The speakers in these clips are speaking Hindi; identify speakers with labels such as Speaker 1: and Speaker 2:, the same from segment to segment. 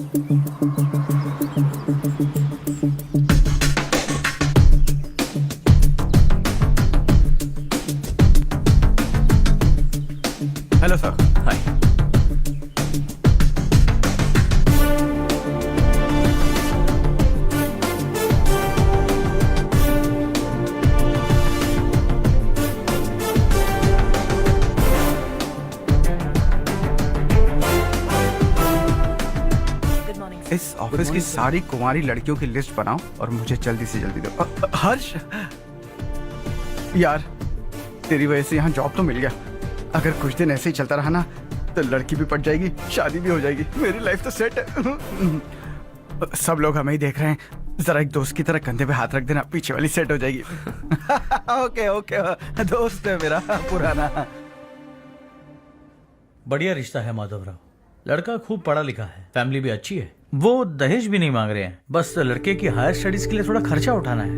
Speaker 1: Hello sir.
Speaker 2: हाय।
Speaker 1: इस ऑफिस की सारी कुंवारी लड़कियों की लिस्ट बनाओ और मुझे जल्दी से जल्दी दो। हर्ष यार, तेरी वजह से यहाँ जॉब तो मिल गया। अगर कुछ दिन ऐसे ही चलता रहा ना तो लड़की भी पट जाएगी, शादी भी हो जाएगी, मेरी लाइफ तो सेट है। सब लोग हमें ही देख रहे हैं, जरा एक दोस्त की तरह कंधे पे हाथ रख देना, पीछे वाली सेट हो जाएगी। ओके ओके, दोस्त है मेरा पुराना।
Speaker 2: बढ़िया रिश्ता है माधवराव। लड़का खूब पढ़ा लिखा है, फैमिली भी अच्छी है। वो दहेज भी नहीं मांग रहे हैं, बस लड़के की हायर स्टडीज के लिए थोड़ा खर्चा उठाना है।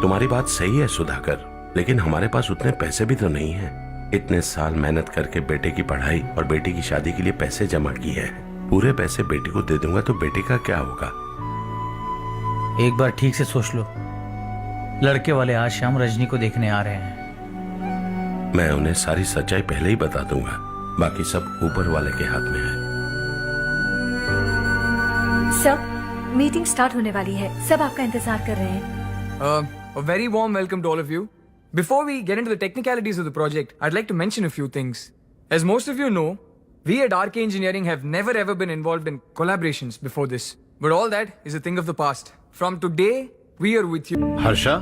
Speaker 3: तुम्हारी बात सही है सुधाकर, लेकिन हमारे पास उतने पैसे भी तो नहीं हैं। इतने साल मेहनत करके बेटे की पढ़ाई और बेटी की शादी के लिए पैसे जमा किए हैं। पूरे पैसे बेटी को दे दूंगा तो बेटे का क्या होगा?
Speaker 2: एक बार ठीक से सोच लो। लड़के वाले आज शाम रजनी को देखने आ रहे हैं।
Speaker 3: मैं उन्हें सारी सच्चाई पहले ही बता दूंगा, बाकी सब ऊपर वाले के हाथ में है।
Speaker 4: सर, मीटिंग स्टार्ट होने वाली है, सब आपका इंतजार कर रहे हैं।
Speaker 5: A very warm welcome to all of you. Before we get into the technicalities of the project, I'd like to mention a few things. As most of you know, we at RK Engineering have never ever been involved in collaborations before this. But all that is a thing of the past. From today, we are with you.
Speaker 6: Harsha,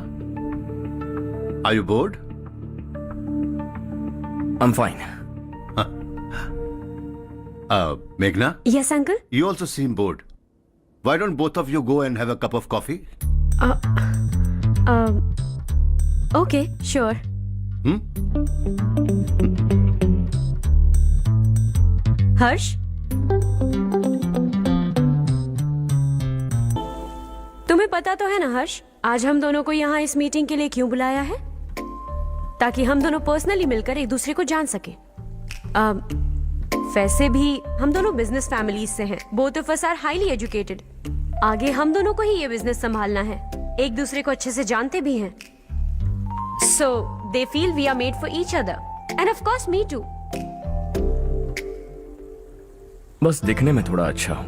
Speaker 6: are you bored?
Speaker 2: I'm fine.
Speaker 6: Meghna,
Speaker 4: Yes, uncle.
Speaker 6: you also seem bored. Why don't both of you go and have a cup of coffee?
Speaker 4: Okay, sure. हर्ष, तुम्हें पता तो है ना हर्ष, आज हम दोनों को यहाँ इस मीटिंग के लिए क्यों बुलाया है? ताकि हम दोनों पर्सनली मिलकर एक दूसरे को जान सके। वैसे भी हम दोनों बिजनेस फैमिलीज से हैं। Both of us are highly educated. आगे हम दोनों को ही ये बिजनेस संभालना है, एक दूसरे को अच्छे से जानते भी हैं। So they feel we are made for each other, and of course me too.
Speaker 7: बस दिखने में थोड़ा अच्छा हूं,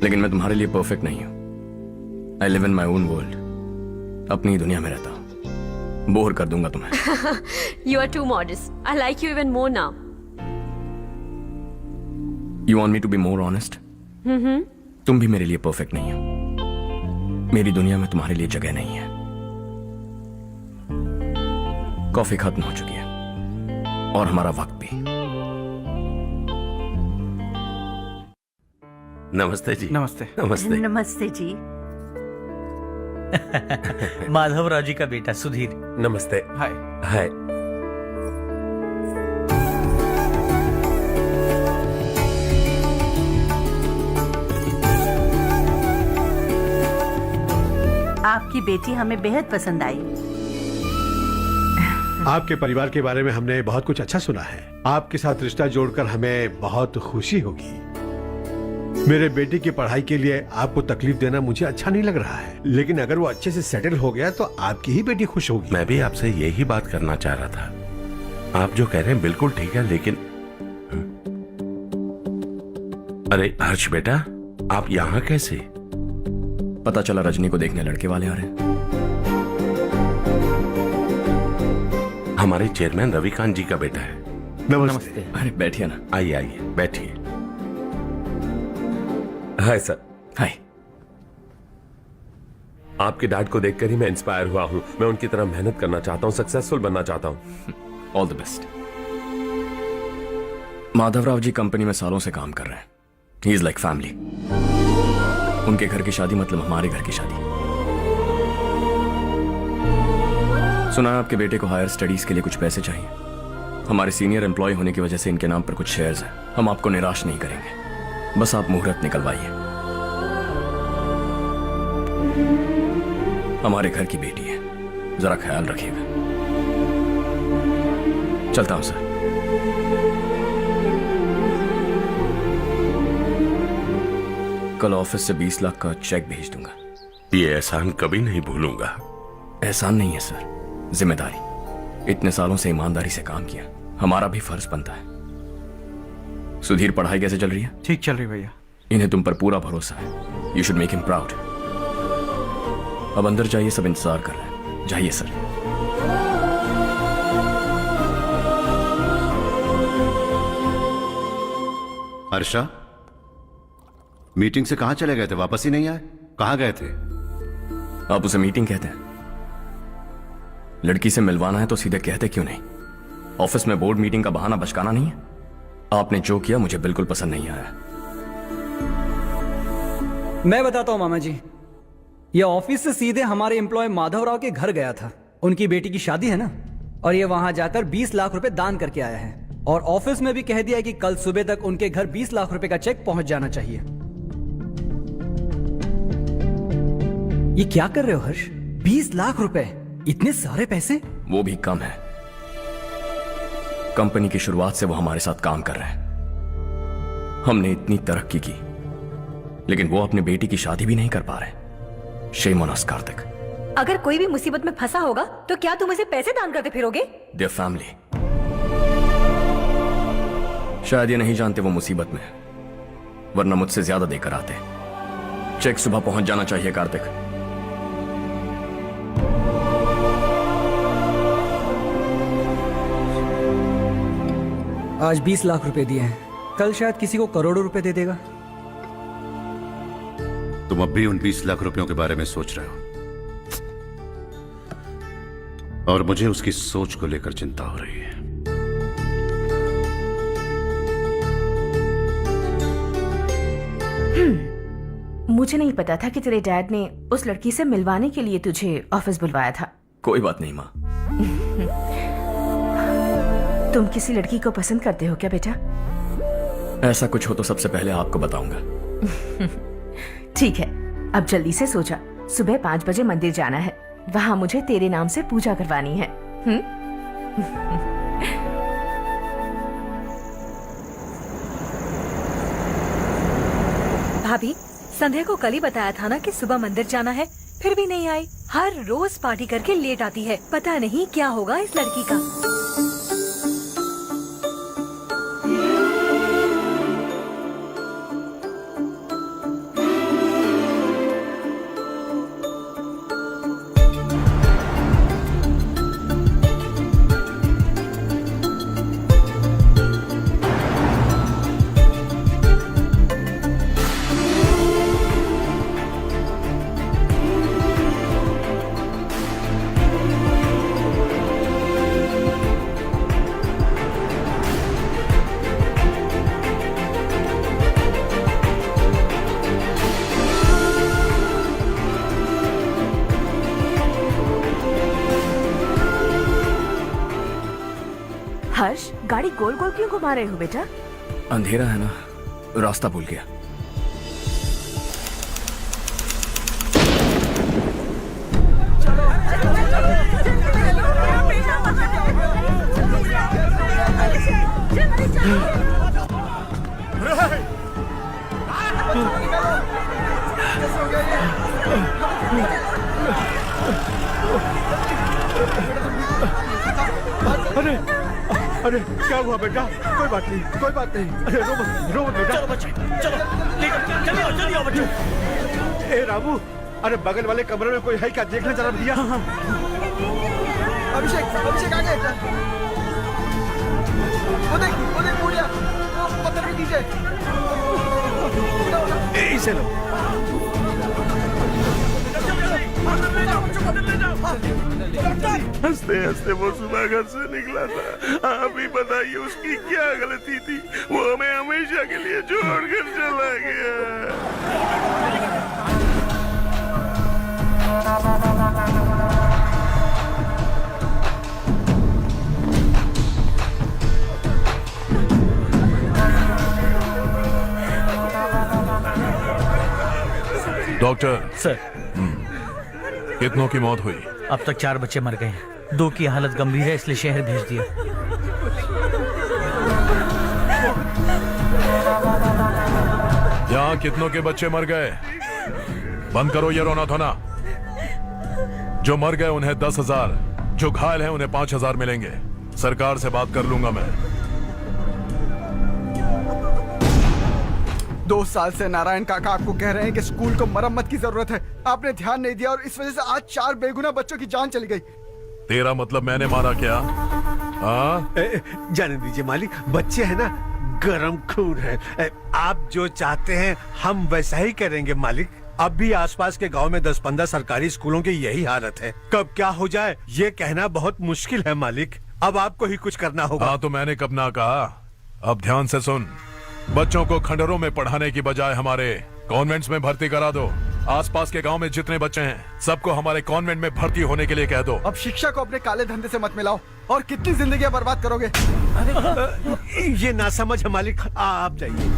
Speaker 7: लेकिन मैं तुम्हारे लिए परफेक्ट नहीं हूं। I live in my own world. अपनी दुनिया में रहता हूं। बोर कर दूंगा तुम्हें।
Speaker 4: You are too modest. I like you even more now.
Speaker 7: You want me to be more honest? तुम भी मेरे लिए परफेक्ट नहीं हो। मेरी दुनिया में तुम्हारे लिए जगह नहीं है। कॉफी खत्म हो चुकी है और हमारा वक्त भी।
Speaker 3: नमस्ते जी।
Speaker 1: नमस्ते।
Speaker 3: नमस्ते।
Speaker 8: नमस्ते जी।
Speaker 2: माधवराव जी का बेटा सुधीर।
Speaker 3: नमस्ते।
Speaker 1: हाय।
Speaker 3: हाय।
Speaker 8: आपकी बेटी हमें बेहद पसंद आई।
Speaker 9: आपके परिवार के बारे में हमने बहुत कुछ अच्छा सुना है। आपके साथ रिश्ता जोड़कर हमें बहुत खुशी होगी। मेरे बेटे की पढ़ाई के लिए आपको तकलीफ देना मुझे अच्छा नहीं लग रहा है, लेकिन अगर वो अच्छे से सेटल हो गया तो आपकी ही बेटी खुश होगी।
Speaker 3: मैं भी आपसे यही बात करना चाह रहा था। आप जो कह रहे हैं बिल्कुल ठीक है, लेकिन अरे हर्ष बेटा, आप यहाँ कैसे?
Speaker 7: पता चला रजनी को देखने लड़के वाले आ रहे हैं।
Speaker 3: हमारे चेयरमैन रविकांत जी का बेटा है।
Speaker 9: नमस्ते।
Speaker 7: अरे बैठिए ना।
Speaker 3: आइए आइए बैठिए।
Speaker 10: Hi sir.
Speaker 7: हाय।
Speaker 10: आपके डैड को देखकर ही मैं इंस्पायर हुआ हूँ। मैं उनकी तरह मेहनत करना चाहता हूँ, सक्सेसफुल बनना चाहता हूँ।
Speaker 7: All the best. Madhavrao ji company में सालों से काम कर रहे हैं। He is like family. उनके घर की शादी मतलब हमारे घर की शादी। सुना है आपके बेटे को हायर स्टडीज के लिए कुछ पैसे चाहिए। हमारे सीनियर एम्प्लॉय होने की वजह से इनके नाम पर कुछ शेयर्स हैं। हम आपको निराश नहीं करेंगे, बस आप मुहूर्त निकलवाइए। हमारे घर की बेटी है, जरा ख्याल रखिएगा। चलता हूं सर। कल ऑफिस से 20 लाख का चेक भेज दूंगा।
Speaker 3: ये एहसान कभी नहीं भूलूंगा।
Speaker 7: एहसान नहीं है सर, जिम्मेदारी। इतने सालों से ईमानदारी से काम किया, हमारा भी फर्ज बनता है। सुधीर, पढ़ाई कैसे चल रही है?
Speaker 1: ठीक चल रही भैया।
Speaker 7: इन्हें तुम पर पूरा भरोसा है। You should make him proud. अब अंदर जाइए, सब इंतजार कर रहे हैं। जाइए सर।
Speaker 6: हर्षा, मीटिंग से कहां चले गए थे? वापस ही नहीं आए? कहां गए थे?
Speaker 7: आप उसे मीटिंग कहते हैं? लड़की से मिलवाना है तो सीधे कहते क्यों नहीं? ऑफिस में बोर्ड मीटिंग का बहाना बचकाना नहीं है। आपने जो किया मुझे बिल्कुल पसंद नहीं आया।
Speaker 11: मैं बताता हूं मामा जी, ये ऑफिस से सीधे हमारे एम्प्लॉय माधवराव के घर गया था। उनकी बेटी की शादी है ना, और ये वहां जाकर 20 लाख रुपए दान करके आया है। और ऑफिस में भी कह दिया कि कल सुबह तक उनके घर 20 लाख रुपए का चेक पहुंच जाना चाहिए। ये क्या कर रहे हो हर्ष? 20 लाख रुपए, इतने सारे पैसे?
Speaker 7: वो भी कम है। कंपनी की शुरुआत से वो हमारे साथ काम कर रहे हैं। हमने इतनी तरक्की की, लेकिन वो अपनी बेटी की शादी भी नहीं कर पा रहे। Shame on us Kartik.
Speaker 12: अगर कोई भी मुसीबत में फंसा होगा तो क्या तुम उसे पैसे दान करते फिरोगे?
Speaker 7: Their family. शायद ये नहीं जानते वो मुसीबत में, वरना मुझसे ज्यादा देकर आते। चेक सुबह पहुंच जाना चाहिए कार्तिक।
Speaker 11: आज 20 लाख रुपए दिए हैं, कल शायद किसी को करोड़ों रुपए दे देगा।
Speaker 6: तुम अब भी उन 20 लाख रुपयों के बारे में सोच रहे हो, और मुझे उसकी सोच को लेकर चिंता हो रही है।
Speaker 12: मुझे नहीं पता था कि तेरे डैड ने उस लड़की से मिलवाने के लिए तुझे ऑफिस बुलवाया था।
Speaker 7: कोई बात नहीं माँ।
Speaker 12: तुम किसी लड़की को पसंद करते हो क्या बेटा?
Speaker 7: ऐसा कुछ हो तो सबसे पहले आपको बताऊंगा।
Speaker 12: ठीक है, अब जल्दी से सो जा। सुबह 5 बजे मंदिर जाना है, वहां मुझे तेरे नाम से पूजा करवानी है। भाभी, संध्या को कल ही बताया था ना कि सुबह मंदिर जाना है, फिर भी नहीं आई। हर रोज पार्टी करके लेट आती है। पता नहीं क्या होगा इस लड़की का। हर्ष, गाड़ी गोल गोल क्यों घुमा रहे हो बेटा?
Speaker 7: अंधेरा है ना, रास्ता भूल गया।
Speaker 9: अरे अरे क्या हुआ बेटा? कोई बात नहीं, कोई बात नहीं। अरे रो मत बेटा।
Speaker 2: चलो बच्चे, चलो जल्दी आओ बच्चों।
Speaker 9: ए रामू, अरे बगल वाले कमरे में कोई है क्या? देखना जरा भैया।
Speaker 5: अभिषेक, अभिषेक आ गए। वो देख पूजा, वो पत्थर के नीचे।
Speaker 9: इसे लो।
Speaker 3: हंसते हंसते वो सुबह घर से निकला था। आप ही बताइए उसकी क्या गलती थी? वो हमें हमेशा के लिए छोड़कर चला गया।
Speaker 10: डॉक्टर
Speaker 2: सर,
Speaker 10: कितनों की मौत हुई?
Speaker 2: अब तक 4 बच्चे मर गए हैं। 2 की हालत गंभीर है, इसलिए शहर भेज दिया।
Speaker 13: यहाँ कितनों के बच्चे मर गए? बंद करो ये रोना धोना। जो मर गए उन्हें 10,000, जो घायल हैं उन्हें 5,000 मिलेंगे। सरकार से बात कर लूंगा मैं।
Speaker 1: 2 साल से नारायण काका आपको कह रहे हैं कि स्कूल को मरम्मत की जरूरत है। आपने ध्यान नहीं दिया और इस वजह से आज 4 बेगुनाह बच्चों की जान चली गई।
Speaker 13: तेरा मतलब मैंने मारा क्या? हाँ?
Speaker 9: जाने दीजिए मालिक, बच्चे हैं ना, गरम खून है। आप जो चाहते हैं हम वैसा ही करेंगे मालिक। अब भी आसपास के गांव में 10-15 सरकारी स्कूलों की यही हालत है। कब क्या हो जाए ये कहना बहुत मुश्किल है मालिक। अब आपको ही कुछ करना होगा।
Speaker 13: हाँ तो मैंने कब ना कहा। अब ध्यान से सुन, बच्चों को खंडरों में पढ़ाने की बजाय हमारे कॉन्वेंट्स में भर्ती करा दो। आसपास के गांव में जितने बच्चे हैं सबको हमारे कॉन्वेंट में भर्ती होने के लिए कह दो।
Speaker 1: अब शिक्षा को अपने काले धंधे से मत मिलाओ। और कितनी जिंदगियां बर्बाद करोगे?
Speaker 9: ये ना समझ है मालिक, आप जाइए।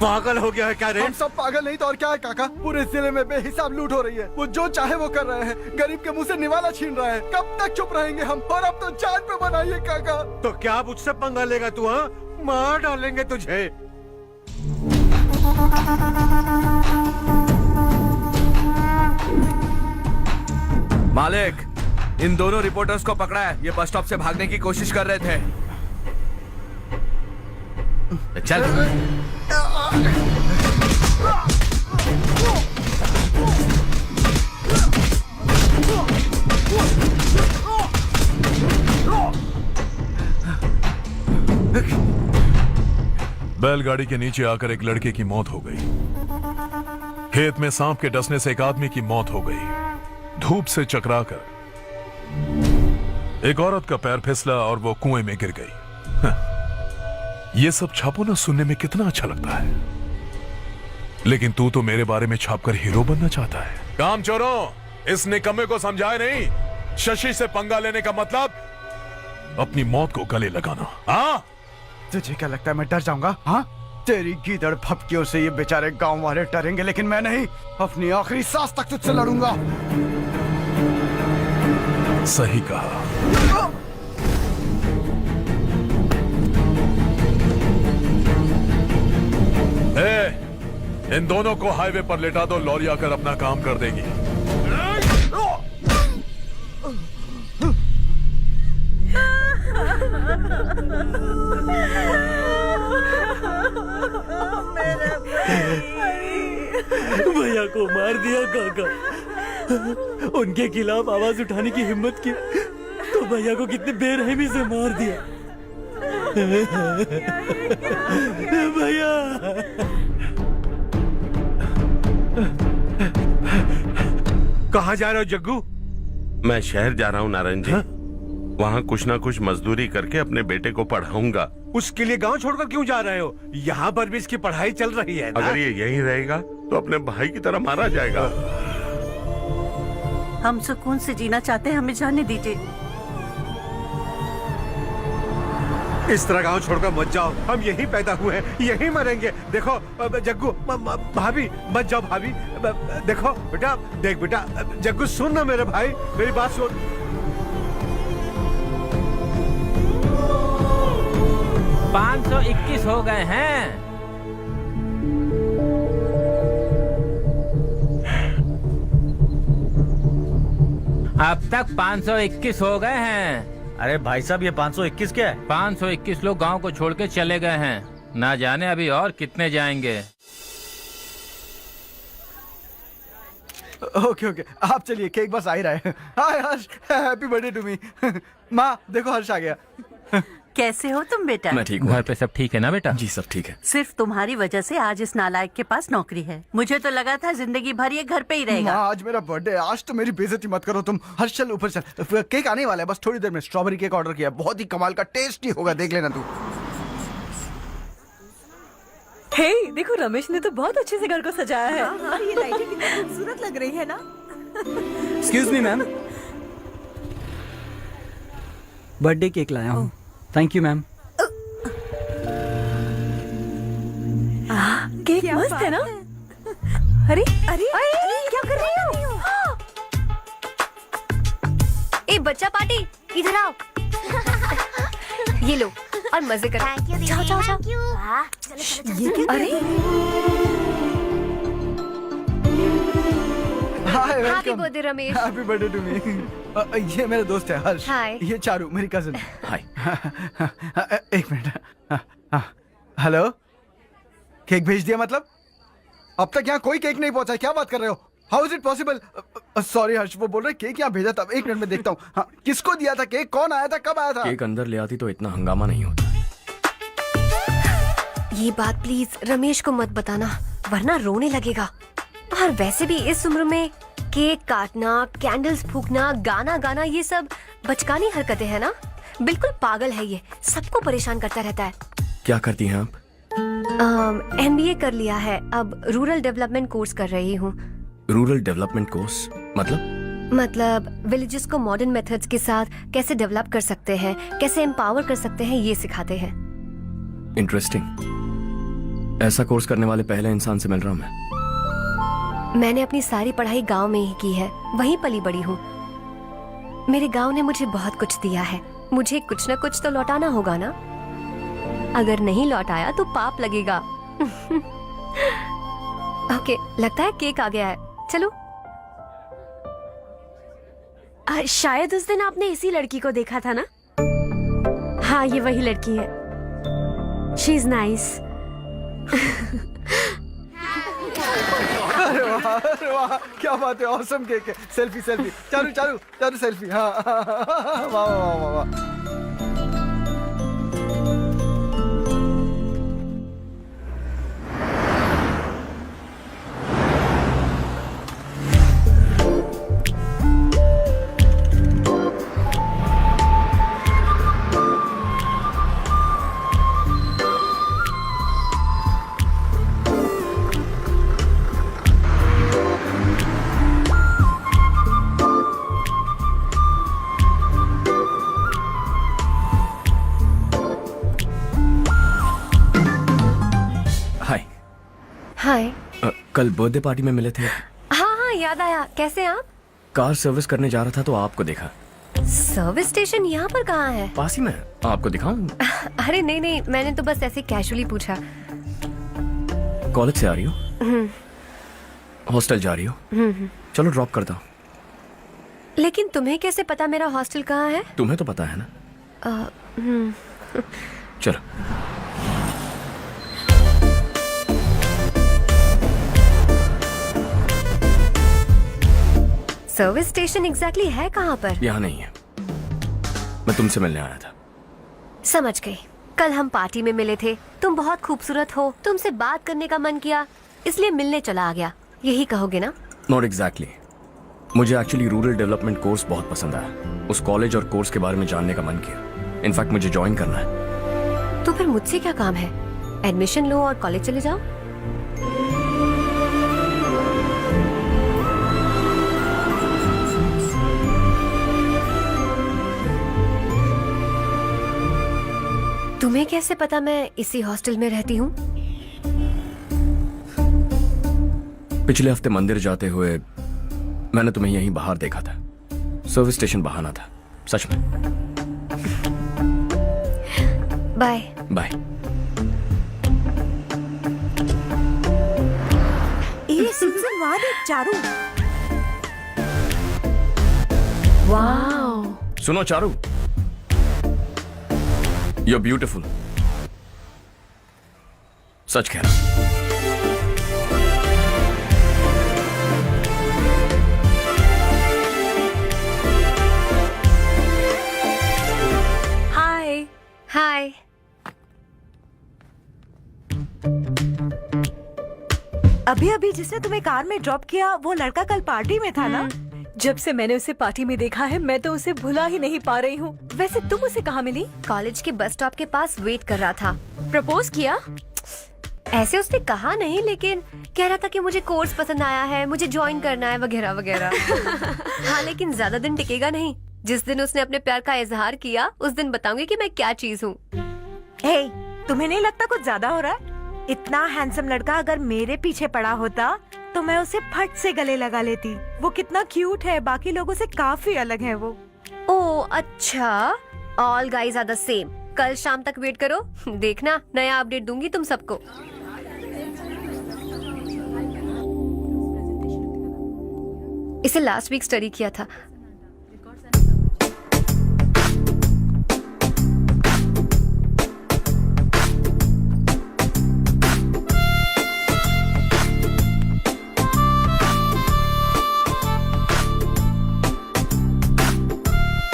Speaker 9: पागल हो गया है क्या रे?
Speaker 1: हम सब पागल नहीं तो और क्या है काका। पूरे जिले में बेहिसाब लूट हो रही है। वो जो चाहे वो कर रहे हैं। गरीब के मुंह से निवाला छीन रहा है। कब तक चुप रहेंगे हम? और अब तो जान पे बनाइए काका।
Speaker 9: तो क्या मुझसे पंगा लेगा तू? हाँ, मार डालेंगे तुझे।
Speaker 14: मालिक, इन दोनों रिपोर्टर्स को पकड़ा है। ये बस स्टॉप से भागने की कोशिश कर रहे थे। चल।
Speaker 13: बैलगाड़ी के नीचे आकर एक लड़के की मौत हो गई। खेत में सांप के डसने से एक आदमी की मौत हो गई। धूप से चकराकर एक औरत का पैर फिसला और वो कुएं में गिर गई। ये सब छापो ना सुनने में कितना अच्छा लगता है, लेकिन तू तो मेरे बारे में छापकर हीरो बनना चाहता है। काम चोरों, इस निकम्मे को समझाए नहीं। शशि से पंगा लेने का मतलब अपनी मौत को गले लगाना। हाँ,
Speaker 1: तुझे क्या लगता है मैं डर जाऊंगा? हाँ, तेरी गीदड़ फपकियों से ये बेचारे गांव वाले डरेंगे, लेकिन मैं नहीं। अपनी आखिरी सांस तक तुझसे लड़ूंगा।
Speaker 13: सही कहा। इन दोनों को हाईवे पर लेटा दो। लॉरी आकर अपना काम कर देगी।
Speaker 11: भैया को मार दिया काका। उनके खिलाफ आवाज उठाने की हिम्मत की तो भैया को कितने बेरहमी से मार दिया। भैया
Speaker 9: कहाँ जा रहे हो जग्गू?
Speaker 3: मैं शहर जा रहा हूँ नारायण जी। वहाँ कुछ ना कुछ मजदूरी करके अपने बेटे को पढ़ाऊंगा।
Speaker 9: उसके लिए गांव छोड़कर क्यों जा रहे हो? यहाँ पर भी इसकी पढ़ाई चल रही है ना?
Speaker 3: अगर ये यहीं रहेगा तो अपने भाई की तरह मारा जाएगा।
Speaker 8: हम सुकून से जीना चाहते हैं, हमें जाने दीजिए।
Speaker 9: इस तरह गांव छोड़कर मत जाओ। हम यहीं पैदा हुए हैं, यहीं मरेंगे। देखो जग्गू, भाभी मत जाओ। भाभी देखो बेटा, देख बेटा, जग्गू सुन ना मेरे भाई, मेरी बात सुन।
Speaker 15: 521 हो गए हैं। अब तक 521 हो गए हैं।
Speaker 2: अरे भाई साहब, ये 521 क्या है?
Speaker 15: 521 लोग गांव को छोड़ के चले गए हैं। ना जाने अभी और कितने जाएंगे।
Speaker 1: ओके ओके, आप चलिए, केक बस आ ही रहा है। हाय हर्ष, हैप्पी बर्थडे टू मी। माँ देखो, हर्ष आ गया।
Speaker 8: कैसे हो तुम बेटा?
Speaker 7: मैं ठीक हूँ।
Speaker 15: घर पे सब ठीक है ना बेटा?
Speaker 7: जी सब ठीक है।
Speaker 8: सिर्फ तुम्हारी वजह से आज इस नालायक के पास नौकरी है। मुझे तो लगा था जिंदगी भर ये घर पे ही रहेगा।
Speaker 1: माँ, आज मेरा बर्थडे, आज तो मेरी बेइज्जती मत करो तुम। हर्ष चल ऊपर चल, केक आने वाला है बस थोड़ी देर में। स्ट्रॉबेरी केक ऑर्डर किया, बहुत ही कमाल का, टेस्टी होगा, देख लेना तू।
Speaker 12: हे देखो, रमेश ने तो बहुत अच्छे से घर को सजाया है। हाँ, ये लाइटें कितनी खूबसूरत लग रही है ना।
Speaker 11: Excuse me ma'am, birthday cake लाया हूँ। Thank you ma'am.
Speaker 12: केक मस्त है ना? अरे अरे अरे क्या कर रही हो?
Speaker 4: ए बच्चा पार्टी, इधर आओ। ये लो, और मजे करो। जाओ जाओ जाओ।
Speaker 12: ये क्या?
Speaker 4: अरे
Speaker 1: hi
Speaker 4: happy
Speaker 1: welcome.
Speaker 4: Birthday Ramesh.
Speaker 1: Happy birthday to me. ये मेरा दोस्त है हर्ष।
Speaker 4: हाय।
Speaker 1: ये चारू मेरी कजिन।
Speaker 7: हाय।
Speaker 1: एक मिनट। हेलो, केक भेज दिया मतलब? अब तक यहाँ कोई केक नहीं पहुंचा, क्या बात कर रहे हो? How is it possible? Sorry Harsh, वो बोल रहे केक यहाँ भेजा था। एक मिनट में देखता हूँ। हाँ, किसको दिया था केक? कौन आया था? कब आया था?
Speaker 7: केक अंदर ले आती तो इतना हंगामा नहीं होता।
Speaker 4: ये बात प्लीज रमेश को मत बताना, वरना रोने लगेगा। और वैसे भी इस उम्र में केक काटना, कैंडल्स फूकना, गाना गाना, ये सब बचकानी हरकतें हैं ना। बिल्कुल पागल है ये, सबको परेशान करता रहता है।
Speaker 7: क्या करती हैं आप?
Speaker 4: MBA कर लिया है, अब रूरल डेवलपमेंट कोर्स कर रही हूँ।
Speaker 7: रूरल डेवलपमेंट कोर्स
Speaker 4: मतलब विलेजेस को मॉडर्न मेथड्स के साथ कैसे डेवलप कर सकते हैं, कैसे एम्पावर कर सकते हैं, ये सिखाते हैं।
Speaker 7: इंटरेस्टिंग। ऐसा कोर्स करने वाले पहले इंसान से मिल रहा हूं मैं।
Speaker 4: मैंने अपनी सारी पढ़ाई गांव में ही की है, वहीं पली बड़ी हूँ। मेरे गांव ने मुझे बहुत कुछ दिया है, मुझे कुछ न कुछ तो लौटाना होगा ना। अगर नहीं लौटाया तो पाप लगेगा। ओके, लगता है केक आ गया है, चलो। शायद उस दिन आपने इसी लड़की को देखा था ना? हाँ, ये वही लड़की है। She is nice.
Speaker 1: अरे वाह, क्या बात है, ऑसम केक है। Selfie selfie, Charu Charu Charu selfie. हाँ वाह वाह वाह वाह।
Speaker 4: हाय।
Speaker 7: कल बर्थडे पार्टी में मिले थे।
Speaker 4: हाँ हाँ, याद आया। कैसे आप?
Speaker 7: कार सर्विस करने जा रहा था तो आपको देखा।
Speaker 4: सर्विस स्टेशन यहाँ पर कहाँ है?
Speaker 7: पास ही में, आपको दिखाऊं?
Speaker 4: अरे नहीं नहीं, मैंने तो बस ऐसे कैजुअली पूछा।
Speaker 7: कॉलेज से आ रही हो? हॉस्टल जा रही हो? चलो ड्रॉप करता हूँ।
Speaker 4: लेकिन तुम्हें कैसे पता मेरा हॉस्टल कहाँ है?
Speaker 7: तुम्हें तो पता है ना। चलो।
Speaker 4: सर्विस स्टेशन एग्जैक्टली है कहाँ पर?
Speaker 7: यहाँ नहीं है, मैं तुमसे मिलने आया था।
Speaker 4: समझ गई। कल हम पार्टी में मिले थे, तुम बहुत खूबसूरत हो, तुमसे बात करने का मन किया, इसलिए मिलने चला आ गया, यही कहोगे ना?
Speaker 7: Not exactly. मुझे एक्चुअली रूरल डेवलपमेंट कोर्स बहुत पसंद आया। उस कॉलेज और कोर्स के बारे में जानने का मन किया। इनफैक्ट मुझे ज्वाइन करना है।
Speaker 4: तो फिर मुझसे क्या काम है? एडमिशन लो और कॉलेज चले जाओ। तुम्हें कैसे पता मैं इसी हॉस्टल में रहती हूँ?
Speaker 7: पिछले हफ्ते मंदिर जाते हुए मैंने तुम्हें यहीं बाहर देखा था। सर्विस स्टेशन बहाना था, सच में।
Speaker 4: Bye
Speaker 7: bye.
Speaker 12: ये सुन वहाँ देख चारू।
Speaker 4: वाओ।
Speaker 7: सुनो चारू, You're beautiful. सच कह रहा।
Speaker 4: हाय हाय।
Speaker 12: अभी अभी जिसने तुम्हें कार में ड्रॉप किया वो लड़का कल पार्टी में था ना? जब से मैंने उसे पार्टी में देखा है मैं तो उसे भुला ही नहीं पा रही हूँ। वैसे तुम उसे कहाँ मिली?
Speaker 4: कॉलेज के बस स्टॉप के पास वेट कर रहा था। प्रपोज किया? ऐसे उसने कहा नहीं, लेकिन कह रहा था कि मुझे कोर्स पसंद आया है, मुझे ज्वाइन करना है वगैरह वगैरह। हाँ, लेकिन ज्यादा दिन टिकेगा नहीं। जिस दिन उसने अपने प्यार का इजहार किया उस दिन बताऊंगी कि मैं क्या चीज हूँ।
Speaker 12: हे, तुम्हें नहीं लगता कुछ ज्यादा हो रहा है? इतना हैंडसम लड़का अगर मेरे पीछे पड़ा होता तो मैं उसे फट से गले लगा लेती। वो कितना क्यूट है, बाकी लोगों से काफी अलग है वो।
Speaker 4: ओ अच्छा, all guys are the same.
Speaker 16: कल शाम तक वेट करो, देखना नया अपडेट दूंगी तुम सबको। इसे लास्ट वीक स्टडी किया था।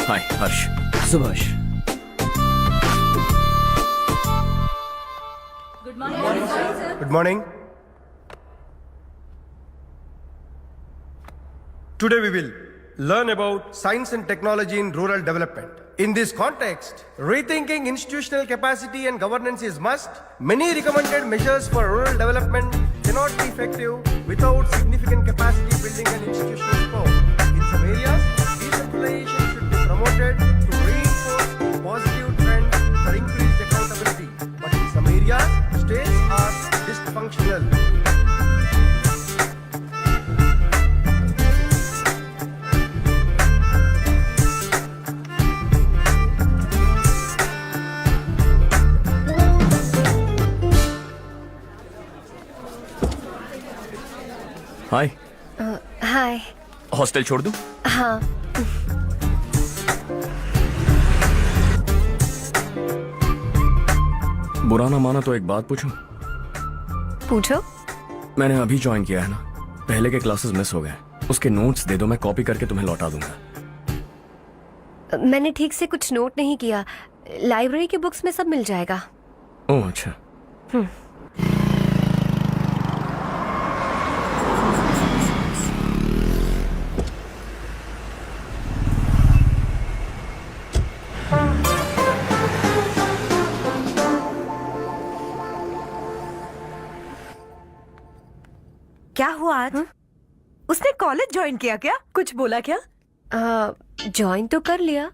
Speaker 7: हाय हर्ष।
Speaker 11: Subhash.
Speaker 17: Good morning. Today we will learn about science and technology in rural development. In this context, rethinking institutional capacity and governance is must. Many recommended measures for rural development cannot be effective without significant capacity building and institutional support. In some areas, decentralization should be promoted to reinforce positive trends for increased accountability. But in some areas, states are dysfunctional.
Speaker 7: Hi.
Speaker 16: Hi.
Speaker 7: Hostel छोड़ दूं?
Speaker 16: हाँ।
Speaker 7: बुरा ना माना तो एक बात पूछूं?
Speaker 16: पूछो।
Speaker 7: मैंने अभी ज्वाइन किया है ना, पहले के क्लासेस मिस हो गए, उसके नोट्स दे दो, मैं कॉपी करके तुम्हें लौटा दूंगा।
Speaker 16: मैंने ठीक से कुछ नोट नहीं किया, लाइब्रेरी के बुक्स में सब मिल जाएगा।
Speaker 7: ओह अच्छा।
Speaker 12: क्या हुआ आज? उसने कॉलेज ज्वाइन किया क्या? कुछ बोला क्या?
Speaker 16: ज्वाइन तो कर लिया,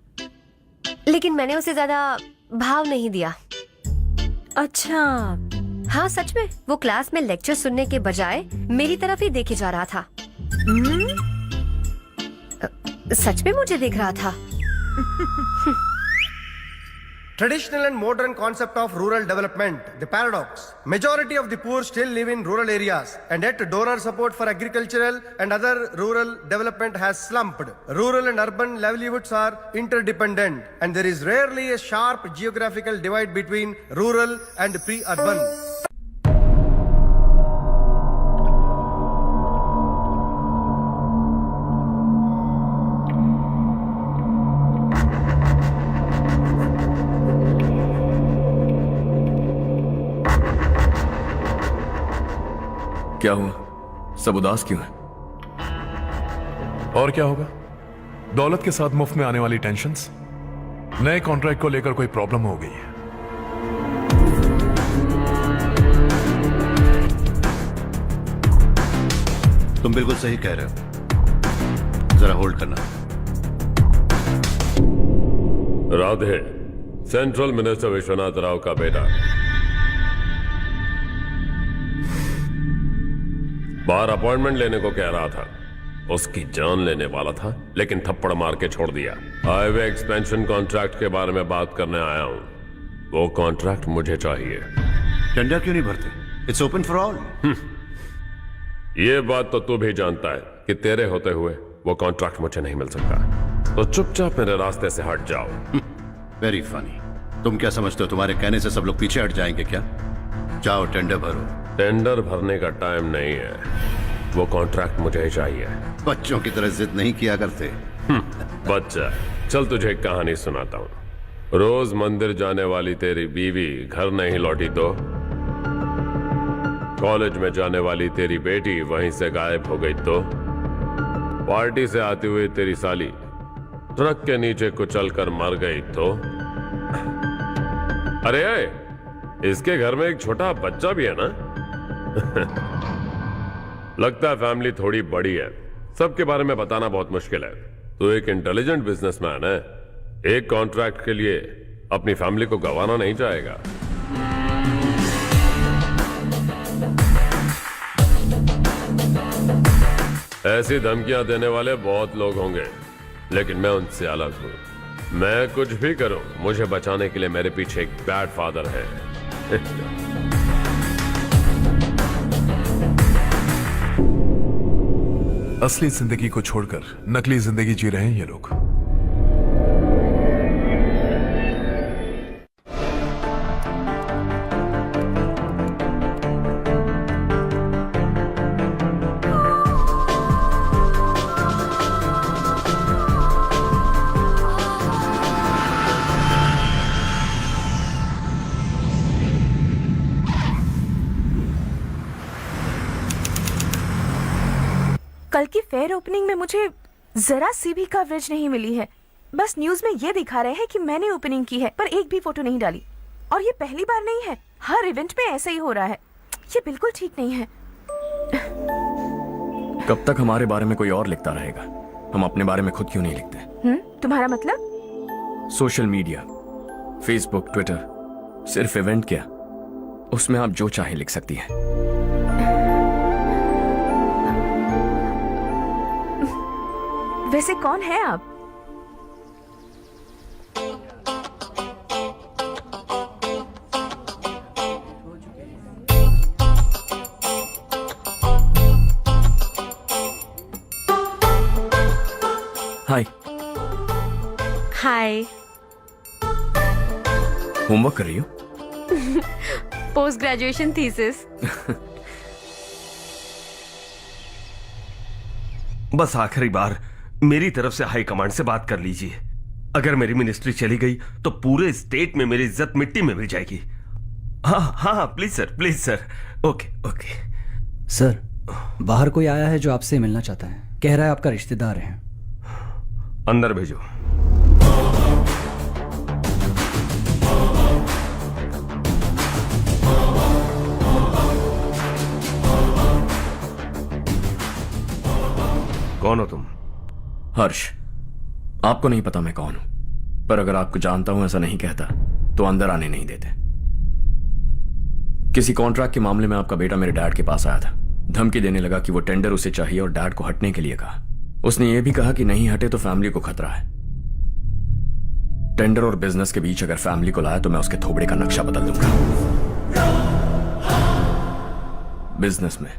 Speaker 16: लेकिन मैंने उसे ज्यादा भाव नहीं दिया।
Speaker 12: अच्छा।
Speaker 16: हाँ सच में, वो क्लास में लेक्चर सुनने के बजाय मेरी तरफ ही देखे जा रहा था। सच में मुझे देख रहा था।
Speaker 17: Traditional and modern concept of rural development, the paradox. Majority of the poor still live in rural areas, and yet donor support for agricultural and other rural development has slumped. Rural and urban livelihoods are interdependent, and there is rarely a sharp geographical divide between rural and pre-urban.
Speaker 7: क्या हुआ? सब उदास क्यों है?
Speaker 13: और क्या होगा? दौलत के साथ मुफ्त में आने वाली टेंशन्स। नए कॉन्ट्रैक्ट को लेकर कोई प्रॉब्लम हो गई है।
Speaker 6: तुम बिल्कुल सही कह रहे हो, जरा होल्ड करना।
Speaker 10: राधे, सेंट्रल मिनिस्टर विश्वनाथ राव का बेटा, बाहर अपॉइंटमेंट लेने को कह रहा था। उसकी जान लेने वाला था, लेकिन थप्पड़ मार के छोड़ दिया। हाईवे एक्सपेंशन कॉन्ट्रैक्ट के बारे में बात करने आया हूं। वो कॉन्ट्रैक्ट मुझे चाहिए।
Speaker 6: टेंडर क्यों नहीं भरते? It's open for all.
Speaker 10: ये बात तो तू भी जानता है कि तेरे होते हुए वो कॉन्ट्रैक्ट मुझे नहीं मिल सकता, तो चुपचाप मेरे रास्ते से हट जाओ।
Speaker 6: Very funny. तुम क्या समझते हो तुम्हारे कहने से सब लोग पीछे हट जाएंगे क्या? जाओ टेंडर भरो।
Speaker 10: टेंडर भरने का टाइम नहीं है, वो कॉन्ट्रैक्ट मुझे ही चाहिए।
Speaker 6: बच्चों की तरह जिद नहीं किया करते।
Speaker 10: बच्चा, चल तुझे एक कहानी सुनाता हूँ। रोज मंदिर जाने वाली तेरी बीवी घर नहीं लौटी तो, कॉलेज में जाने वाली तेरी बेटी वहीं से गायब हो गई तो, पार्टी से आती हुई तेरी साली ट्रक के नीचे कुचल कर मर गई तो, अरे इसके घर में एक छोटा बच्चा भी है ना। लगता है फैमिली थोड़ी बड़ी है, सबके बारे में बताना बहुत मुश्किल है। तो एक इंटेलिजेंट बिजनेसमैन है, एक कॉन्ट्रैक्ट के लिए अपनी फैमिली को गंवाना नहीं चाहेगा। ऐसी धमकियां देने वाले बहुत लोग होंगे, लेकिन मैं उनसे अलग हूं। मैं कुछ भी करूं, मुझे बचाने के लिए मेरे पीछे एक बैड फादर है।
Speaker 13: असली जिंदगी को छोड़कर नकली जिंदगी जी रहे हैं ये लोग।
Speaker 12: कल की फेयर ओपनिंग में मुझे जरा सी भी कवरेज नहीं मिली है। बस न्यूज में ये दिखा रहे हैं कि मैंने ओपनिंग की है, पर एक भी फोटो नहीं डाली। और ये पहली बार नहीं है, हर इवेंट में ऐसा ही हो रहा है। ये बिल्कुल ठीक नहीं है।
Speaker 7: कब तक हमारे बारे में कोई और लिखता रहेगा? हम अपने बारे में खुद क्यों नहीं लिखते?
Speaker 12: तुम्हारा मतलब?
Speaker 7: सोशल मीडिया, फेसबुक, ट्विटर, सिर्फ इवेंट क्या, उसमें आप जो चाहे लिख सकती हैं।
Speaker 12: वैसे कौन है आप?
Speaker 7: हाय।
Speaker 4: हाय।
Speaker 7: होमवर्क कर रही हो?
Speaker 4: Post graduation thesis.
Speaker 18: बस आखिरी बार मेरी तरफ से हाई कमांड से बात कर लीजिए। अगर मेरी मिनिस्ट्री चली गई तो पूरे स्टेट में मेरी इज्जत मिट्टी में मिल जाएगी। हाँ हाँ please sir, please sir. Okay okay.
Speaker 11: Sir, बाहर कोई आया है जो आपसे मिलना चाहता है। कह रहा है आपका रिश्तेदार है।
Speaker 18: अंदर भेजो। कौन हो तुम?
Speaker 7: हर्ष। आपको नहीं पता मैं कौन हूं, पर अगर आपको जानता हूं ऐसा नहीं कहता तो अंदर आने नहीं देते। किसी कॉन्ट्रैक्ट के मामले में आपका बेटा मेरे डैड के पास आया था। धमकी देने लगा कि वो टेंडर उसे चाहिए और डैड को हटने के लिए कहा। उसने ये भी कहा कि नहीं हटे तो फैमिली को खतरा है। टेंडर और बिजनेस के बीच अगर फैमिली को लाया तो मैं उसके थोबड़े का नक्शा बदल दूंगा। बिजनेस में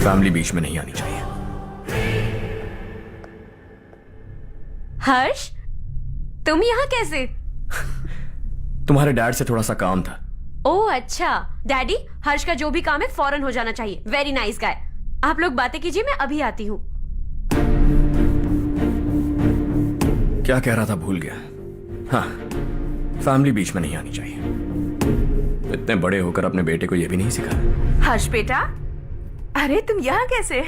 Speaker 7: फैमिली बीच में नहीं आनी चाहिए।
Speaker 4: हर्ष, तुम यहाँ कैसे?
Speaker 7: तुम्हारे डैड से थोड़ा सा काम था।
Speaker 4: ओह अच्छा। डैडी, हर्ष का जो भी काम है फौरन हो जाना चाहिए। Very nice guy. आप लोग बातें कीजिए, मैं अभी आती हूँ।
Speaker 7: क्या कह रहा था भूल गया। हाँ, फैमिली बीच में नहीं आनी चाहिए। इतने बड़े होकर अपने बेटे को यह भी नहीं सिखाया।
Speaker 12: हर्ष बेटा, अरे तुम यहाँ कैसे?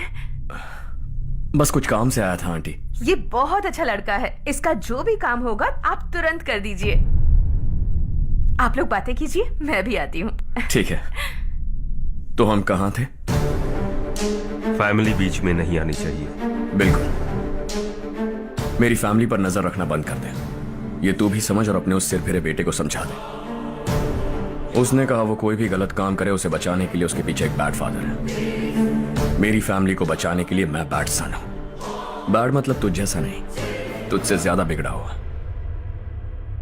Speaker 7: बस कुछ काम से आया था आंटी।
Speaker 12: ये बहुत अच्छा लड़का है। इसका जो भी काम होगा आप तुरंत कर दीजिए। आप लोग बातें कीजिए, मैं भी आती हूँ।
Speaker 7: ठीक है। तो हम कहाँ थे?
Speaker 18: फैमिली बीच में नहीं आनी चाहिए।
Speaker 7: बिल्कुल। मेरी फैमिली पर नजर रखना बंद कर दे। ये तू भी समझ और अपने उस सिर फिरे बेटे को समझा दे। उसने कहा वो कोई भी गलत काम करे उसे बचाने के लिए उसके पीछे एक बैड फादर है। मेरी फैमिली को बचाने के लिए मैं बैड सन हूं। बैड मतलब तुझ जैसा नहीं, तुझसे ज्यादा बिगड़ा हुआ।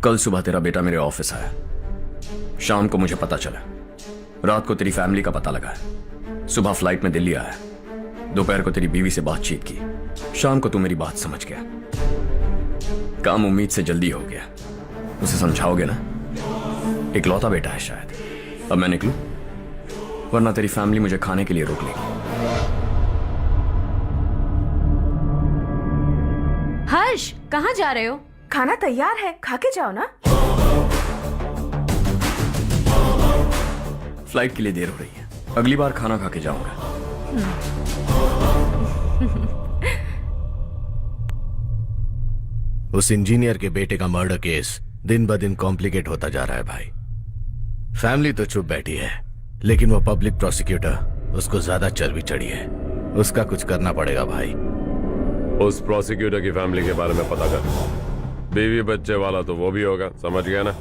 Speaker 7: कल सुबह तेरा बेटा मेरे ऑफिस आया। शाम को मुझे पता चला। रात को तेरी फैमिली का पता लगा। सुबह फ्लाइट में दिल्ली आया। दोपहर को तेरी बीवी से बातचीत की। शाम को तू मेरी बात समझ गया। काम उम्मीद से जल्दी हो गया। उसे समझाओगे ना? इकलौता बेटा है शायद। अब मैं निकलूं, वरना तेरी फैमिली मुझे खाने के लिए रोक लेगी।
Speaker 4: हर्ष, कहाँ जा रहे हो?
Speaker 12: खाना तैयार है, खा के जाओ ना।
Speaker 7: फ्लाइट के लिए देर हो रही है। अगली बार खाना खा के जाऊंगा।
Speaker 19: उस इंजीनियर के बेटे का मर्डर केस दिन ब दिन कॉम्प्लिकेट होता जा रहा है भाई। फैमिली तो चुप बैठी है, लेकिन वो पब्लिक प्रोसिक्यूटर, उसको ज्यादा चर्बी चढ़ी है। उसका कुछ करना पड़ेगा भाई।
Speaker 10: उस प्रोसिक्यूटर की फैमिली के बारे में पता कर। बीवी बच्चे वाला तो वो भी होगा, समझ गया ना?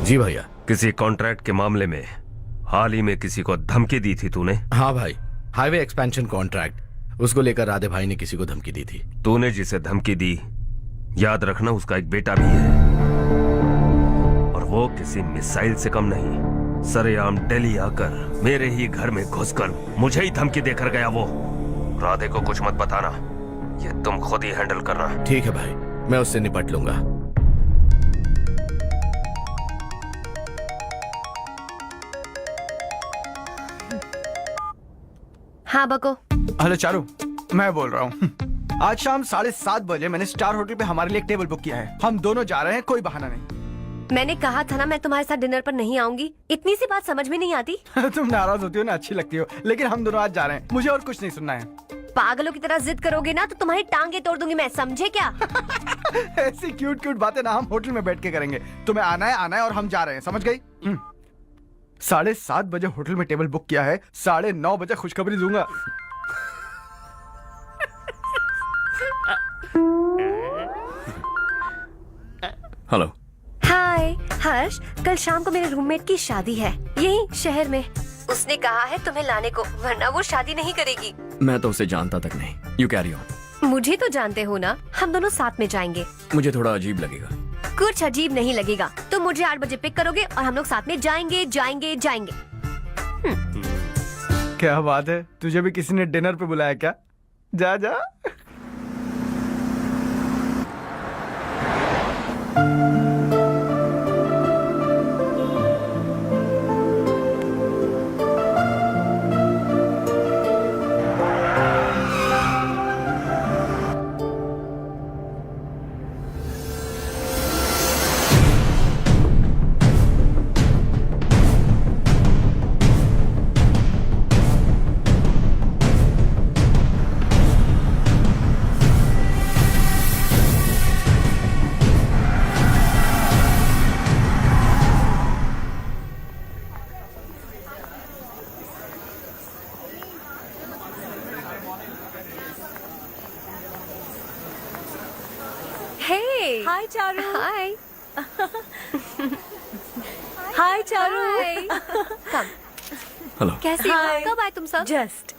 Speaker 19: जी भैया।
Speaker 18: किसी कॉन्ट्रैक्ट के मामले में हाल ही में किसी को धमकी दी थी तूने?
Speaker 19: हाँ भाई, हाईवे एक्सपेंशन कॉन्ट्रैक्ट, उसको लेकर राधे भाई ने किसी को धमकी दी थी।
Speaker 18: तूने जिसे धमकी दी, याद रखना उसका एक बेटा भी है, और वो किसी मिसाइल से कम नहीं। सरेआम दिल्ली आकर मेरे ही घर में घुसकर मुझे ही धमकी देकर गया वो। राधे को कुछ मत बताना, ये तुम खुद ही हैंडल करना।
Speaker 19: ठीक है भाई, मैं उससे निपट लूंगा।
Speaker 16: हाँ बको।
Speaker 1: हेलो चारू, मैं बोल रहा हूँ। आज शाम 7:30 बजे मैंने स्टार होटल पे हमारे लिए एक टेबल बुक किया है। हम दोनों जा रहे हैं, कोई बहाना नहीं।
Speaker 16: मैंने कहा था ना मैं तुम्हारे साथ डिनर पर नहीं आऊंगी। इतनी सी बात समझ में नहीं आती?
Speaker 1: तुम नाराज होती हो ना, अच्छी लगती हो, लेकिन हम दोनों आज जा रहे हैं, मुझे और कुछ नहीं सुनना है।
Speaker 16: पागलों की तरह जिद करोगे ना तो तुम्हारी टांगे तोड़ दूंगी मैं, समझे क्या?
Speaker 1: ऐसी क्यूट क्यूट बातें ना हम होटल में बैठ के करेंगे। तुम्हें आना है और हम जा रहे हैं, समझ गई? 7:30 बजे होटल में टेबल बुक किया है, 9:30 बजे खुशखबरी दूंगा।
Speaker 7: हेलो।
Speaker 16: हाय हर्ष, कल शाम को मेरे रूममेट की शादी है यही शहर में। उसने कहा है तुम्हें लाने को, वरना वो शादी नहीं करेगी।
Speaker 7: मैं तो उसे जानता तक नहीं। You carry on.
Speaker 16: मुझे तो जानते हो ना, हम दोनों साथ में जाएंगे।
Speaker 7: मुझे थोड़ा अजीब लगेगा।
Speaker 16: कुछ अजीब नहीं लगेगा। तुम मुझे 8 बजे पिक करोगे और हम लोग साथ में जाएंगे जाएंगे जाएंगे।
Speaker 1: क्या बात है, तुझे भी किसी ने डिनर पे बुलाया क्या? जा जा।
Speaker 16: Hey.
Speaker 12: हाय चारू।
Speaker 16: Hi.
Speaker 12: हाय चारू।
Speaker 16: Hi. Come.
Speaker 7: हेलो।
Speaker 16: कैसी हो? कब आए तुम सब?
Speaker 12: जस्ट।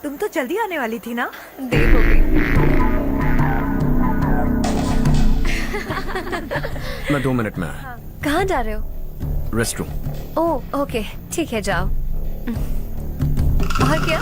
Speaker 12: तुम तो जल्दी आने वाली थी ना?
Speaker 16: देर हो गई।
Speaker 7: मैं 2 मिनट में आया।
Speaker 16: कहाँ जा रहे हो?
Speaker 7: Rest room.
Speaker 16: ओह ओके, ठीक है जाओ। और क्या?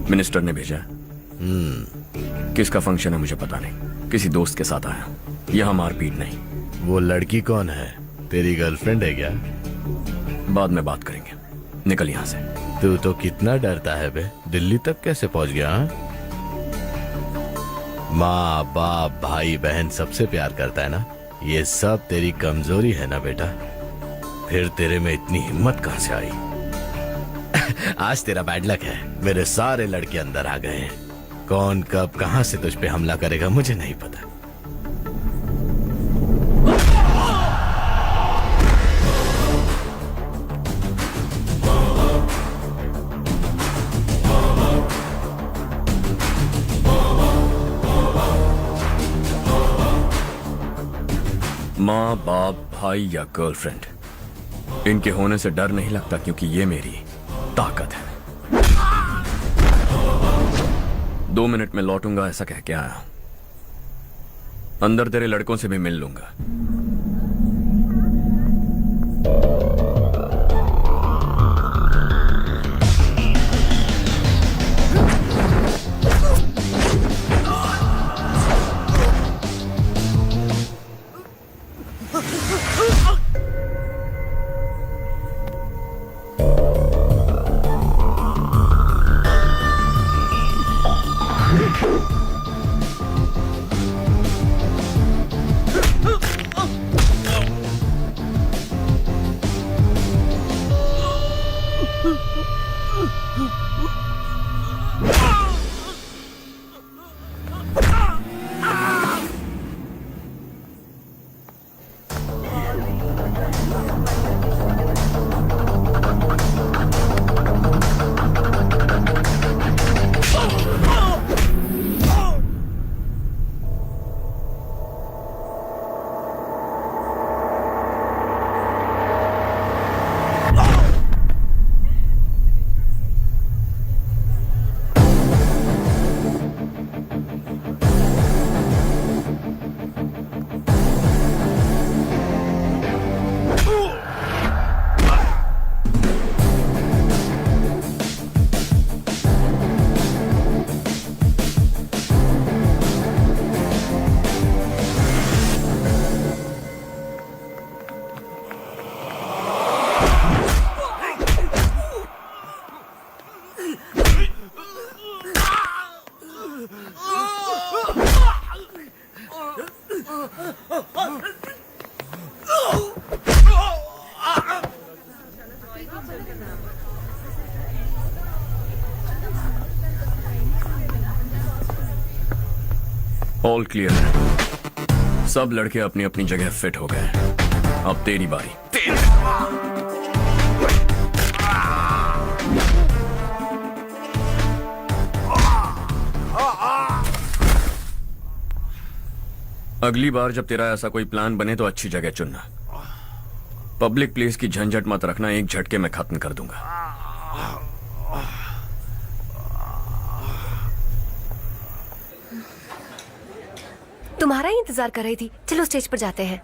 Speaker 7: मिनिस्टर ने भेजा है। किसका फंक्शन है मुझे पता नहीं, किसी दोस्त के साथ आया। यहाँ मारपीट नहीं।
Speaker 19: वो लड़की कौन है? तेरी गर्लफ्रेंड है क्या?
Speaker 7: बाद में बात करेंगे, निकल यहाँ से।
Speaker 19: तू तो कितना डरता है बे, दिल्ली तक कैसे पहुंच गया? माँ बाप भाई बहन सबसे प्यार करता है ना, ये सब तेरी कमजोरी है ना बेटा। फिर तेरे में इतनी हिम्मत कहाँ से आई? आज तेरा बैड लक है, मेरे सारे लड़के अंदर आ गए हैं। कौन कब कहां से तुझ पे हमला करेगा मुझे नहीं पता।
Speaker 7: माँ बाप भाई या गर्लफ्रेंड, इनके होने से डर नहीं लगता, क्योंकि ये मेरी ताकत है। 2 मिनट में लौटूंगा ऐसा कह के आया। अंदर तेरे लड़कों से भी मिल लूंगा। ऑल क्लियर है। सब लड़के अपनी अपनी जगह फिट हो गए। अब तेरी बारी। अगली बार जब तेरा ऐसा कोई प्लान बने तो अच्छी जगह चुनना। पब्लिक प्लेस की झंझट मत रखना, एक झटके में खत्म कर दूंगा।
Speaker 16: तुम्हारा ही इंतजार कर रही थी। चलो स्टेज पर जाते हैं।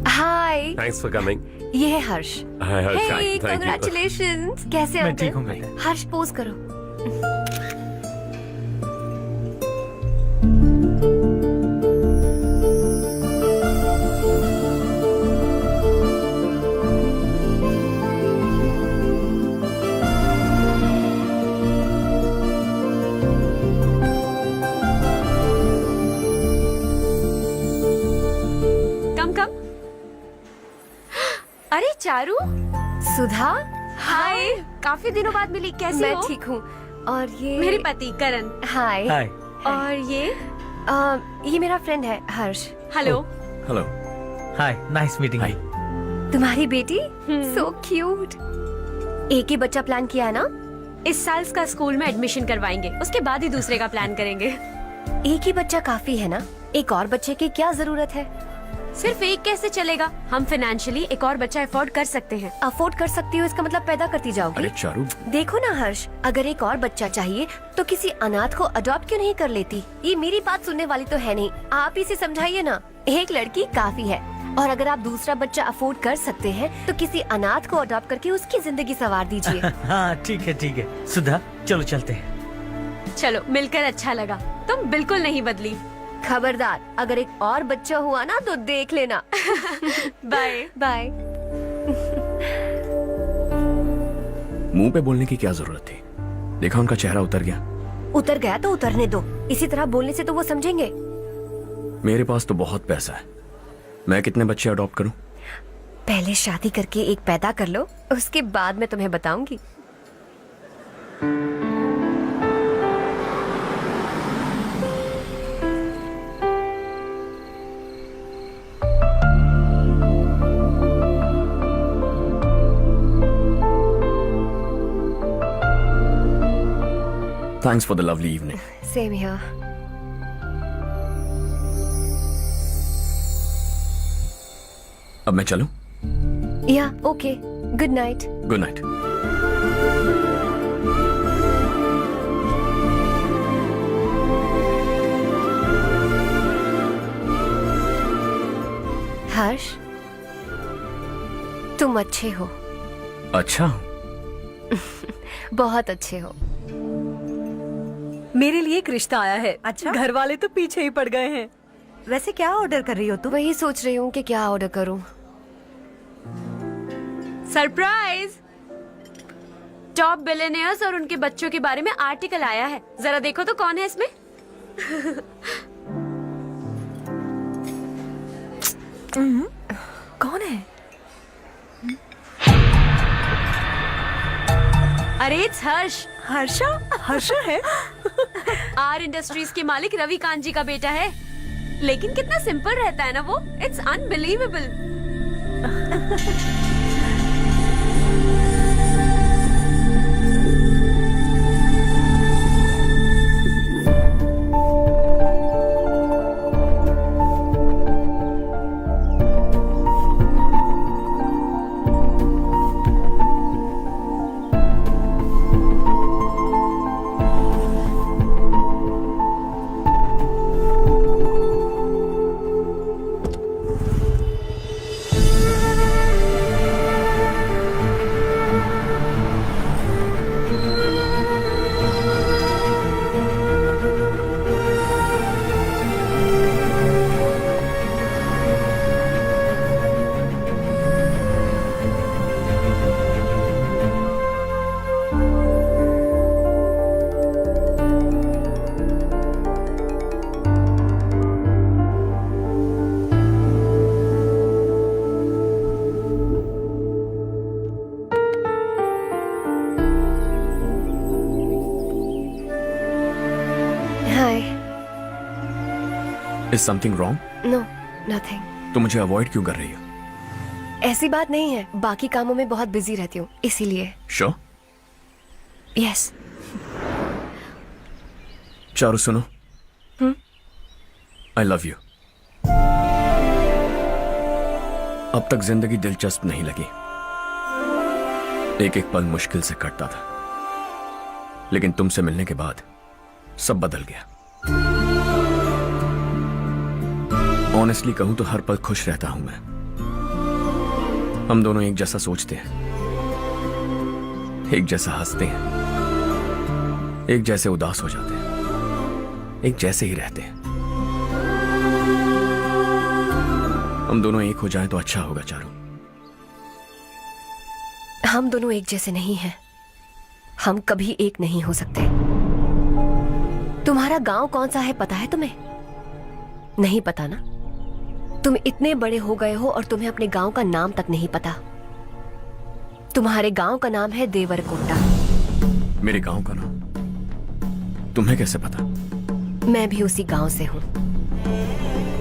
Speaker 16: हाय,
Speaker 10: थैंक्स फॉर कमिंग।
Speaker 16: ये है हर्ष।
Speaker 10: हाय हर्ष,
Speaker 16: हे,
Speaker 10: थैंक यू।
Speaker 16: कांग्रेचुलेशंस। कैसे
Speaker 2: मैं
Speaker 16: आप?
Speaker 2: ठीक हूँ मैं।
Speaker 16: हर्ष पोज करो।
Speaker 4: कम कम। अरे चारू,
Speaker 16: सुधा,
Speaker 4: हाय। काफी दिनों बाद मिली, कैसी
Speaker 16: मैं
Speaker 4: हो?
Speaker 16: ठीक हूँ। और ये
Speaker 4: मेरे पति करण।
Speaker 16: हाय।
Speaker 2: हाय।
Speaker 4: और
Speaker 16: ये मेरा फ्रेंड है Harsh.
Speaker 4: Hello.
Speaker 7: Hello.
Speaker 2: Hi, nice meeting you.
Speaker 16: तुम्हारी बेटी सो क्यूट। एक ही बच्चा प्लान किया है ना?
Speaker 4: इस साल का स्कूल में एडमिशन करवाएंगे, उसके बाद ही दूसरे का प्लान करेंगे।
Speaker 16: एक ही बच्चा काफी है ना? एक और बच्चे की क्या जरूरत है?
Speaker 4: सिर्फ एक कैसे चलेगा? हम फाइनेंशियली एक और बच्चा अफोर्ड कर सकते हैं।
Speaker 16: अफोर्ड कर सकती हो इसका मतलब पैदा करती जाओगी?
Speaker 7: अरे चारू,
Speaker 16: देखो ना हर्ष, अगर एक और बच्चा चाहिए तो किसी अनाथ को अडॉप्ट क्यों नहीं कर लेती? ये मेरी बात सुनने वाली तो है नहीं। आप इसे समझाइए ना। एक लड़की काफी है, और अगर आप दूसरा बच्चा अफोर्ड कर सकते हैं तो किसी अनाथ को अडॉप्ट करके उसकी जिंदगी संवार दीजिए।
Speaker 2: हाँ ठीक है। सुधा, चलो चलते हैं।
Speaker 4: चलो, मिलकर अच्छा लगा। तुम बिल्कुल नहीं बदली।
Speaker 16: खबरदार, अगर एक और बच्चा हुआ ना तो देख लेना।
Speaker 4: Bye
Speaker 16: bye.
Speaker 7: मुंह पे बोलने की क्या जरूरत थी? देखा उनका चेहरा उतर गया।
Speaker 16: उतर गया तो उतरने दो। इसी तरह बोलने से तो वो समझेंगे।
Speaker 7: मेरे पास तो बहुत पैसा है। मैं कितने बच्चे अडॉप्ट करूं?
Speaker 16: पहले शादी करके एक पैदा कर लो, उसके बाद मैं तुम्हें बताऊंगी।
Speaker 7: Thanks for the lovely evening.
Speaker 16: Same here.
Speaker 7: अब मैं चलूं?
Speaker 16: या okay, good night.
Speaker 7: Good night.
Speaker 16: Harsh, तुम अच्छे हो।
Speaker 7: अच्छा।
Speaker 16: बहुत अच्छे हो।
Speaker 8: मेरे लिए एक रिश्ता आया है। अच्छा, घर वाले तो पीछे ही पड़ गए हैं। वैसे क्या ऑर्डर कर रही हो तुम?
Speaker 16: वही सोच रही हूँ कि क्या ऑर्डर करूँ।
Speaker 4: सरप्राइज! टॉप बिलियनियर्स और उनके बच्चों के बारे में आर्टिकल आया है। जरा देखो तो कौन है इसमें।
Speaker 12: कौन है?
Speaker 4: अरे इट्स हर्ष।
Speaker 8: हर्षा? हर्षा है?
Speaker 4: आर इंडस्ट्रीज के मालिक रवि कांत जी का बेटा है। लेकिन कितना सिंपल रहता है ना वो। It's unbelievable.
Speaker 16: Hi.
Speaker 7: Is something wrong?
Speaker 16: No, nothing.
Speaker 7: तो मुझे अवॉइड क्यों कर रही हो?
Speaker 16: ऐसी बात नहीं है, बाकी कामों में बहुत बिजी रहती हूँ इसीलिए।
Speaker 7: श्योर?
Speaker 16: यस।
Speaker 7: चारू सुनो, आई लव यू। अब तक जिंदगी दिलचस्प नहीं लगी, एक एक पल मुश्किल से कटता था, लेकिन तुमसे मिलने के बाद सब बदल गया। ऑनेस्टली कहूं तो हर पल खुश रहता हूं मैं। हम दोनों एक जैसा सोचते हैं, एक जैसा हंसते हैं, एक जैसे उदास हो जाते हैं, एक जैसे ही रहते हैं। हम दोनों एक हो जाएं तो अच्छा होगा चारू।
Speaker 16: हम दोनों एक जैसे नहीं हैं, हम कभी एक नहीं हो सकते। तुम्हारा गांव कौन सा है पता है तुम्हें? नहीं पता ना? तुम इतने बड़े हो गए हो और तुम्हें अपने गांव का नाम तक नहीं पता। तुम्हारे गांव का नाम है देवरकोटा।
Speaker 7: मेरे गांव का नाम तुम्हें कैसे पता?
Speaker 16: मैं भी उसी गांव से हूँ।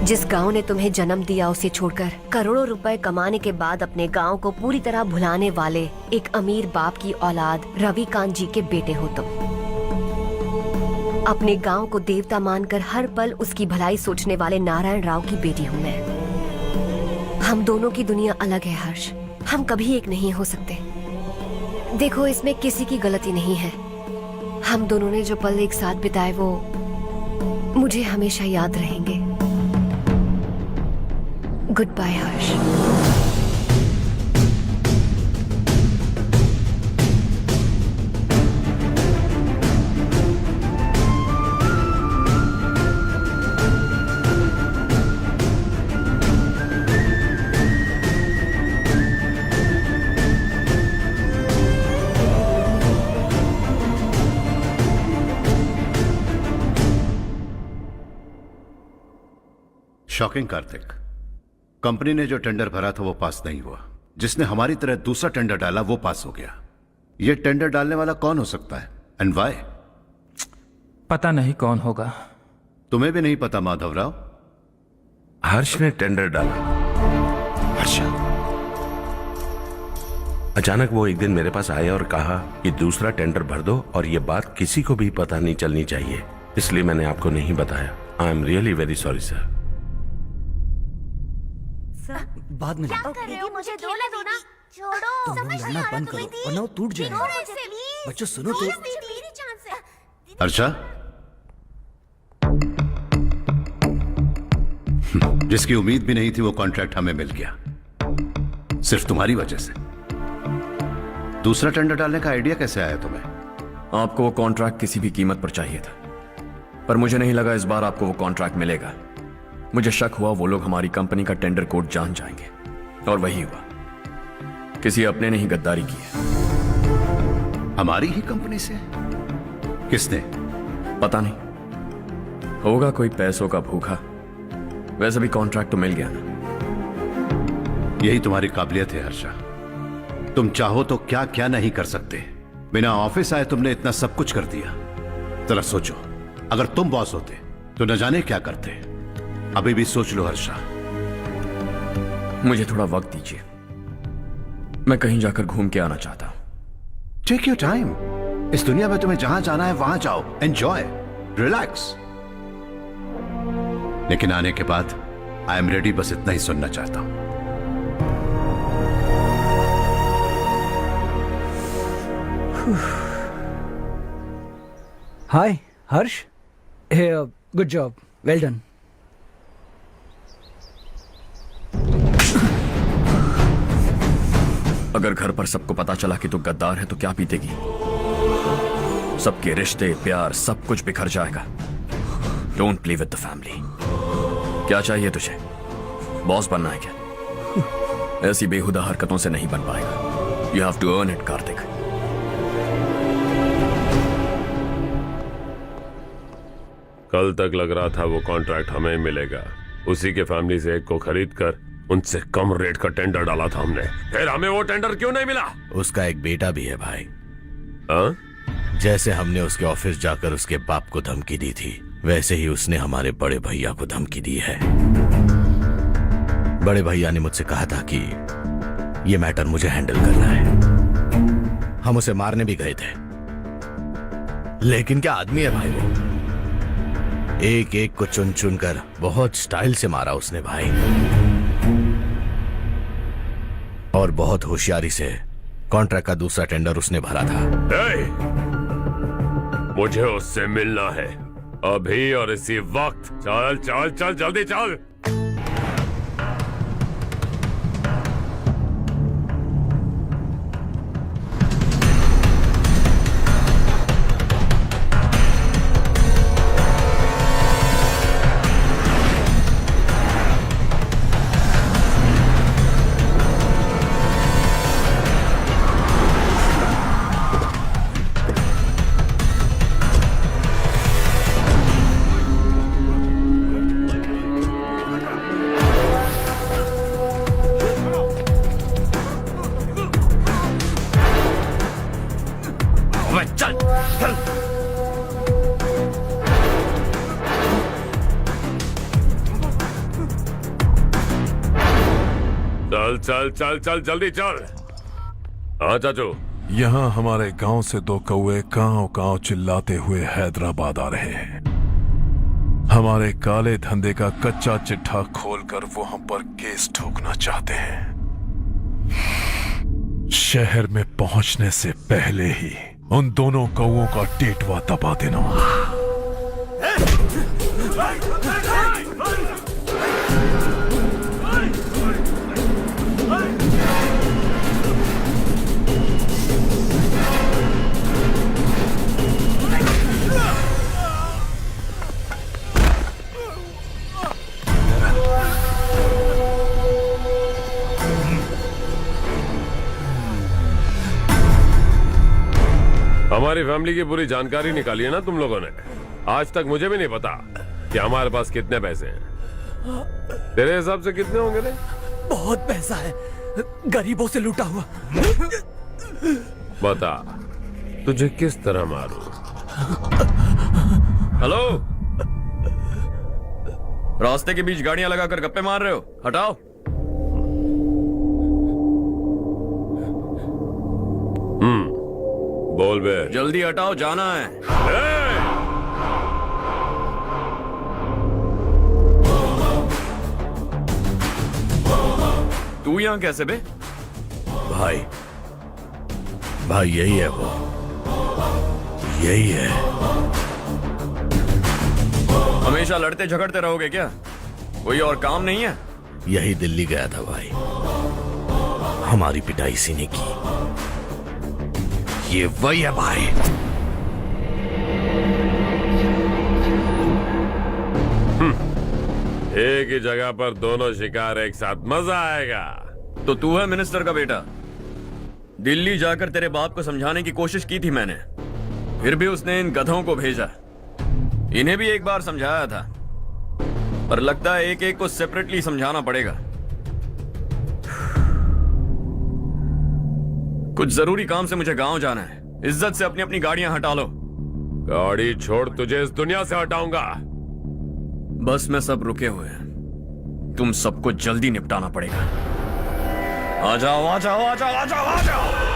Speaker 16: जिस गांव ने तुम्हें जन्म दिया उसे छोड़कर करोड़ों रुपए कमाने के बाद अपने गांव को पूरी तरह भुलाने वाले एक अमीर बाप की औलाद रविकांत जी के बेटे हो तुम। अपने गांव को देवता मानकर हर पल उसकी भलाई सोचने वाले नारायण राव की बेटी हूँ मैं। हम दोनों की दुनिया अलग है हर्ष, हम कभी एक नहीं हो सकते। देखो इसमें किसी की गलती नहीं है। हम दोनों ने जो पल एक साथ बिताए वो मुझे हमेशा याद रहेंगे। गुड बाय हर्ष।
Speaker 6: शॉकिंग कार्तिक, कंपनी ने जो टेंडर भरा था वो पास नहीं हुआ। जिसने हमारी तरह दूसरा टेंडर डाला वो पास हो गया। ये टेंडर डालने वाला कौन हो सकता है एंड व्हाई?
Speaker 15: पता नहीं कौन होगा।
Speaker 6: तुम्हें भी नहीं पता माधवराव?
Speaker 3: हर्ष ने टेंडर डाला। हर्षा। अचानक वो एक दिन मेरे पास आया और कहा कि दूसरा टेंडर भर दो और ये बात किसी को भी पता नहीं चलनी चाहिए, इसलिए मैंने आपको नहीं बताया। I am really very sorry sir.
Speaker 11: बाद में
Speaker 16: क्या कर रहे हो? मुझे खेलने दो ना। छोड़ो।
Speaker 11: तुम लोग लड़ना बंद करो वरना वो टूट जाएगा। बच्चों सुनो तो।
Speaker 16: मेरी चांस है।
Speaker 6: हर्षा, जिसकी उम्मीद भी नहीं थी वो कॉन्ट्रैक्ट हमें मिल गया, सिर्फ तुम्हारी वजह से। दूसरा टेंडर डालने का आइडिया कैसे आया तुम्हें?
Speaker 7: आपको वो कॉन्ट्रैक्ट किसी भी कीमत पर चाहिए था, पर मुझे नहीं लगा इस बार आपको वो कॉन्ट्रैक्ट मिलेगा। मुझे शक हुआ वो लोग हमारी कंपनी का टेंडर कोड जान जाएंगे, और वही हुआ। किसी अपने ने ही गद्दारी की है।
Speaker 6: हमारी ही कंपनी से? किसने?
Speaker 7: पता नहीं, होगा कोई पैसों का भूखा। वैसे भी कॉन्ट्रैक्ट तो मिल गया ना।
Speaker 6: यही तुम्हारी काबिलियत है हर्षा, तुम चाहो तो क्या क्या नहीं कर सकते। बिना ऑफिस आए तुमने इतना सब कुछ कर दिया। जरा सोचो, अगर तुम बॉस होते तो न जाने क्या करते। अभी भी सोच लो हर्षा।
Speaker 7: मुझे थोड़ा वक्त दीजिए, मैं कहीं जाकर घूम के आना चाहता हूं।
Speaker 6: Take your time. इस दुनिया में तुम्हें जहां जाना है वहां जाओ, एंजॉय, रिलैक्स। लेकिन आने के बाद आई एम रेडी, बस इतना ही सुनना चाहता हूं।
Speaker 11: Hi Harsh. Good job, well done.
Speaker 7: अगर घर पर सबको पता चला कि तू गद्दार है तो क्या पीतेगी? सबके रिश्ते, प्यार, सब कुछ बिखर जाएगा। Don't play with the family. क्या चाहिए तुझे? बॉस बनना है क्या? ऐसी बेहुदा हरकतों से नहीं बन पाएगा। You have to earn it Kartik.
Speaker 10: कल तक लग रहा था वो कॉन्ट्रैक्ट हमें मिलेगा। उसी के फैमिली से एक को खरीद कर उनसे कम रेट का टेंडर डाला था हमने। फिर हमें वो टेंडर क्यों नहीं मिला?
Speaker 19: उसका एक बेटा भी है भाई। जैसे हमने उसके ऑफिस जाकर उसके बाप को धमकी दी थी, वैसे ही उसने हमारे बड़े भैया को धमकी दी है। बड़े भैया ने मुझसे कहा था कि यह मैटर मुझे हैंडल करना है। हम उसे मारने भी गए थे, लेकिन क्या आदमी है भाई वो। एक एक को चुन चुन कर बहुत स्टाइल से मारा उसने भाई, और बहुत होशियारी से कॉन्ट्रैक्ट का दूसरा टेंडर उसने भरा था।
Speaker 10: मुझे उससे मिलना है अभी और इसी वक्त। चल चल चल जल्दी चल। चल चल चल जल्दी चल। हाँ चाचू।
Speaker 13: यहाँ हमारे गांव से 2 कौए कांव कांव चिल्लाते हुए हैदराबाद आ रहे हैं। हमारे काले धंधे का कच्चा चिट्ठा खोलकर वो हम पर केस ठोकना चाहते हैं। शहर में पहुंचने से पहले ही उन दोनों कौओं का टेटवा दबा देना।
Speaker 10: हमारी फैमिली की पूरी जानकारी निकाली है ना तुम लोगों ने। आज तक मुझे भी नहीं पता कि हमारे पास कितने पैसे हैं। तेरे हिसाब से कितने होंगे रे?
Speaker 11: बहुत पैसा है, गरीबों से लूटा हुआ।
Speaker 10: बता तुझे किस तरह मारूं?
Speaker 7: हेलो, रास्ते के बीच गाड़ियां लगाकर गप्पे मार रहे हो? हटाओ।
Speaker 10: बोल बे।
Speaker 7: जल्दी हटाओ, जाना है। तू यहां कैसे बे?
Speaker 19: भाई भाई यही है वो, यही है।
Speaker 7: हमेशा लड़ते झगड़ते रहोगे क्या? कोई और काम नहीं है?
Speaker 19: यही दिल्ली गया था भाई, हमारी पिटाई इसी ने की। ये वही है भाई।
Speaker 10: एक ही जगह पर दोनों शिकार एक साथ, मजा आएगा।
Speaker 7: तो तू है मिनिस्टर का बेटा। दिल्ली जाकर तेरे बाप को समझाने की कोशिश की थी मैंने, फिर भी उसने इन गधों को भेजा। इन्हें भी एक बार समझाया था, पर लगता है एक एक को सेपरेटली समझाना पड़ेगा। कुछ जरूरी काम से मुझे गांव जाना है। इज्जत से अपनी अपनी गाड़ियां हटा लो।
Speaker 10: गाड़ी छोड़, तुझे इस दुनिया से हटाऊंगा।
Speaker 7: बस में सब रुके हुए हैं, तुम सबको जल्दी निपटाना पड़ेगा। आ जाओ आ जाओ आ जाओ आ जाओ आ जाओ।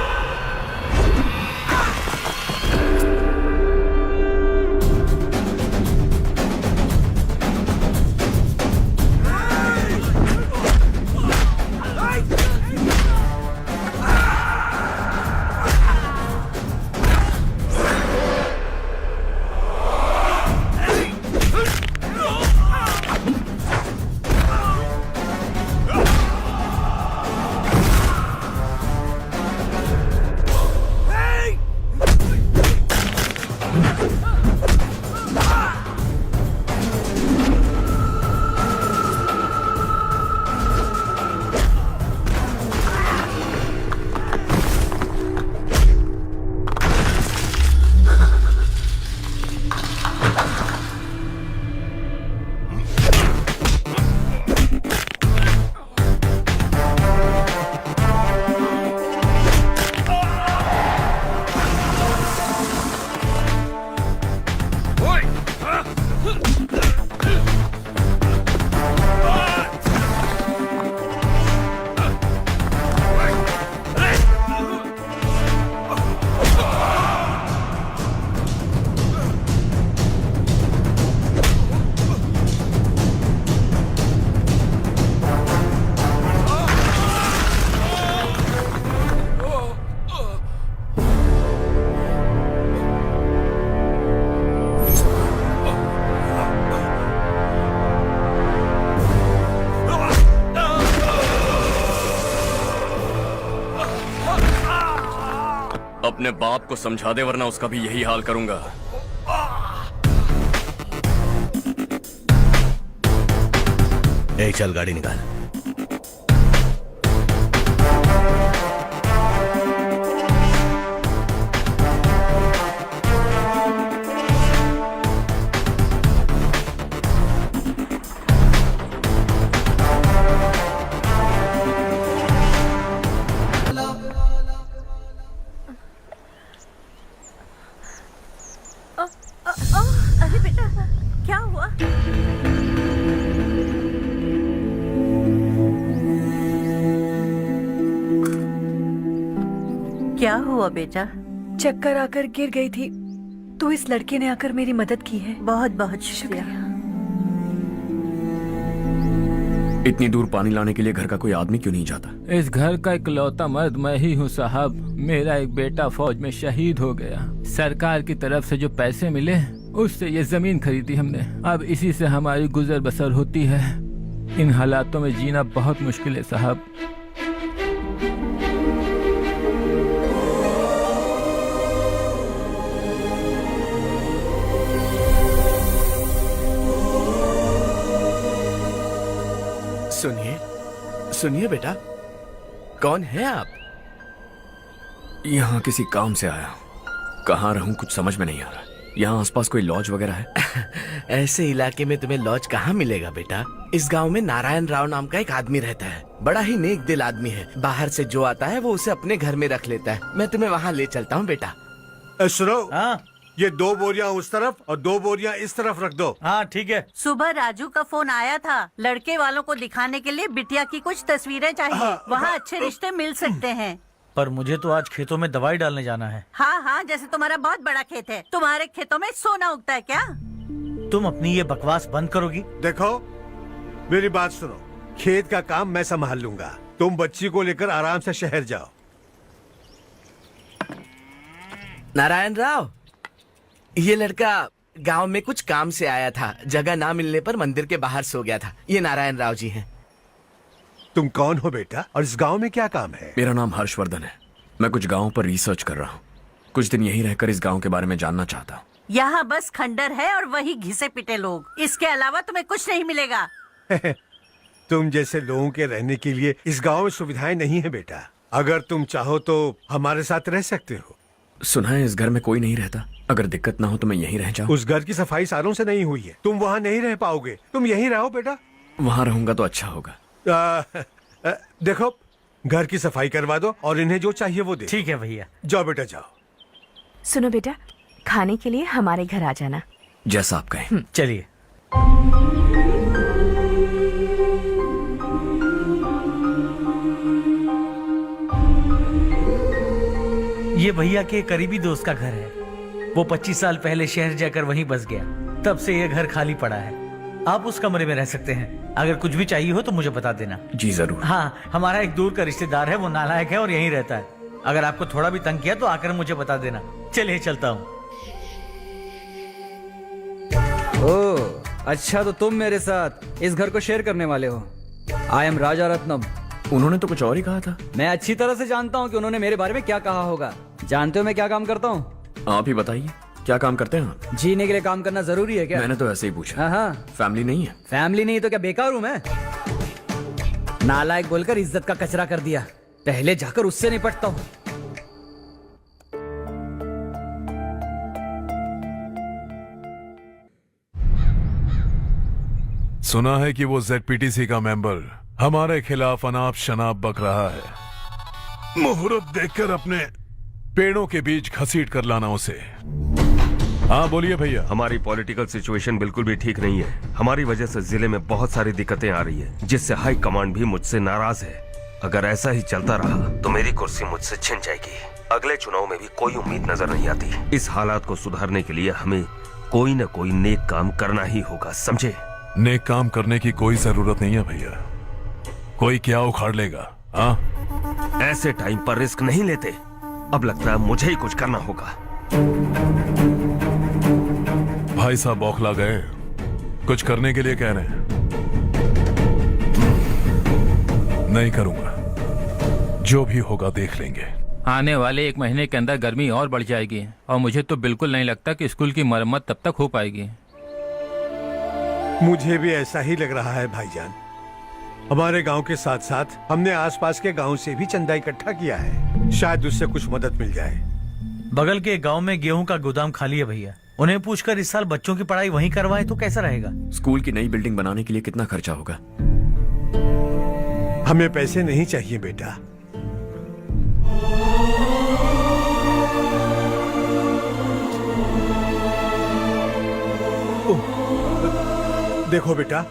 Speaker 7: अपने बाप को समझा दे वरना उसका भी यही हाल करूंगा।
Speaker 19: ए चल गाड़ी निकाल।
Speaker 8: अरे बेटा क्या हुआ? क्या हुआ बेटा?
Speaker 12: चक्कर आकर गिर गई थी तो इस लड़के ने आकर मेरी मदद की है।
Speaker 8: बहुत बहुत शुक्रिया।
Speaker 7: इतनी दूर पानी लाने के लिए घर का कोई आदमी क्यों नहीं जाता?
Speaker 15: इस घर का इकलौता मर्द मैं ही हूँ साहब। मेरा एक बेटा फौज में शहीद हो गया। सरकार की तरफ से जो पैसे मिले उससे ये जमीन खरीदी हमने। अब इसी से हमारी गुजर बसर होती है। इन हालातों में जीना बहुत मुश्किल है साहब।
Speaker 19: सुनिए सुनिए बेटा, कौन है आप?
Speaker 7: यहाँ किसी काम से आया हूँ। कहाँ रहूँ कुछ समझ में नहीं आ रहा। यहाँ आसपास कोई लॉज वगैरह है?
Speaker 19: ऐसे इलाके में तुम्हें लॉज कहाँ मिलेगा बेटा? इस गांव में नारायण राव नाम का एक आदमी रहता है। बड़ा ही नेक दिल आदमी है। बाहर से जो आता है वो उसे अपने घर में रख लेता है। मैं तुम्हें वहाँ ले चलता हूँ बेटा।
Speaker 9: सुनो, ये 2 बोरियां उस तरफ और 2 बोरियां इस तरफ रख दो।
Speaker 2: हाँ ठीक है।
Speaker 8: सुबह राजू का फोन आया था। लड़के वालों को दिखाने के लिए बिटिया की कुछ तस्वीरें चाहिए। वहाँ अच्छे रिश्ते मिल सकते हैं।
Speaker 2: पर मुझे तो आज खेतों में दवाई डालने जाना है।
Speaker 8: हाँ हाँ, जैसे तुम्हारा बहुत बड़ा खेत है। तुम्हारे खेतों में सोना उगता है क्या?
Speaker 2: तुम अपनी ये बकवास बंद करोगी?
Speaker 9: देखो मेरी बात सुनो, खेत का काम मैं संभाल लूंगा। तुम बच्ची को लेकर आराम से शहर जाओ।
Speaker 19: नारायण राव, ये लड़का गांव में कुछ काम से आया था। जगह ना मिलने पर मंदिर के बाहर सो गया था। ये नारायण राव जी हैं।
Speaker 9: तुम कौन हो बेटा और इस गांव में क्या काम है?
Speaker 7: मेरा नाम हर्षवर्धन है। मैं कुछ गाँव पर रिसर्च कर रहा हूँ। कुछ दिन यहीं रहकर इस गाँव के बारे में जानना चाहता हूँ।
Speaker 8: यहाँ बस खंडर है और वही घिसे पिटे लोग। इसके अलावा तुम्हें कुछ नहीं मिलेगा।
Speaker 9: तुम जैसे लोगों के रहने के लिए इस गांव में सुविधाएं नहीं है बेटा। अगर तुम चाहो तो हमारे साथ रह सकते हो।
Speaker 7: सुना है इस घर में कोई नहीं रहता। अगर दिक्कत ना हो तो मैं यहीं रह जाऊँ।
Speaker 9: उस घर की सफाई सालों से नहीं हुई है। तुम वहाँ नहीं रह पाओगे। तुम यहीं रहो बेटा।
Speaker 7: वहाँ रहूंगा तो अच्छा होगा।
Speaker 9: देखो, घर की सफाई करवा दो और इन्हें जो चाहिए वो दे।
Speaker 2: ठीक है भैया।
Speaker 9: जाओ बेटा जाओ।
Speaker 12: सुनो बेटा, खाने के लिए हमारे घर आ जाना।
Speaker 7: जैसा आप कहें।
Speaker 2: चलिए। ये भैया के करीबी दोस्त का घर है। वो 25 साल पहले शहर जाकर वहीं बस गया। तब से ये घर खाली पड़ा है। आप उस कमरे में रह सकते हैं। अगर कुछ भी चाहिए हो तो मुझे बता देना।
Speaker 7: जी जरूर।
Speaker 2: हाँ, हमारा एक दूर का रिश्तेदार है। वो नालायक है और यहीं रहता है। अगर आपको थोड़ा भी तंग किया तो आकर मुझे बता देना। चलिए चलता हूँ।
Speaker 11: ओह अच्छा, तो तुम मेरे साथ इस घर को शेयर करने वाले हो। आई एम राजा रत्नम।
Speaker 7: उन्होंने तो कुछ और ही कहा था।
Speaker 11: मैं अच्छी तरह से जानता हूँ कि उन्होंने मेरे बारे में क्या कहा होगा। जानते हो मैं क्या काम करता हूँ?
Speaker 7: आप ही बताइए, क्या काम करते हैं आप?
Speaker 11: जीने के लिए काम करना जरूरी है क्या?
Speaker 7: मैंने तो ऐसे ही पूछा।
Speaker 11: हाँ।
Speaker 7: फैमिली नहीं है?
Speaker 11: फैमिली नहीं तो क्या बेकार हूँ मैं? नालायक बोलकर इज्जत का कचरा कर दिया। पहले जाकर उससे निपटता हूँ।
Speaker 13: सुना है कि वो ZPTC का मेंबर हमारे खिलाफ अनाप शनाप बक रहा है। मुहूर्त देखकर अपने पेड़ों के बीच घसीट कर लाना उसे। हाँ बोलिए भैया।
Speaker 18: हमारी पॉलिटिकल सिचुएशन बिल्कुल भी ठीक नहीं है। हमारी वजह से जिले में बहुत सारी दिक्कतें आ रही है, जिससे हाई कमांड भी मुझसे नाराज है। अगर ऐसा ही चलता रहा तो मेरी कुर्सी मुझसे छिन जाएगी। अगले चुनाव में भी कोई उम्मीद नजर नहीं आती। इस हालात को सुधारने के लिए हमें कोई न कोई नेक काम करना ही होगा, समझे?
Speaker 13: नेक काम करने की कोई जरूरत नहीं है भैया। कोई क्या उखाड़ लेगा? हाँ,
Speaker 18: ऐसे टाइम पर रिस्क नहीं लेते। अब लगता है मुझे ही कुछ करना होगा।
Speaker 13: भाई साहब बौखला गए। कुछ करने के लिए कह रहे हैं। नहीं करूंगा। जो भी होगा देख लेंगे।
Speaker 15: आने वाले 1 महीने के अंदर गर्मी और बढ़ जाएगी और मुझे तो बिल्कुल नहीं लगता कि स्कूल की मरम्मत तब तक हो पाएगी।
Speaker 9: मुझे भी ऐसा ही लग रहा है भाईजान। हमारे गांव के साथ साथ हमने आसपास के गांव से भी चंदा इकट्ठा किया है, शायद उससे कुछ मदद मिल जाए।
Speaker 2: बगल के गांव में गेहूं का गोदाम खाली है भैया, उन्हें पूछकर इस साल बच्चों की पढ़ाई वहीं करवाएं तो कैसा रहेगा?
Speaker 7: स्कूल की नई बिल्डिंग बनाने के लिए कितना खर्चा होगा?
Speaker 9: हमें पैसे नहीं चाहिए बेटा। देखो बेटा,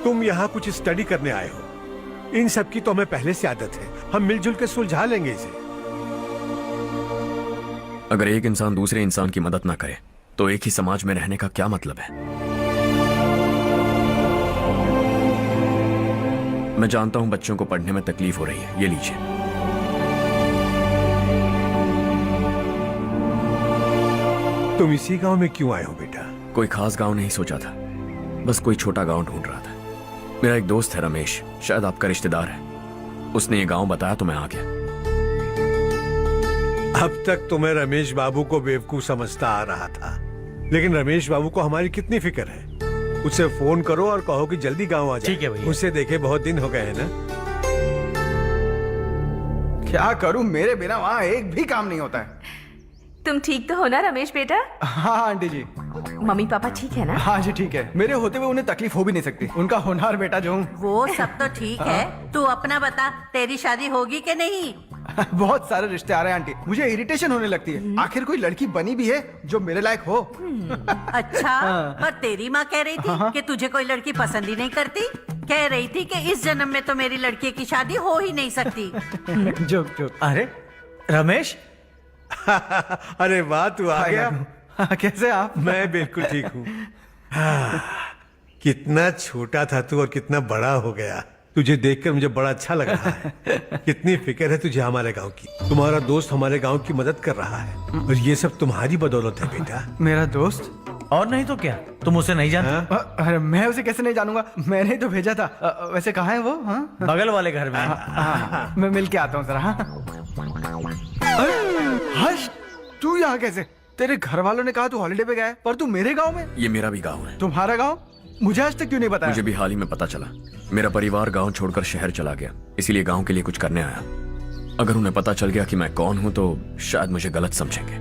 Speaker 9: तुम यहाँ कुछ स्टडी करने आए हो। इन सब की तो हमें पहले से आदत है, हम मिलजुल के सुलझा लेंगे इसे।
Speaker 7: अगर एक इंसान दूसरे इंसान की मदद ना करे तो एक ही समाज में रहने का क्या मतलब है? मैं जानता हूं बच्चों को पढ़ने में तकलीफ हो रही है, ये लीजिए।
Speaker 9: तुम इसी गांव में क्यों आए हो बेटा?
Speaker 7: कोई खास गांव नहीं सोचा था, बस कोई छोटा गांव ढूंढ रहा था। मेरा एक दोस्त है रमेश, शायद आपका रिश्तेदार है, उसने ये गांव बताया तो मैं आ गया।
Speaker 9: अब तक तुम्हें रमेश बाबू को बेवकूफ समझता आ रहा था, लेकिन रमेश बाबू को हमारी कितनी फिक्र है। उसे फोन करो और कहो कि जल्दी गांव आ जाए।
Speaker 2: ठीक है भैया।
Speaker 9: उसे देखे बहुत दिन हो गए हैं ना।
Speaker 1: क्या करूं, मेरे बिना वहाँ एक भी काम नहीं होता है।
Speaker 12: तुम ठीक तो हो ना रमेश बेटा?
Speaker 1: हाँ आंटी जी।
Speaker 12: मम्मी पापा ठीक है ना?
Speaker 1: हाँ जी ठीक है, मेरे होते हुए उन्हें तकलीफ हो भी नहीं सकती। उनका होनहार बेटा जो हूँ।
Speaker 8: वो सब तो ठीक है, तू अपना बता, तेरी शादी होगी कि नहीं?
Speaker 1: बहुत सारे रिश्ते आ रहे हैं आंटी, मुझे इरिटेशन होने लगती है। आखिर कोई लड़की बनी भी है जो मेरे लायक हो।
Speaker 8: अच्छा, पर तेरी माँ कह रही थी कि तुझे कोई लड़की पसंद ही नहीं करती। कह रही थी कि इस जन्म में तो मेरी लड़की की शादी हो ही नहीं सकती।
Speaker 1: Joke joke.
Speaker 2: अरे रमेश,
Speaker 9: अरे वाह, तू आ गया।
Speaker 1: कैसे आप?
Speaker 9: मैं बिल्कुल ठीक हूँ। कितना छोटा था तू और कितना बड़ा हो गया। तुझे देखकर मुझे बड़ा अच्छा लग रहा है। कितनी फिक्र है तुझे हमारे गांव की। तुम्हारा दोस्त हमारे गांव की मदद कर रहा है और ये सब तुम्हारी बदौलत है बेटा।
Speaker 1: मेरा दोस्त?
Speaker 2: और नहीं तो क्या, तुम उसे नहीं जानते?
Speaker 1: अरे मैं उसे कैसे नहीं जानूंगा, मैंने ही तो भेजा था। वैसे कहाँ है वो? हाँ?
Speaker 2: बगल वाले घर में।
Speaker 1: मैं मिल के आता हूँ जरा। हर्ष, तू यहाँ कैसे? तेरे घर वालों ने कहा तू हॉलिडे पे गया है, पर तू मेरे गांव में।
Speaker 7: ये मेरा भी गांव है।
Speaker 1: तुम्हारा गांव? मुझे आज तक क्यों नहीं बताया?
Speaker 7: मुझे भी हाल ही में पता चला। मेरा परिवार गांव छोड़कर शहर चला गया, इसीलिए गांव के लिए कुछ करने आया। अगर उन्हें पता चल गया कि मैं कौन हूं तो शायद मुझे गलत समझेंगे,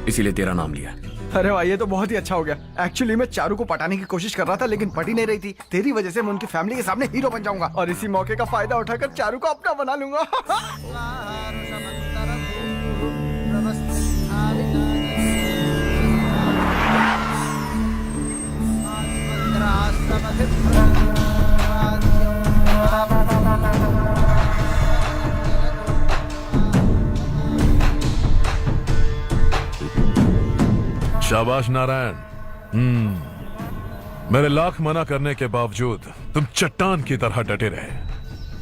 Speaker 7: इसीलिए तेरा नाम लिया।
Speaker 1: अरे वाह, ये तो बहुत ही अच्छा हो गया। एक्चुअली मैं चारू को पटाने की कोशिश कर रहा था, लेकिन पटी नहीं रही थी। तेरी वजह से मैं उनकी फैमिली के सामने हीरो बन जाऊंगा और इसी मौके का फायदा उठाकर चारू को अपना बना लूंगा।
Speaker 13: शाबाश नारायण। मेरे लाख मना करने के बावजूद तुम चट्टान की तरह डटे रहे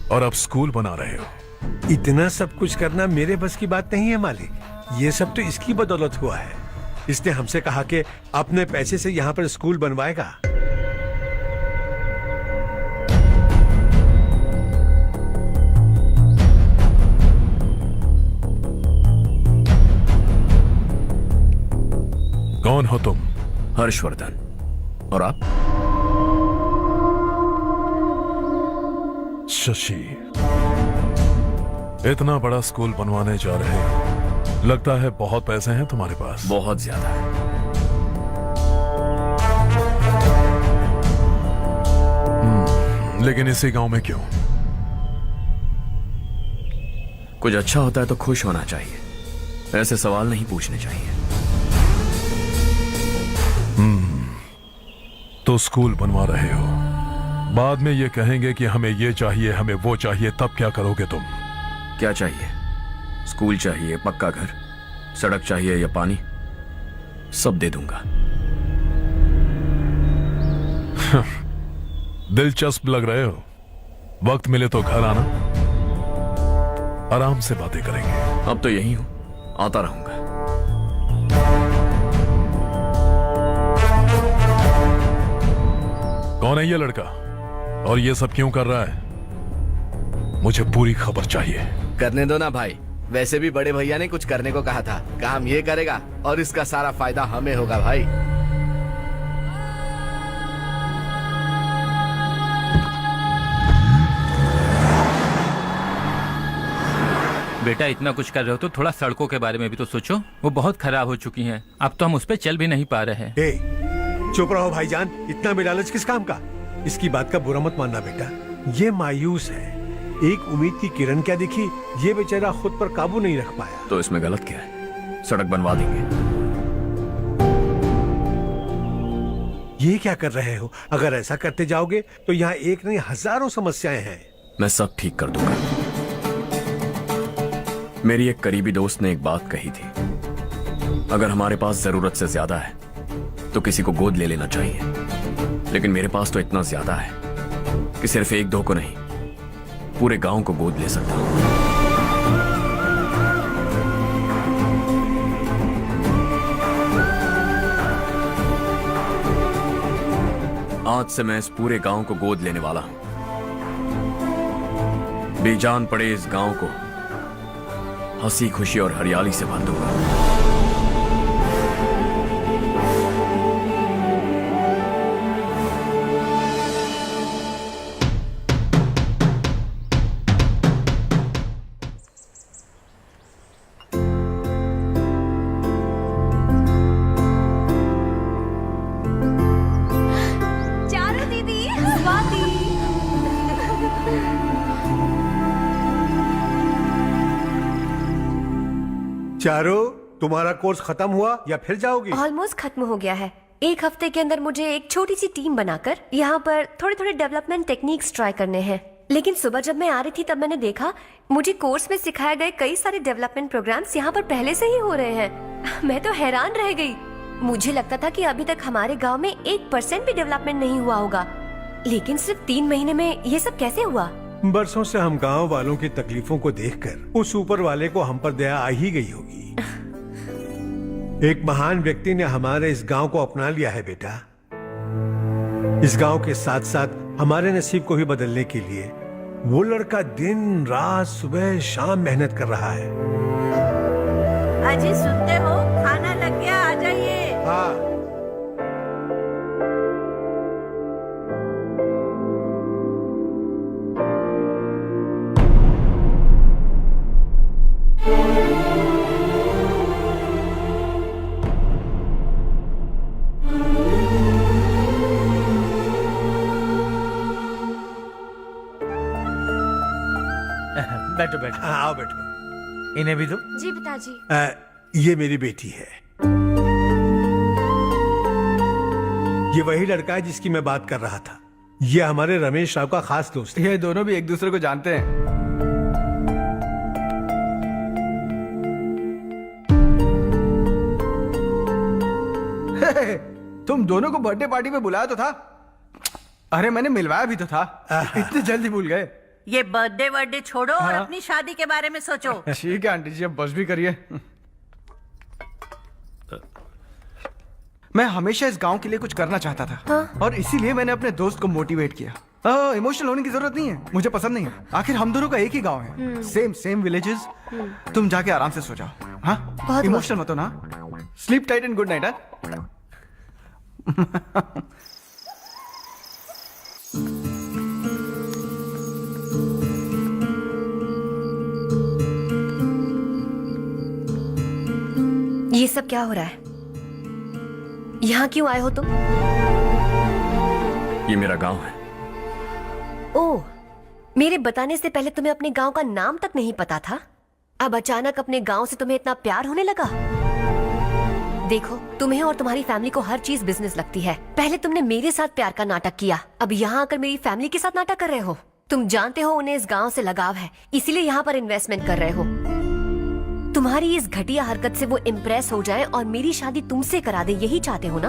Speaker 13: और अब स्कूल बना रहे हो।
Speaker 9: इतना सब कुछ करना मेरे बस की बात नहीं है मालिक। ये सब तो इसकी बदौलत हुआ है। इसने हमसे कहा कि अपने पैसे से यहाँ पर स्कूल बनवाएगा।
Speaker 13: कौन हो तुम?
Speaker 7: हर्षवर्धन। और आप?
Speaker 13: शशि। इतना बड़ा स्कूल बनवाने जा रहे हो, लगता है बहुत पैसे हैं तुम्हारे पास।
Speaker 7: बहुत ज्यादा है।
Speaker 13: लेकिन इसी गांव में क्यों?
Speaker 7: कुछ अच्छा होता है तो खुश होना चाहिए, ऐसे सवाल नहीं पूछने चाहिए।
Speaker 13: तो स्कूल बनवा रहे हो, बाद में ये कहेंगे कि हमें ये चाहिए, हमें वो चाहिए, तब क्या करोगे तुम?
Speaker 7: क्या चाहिए? स्कूल चाहिए, पक्का घर, सड़क चाहिए या पानी, सब दे दूंगा।
Speaker 13: दिलचस्प लग रहे हो। वक्त मिले तो घर आना, आराम से बातें करेंगे।
Speaker 7: अब तो यही हूं, आता रहूंगा।
Speaker 13: कौन है ये लड़का और ये सब क्यों कर रहा है? मुझे पूरी खबर चाहिए।
Speaker 19: करने दो ना भाई, वैसे भी बड़े भैया ने कुछ करने को कहा था, काम ये करेगा और इसका सारा फायदा हमें होगा भाई।
Speaker 15: बेटा इतना कुछ कर रहे हो तो थोड़ा सड़कों के बारे में भी तो सोचो, वो बहुत खराब हो चुकी हैं। अब तो हम उस पर चल भी नहीं पा रहे हैं।
Speaker 9: चुप रहो भाईजान, इतना भी लालच किस काम का? इसकी बात का बुरा मत मानना बेटा, ये मायूस है। एक उम्मीद की किरण क्या दिखी, ये बेचारा खुद पर काबू नहीं रख पाया।
Speaker 7: तो इसमें गलत क्या है? सड़क बनवा देंगे।
Speaker 9: ये क्या कर रहे हो? अगर ऐसा करते जाओगे तो यहाँ एक नहीं हजारों समस्याएं हैं।
Speaker 7: मैं सब ठीक कर दूंगा। मेरी एक करीबी दोस्त ने एक बात कही थी, अगर हमारे पास जरूरत से ज्यादा है तो किसी को गोद ले लेना चाहिए। लेकिन मेरे पास तो इतना ज्यादा है कि सिर्फ एक दो को नहीं, पूरे गांव को गोद ले सकता हूं। आज से मैं इस पूरे गांव को गोद लेने वाला हूं। बेजान पड़े इस गांव को हंसी खुशी और हरियाली से भर दूंगा।
Speaker 4: चारू दीदी, स्वाति।
Speaker 9: चारो, तुम्हारा कोर्स खत्म हुआ या फिर जाओगी?
Speaker 16: ऑलमोस्ट खत्म हो गया है। एक हफ्ते के अंदर मुझे एक छोटी सी टीम बनाकर यहाँ पर थोड़े थोड़े डेवलपमेंट टेक्निक्स ट्राई करने हैं। लेकिन सुबह जब मैं आ रही थी तब मैंने देखा मुझे कोर्स में सिखाए गए कई सारे डेवलपमेंट प्रोग्राम्स यहाँ पर पहले से ही हो रहे हैं। मैं तो हैरान रह गई। मुझे लगता था कि अभी तक हमारे गाँव में 1% भी डेवलपमेंट नहीं हुआ होगा, लेकिन सिर्फ 3 महीने में ये सब कैसे हुआ?
Speaker 9: बरसों से हम गांव वालों की तकलीफों को देखकर उस ऊपर वाले को हम पर दया आ ही गई होगी। एक महान व्यक्ति ने हमारे इस गांव को अपना लिया है बेटा। इस गांव के साथ साथ हमारे नसीब को भी बदलने के लिए वो लड़का दिन रात सुबह शाम मेहनत कर रहा है।
Speaker 8: अजी सुनते हो, खाना लग गया, आ जाइए।
Speaker 9: हाँ।
Speaker 2: बैठो बैठो।
Speaker 9: आओ बैठो।
Speaker 2: इन्हें भी दो।
Speaker 4: जी पिताजी।
Speaker 9: ये मेरी बेटी है। ये वही लड़का है जिसकी मैं बात कर रहा था। ये हमारे रमेश राव का खास दोस्त है।
Speaker 1: ये दोनों भी एक दूसरे को जानते हैं। तुम दोनों को बर्थडे पार्टी में बुलाया तो था। अरे मैंने मिलवाया भी तो था। इतनी जल्दी भूल गए।
Speaker 8: ये बर्थडे वर्डे छोड़ो और अपनी शादी के बारे में सोचो।
Speaker 1: ठीक है आंटी जी, अब बस भी करिए। मैं हमेशा इस गांव के लिए कुछ करना चाहता था। और इसीलिए मैंने अपने दोस्त को मोटिवेट किया। इमोशनल होने की जरूरत नहीं है, मुझे पसंद नहीं है। आखिर हम दोनों का एक ही गांव है, सेम विलेजेस। तुम जाके आराम से सो जाओ। हाँ, इमोशनल मत हो ना। Sleep tight and good night.
Speaker 16: ये सब क्या हो रहा है? यहाँ क्यों आए हो तुम?
Speaker 7: ये मेरा गांव है।
Speaker 16: ओह, मेरे बताने से पहले तुम्हें अपने गांव का नाम तक नहीं पता था? अब अचानक अपने गांव से तुम्हें इतना प्यार होने लगा? देखो, तुम्हें और तुम्हारी फैमिली को हर चीज बिजनेस लगती है। पहले तुमने मेरे साथ प्यार का नाटक किया, अब यहाँ आकर मेरी फैमिली के साथ नाटक कर रहे हो। तुम जानते हो उन्हें इस गांव से लगाव है, इसीलिए यहाँ पर इन्वेस्टमेंट कर रहे हो। तुम्हारी इस घटिया हरकत से वो इम्प्रेस हो जाए और मेरी शादी तुमसे करा दे, यही चाहते हो ना?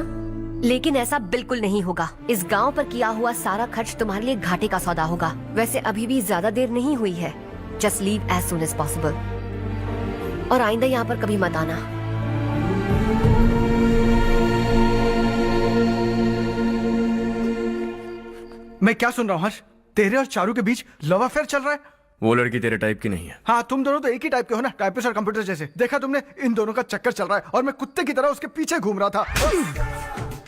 Speaker 16: लेकिन ऐसा बिल्कुल नहीं होगा। इस गांव पर किया हुआ सारा खर्च तुम्हारे लिए घाटे का सौदा होगा। वैसे अभी भी ज्यादा देर नहीं हुई है। Just leave as soon as possible और आइंदा यहाँ पर कभी मत आना।
Speaker 1: मैं क्या सुन रहा हूँ हर्ष? तेरे और चारू के बीच लव अफेयर चल रहा है?
Speaker 7: वो लड़की तेरे टाइप की नहीं है।
Speaker 1: हाँ, तुम दोनों तो एक ही टाइप के हो ना, टाइपिस्ट और कंप्यूटर जैसे। देखा तुमने, इन दोनों का चक्कर चल रहा है और मैं कुत्ते की तरह उसके पीछे घूम रहा था।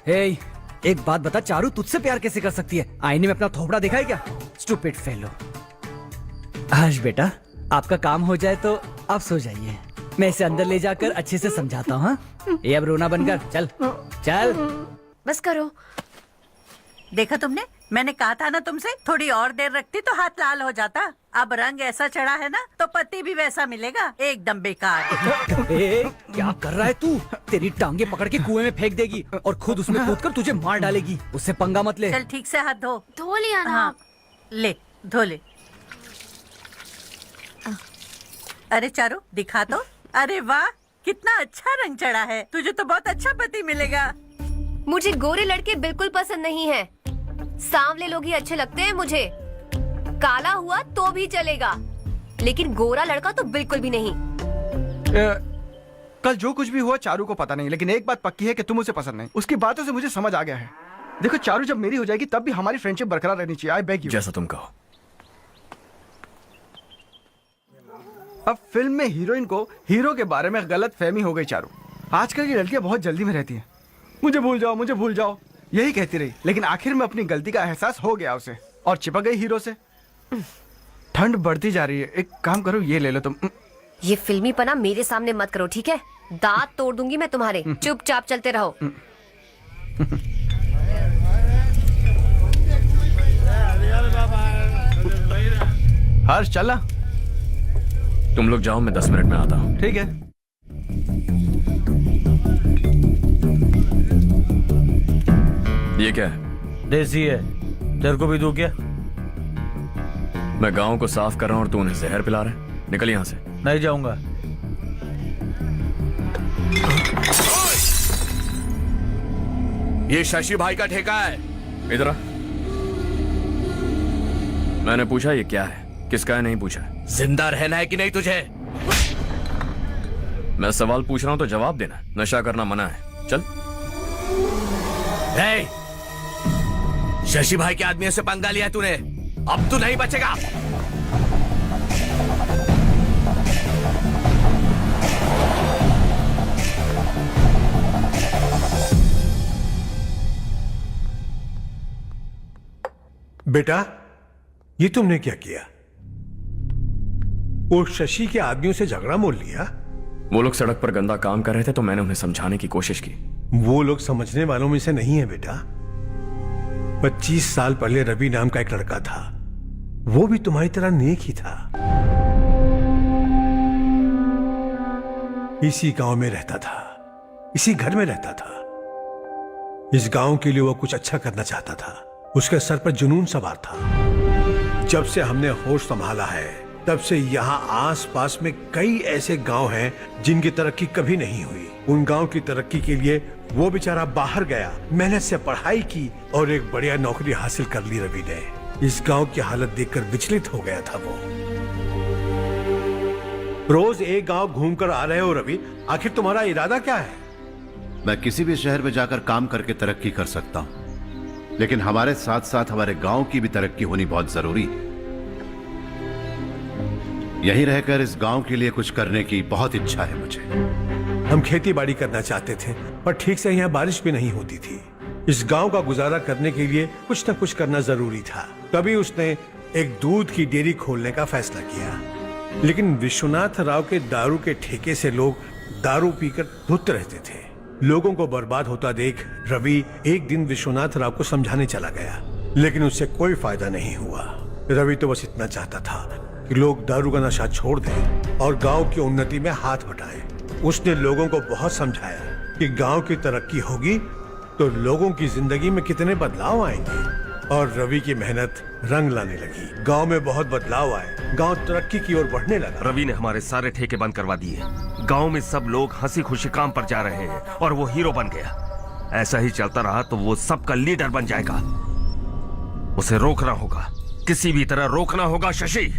Speaker 11: हे, एक बात बता, चारू तुझसे प्यार कैसे कर सकती है? आईने में अपना थोपड़ा देखा है क्या? Stupid fellow. हर्ष बेटा, आपका काम हो जाए तो आप सो जाइए, मैं इसे अंदर ले जाकर अच्छे से समझाता हूँ। ये अब रोना बनकर चल चल।
Speaker 16: बस करो।
Speaker 8: देखा तुमने, मैंने कहा था ना तुमसे, थोड़ी और देर रखती तो हाथ लाल हो जाता। अब रंग ऐसा चढ़ा है ना तो पति भी वैसा मिलेगा, एकदम बेकार।
Speaker 11: क्या कर रहा है तू? तेरी टांगे पकड़ के कुएं में फेंक देगी और खुद उसमें कूदकर तुझे मार डालेगी। उससे पंगा मत ले।
Speaker 8: चल ठीक से हाथ धो।
Speaker 4: धो लिया ना।
Speaker 8: हाँ, ले धो ले। अरे चारू दिखा तो। अरे वाह, कितना अच्छा रंग चढ़ा है। तुझे तो बहुत अच्छा पति मिलेगा।
Speaker 16: मुझे गोरे लड़के बिल्कुल पसंद नहीं है, सांवले लोग ही अच्छे लगते हैं मुझे। काला हुआ तो भी चलेगा, लेकिन गोरा लड़का तो बिल्कुल भी नहीं।
Speaker 1: कल जो कुछ भी हुआ चारू को पता नहीं, लेकिन एक बात पक्की है कि तुम उसे पसंद नहीं। उसकी बातों से मुझे समझ आ गया है। देखो चारू जब मेरी हो जाएगी तब भी हमारी फ्रेंडशिप बरकरार रहनी चाहिए। I beg you.
Speaker 7: जैसा तुम कहो।
Speaker 1: अब फिल्म में हीरोइन को हीरो के बारे में गलत फहमी हो गई चारू। आजकल की लड़कियां बहुत जल्दी में रहती हैं। मुझे भूल जाओ, मुझे भूल जाओ, यही कहती रही, लेकिन आखिर में अपनी गलती का एहसास हो गया उसे और चिपक गई हीरो से। ठंड बढ़ती जा रही है, एक काम करो, ये ले लो तुम।
Speaker 16: ये फिल्मी पना मेरे सामने मत करो, ठीक है? दांत तोड़ दूंगी मैं तुम्हारे। चुपचाप चलते रहो।
Speaker 1: हर्ष चलना।
Speaker 7: तुम लोग जाओ, मैं 10 मिनट में आता हूँ।
Speaker 1: ठीक है।
Speaker 7: ये क्या है?
Speaker 2: देसी है, तेरे को भी दूं क्या?
Speaker 7: मैं गांव को साफ कर रहा हूँ और तू उन्हें जहर पिला रहा है। निकल यहाँ से।
Speaker 2: नहीं जाऊंगा।
Speaker 19: ये शशि भाई का ठेका है।
Speaker 7: इधर आ। मैंने पूछा ये क्या है, किसका है नहीं पूछा।
Speaker 19: जिंदा रहना है कि नहीं तुझे?
Speaker 7: मैं सवाल पूछ रहा हूं तो जवाब देना। नशा करना मना है। चल।
Speaker 19: शशि भाई के आदमियों से पंगा लिया तूने, अब तू नहीं बचेगा।
Speaker 9: बेटा, ये तुमने क्या किया? वो शशि के आदमियों से झगड़ा मोल लिया?
Speaker 7: वो लोग सड़क पर गंदा काम कर रहे थे तो मैंने उन्हें समझाने की कोशिश की।
Speaker 9: वो लोग समझने वालों में से नहीं है बेटा। 25 साल पहले रवि नाम का एक लड़का था, वो भी तुम्हारी तरह नेक ही था। इसी गांव में रहता था, इसी घर में रहता था। इस गांव के लिए वो कुछ अच्छा करना चाहता था। उसके सर पर जुनून सवार था। जब से हमने होश संभाला है तब से यहाँ आस पास में कई ऐसे गांव हैं जिनकी तरक्की कभी नहीं हुई। उन गांव की तरक्की के लिए वो बेचारा बाहर गया, मेहनत से पढ़ाई की और एक बढ़िया नौकरी हासिल कर ली रवि ने। इस गांव की हालत देखकर विचलित हो गया था वो। रोज एक गांव घूमकर आ रहे हो रवि, आखिर तुम्हारा इरादा क्या है?
Speaker 6: मैं किसी भी शहर में जाकर काम करके तरक्की कर सकता हूं, लेकिन हमारे साथ साथ हमारे गांव की भी तरक्की होनी बहुत जरूरी है। यहीं रहकर इस गांव के लिए कुछ करने की बहुत इच्छा है मुझे।
Speaker 9: हम खेती बाड़ी करना चाहते थे, पर ठीक से यहाँ बारिश भी नहीं होती थी। इस गांव का गुजारा करने के लिए कुछ न कुछ करना जरूरी था। तभी उसने एक दूध की डेयरी खोलने का फैसला किया। लेकिन विश्वनाथ राव के दारू के ठेके से लोग दारू पीकर धुत रहते थे। लोगों को बर्बाद होता देख रवि एक दिन विश्वनाथ राव को समझाने चला गया, लेकिन उससे कोई फायदा नहीं हुआ। रवि तो बस इतना चाहता था कि लोग दारू का नशा छोड़ दें और गांव की उन्नति में हाथ बटाएं। उसने लोगों को बहुत समझाया कि गांव की तरक्की होगी तो लोगों की जिंदगी में कितने बदलाव आएंगे, और रवि की मेहनत रंग लाने लगी। गांव में बहुत बदलाव आए, गांव तरक्की की ओर बढ़ने लगा।
Speaker 18: रवि ने हमारे सारे ठेके बंद करवा दिए। गांव में सब लोग हंसी खुशी काम पर जा रहे हैं और वो हीरो बन गया। ऐसा ही चलता रहा तो वो सबका लीडर बन जाएगा। उसे रोकना होगा, किसी भी तरह रोकना होगा शशि।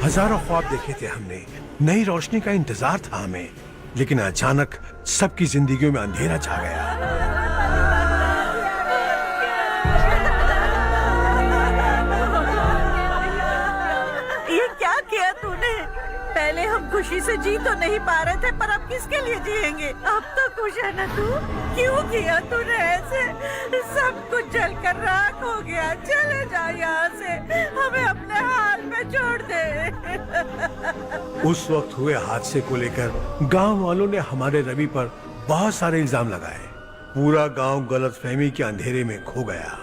Speaker 9: हजारों ख्वाब देखे थे हमने, नई रोशनी का इंतजार था हमें, लेकिन अचानक सबकी जिंदगियों में अंधेरा छा गया।
Speaker 8: ये क्या किया तूने? पहले हम खुशी से जी तो नहीं पा रहे थे, पर अब किसके लिए जिएंगे? अब तो खुश है ना तू? क्यों किया तूने ऐसे? सब कुछ जलकर राख हो गया। चले जा यहाँ से, हमें अपने हाल में छोड़ दे।
Speaker 9: उस वक्त हुए हादसे को लेकर गांव वालों ने हमारे रवि पर बहुत सारे इल्जाम लगाए। पूरा गांव गलतफहमी के अंधेरे में खो गया।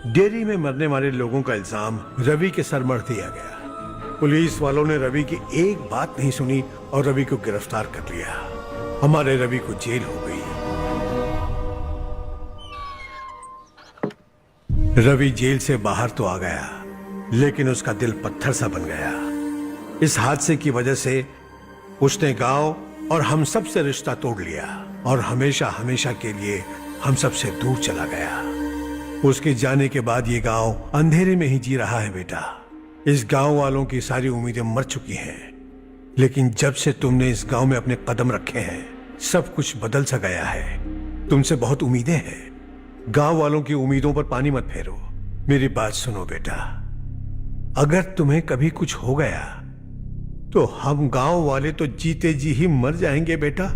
Speaker 9: डेयरी में मरने वाले लोगों का इल्जाम रवि के सर मढ़ दिया गया। पुलिस वालों ने रवि की एक बात नहीं सुनी और रवि को गिरफ्तार कर लिया। हमारे रवि को जेल हो गई। रवि जेल से बाहर तो आ गया, लेकिन उसका दिल पत्थर सा बन गया। इस हादसे की वजह से उसने गांव और हम सब से रिश्ता तोड़ लिया और हमेशा हमेशा के लिए हम सब से दूर चला गया। उसके जाने के बाद ये गांव अंधेरे में ही जी रहा है बेटा। इस गांव वालों की सारी उम्मीदें मर चुकी हैं, लेकिन जब से तुमने इस गांव में अपने कदम रखे हैं सब कुछ बदल सा गया है। तुमसे बहुत उम्मीदें हैं। गांव वालों की उम्मीदों पर पानी मत फेरो। मेरी बात सुनो बेटा, अगर तुम्हें कभी कुछ हो गया तो हम गांव वाले तो जीते जी ही मर जाएंगे बेटा।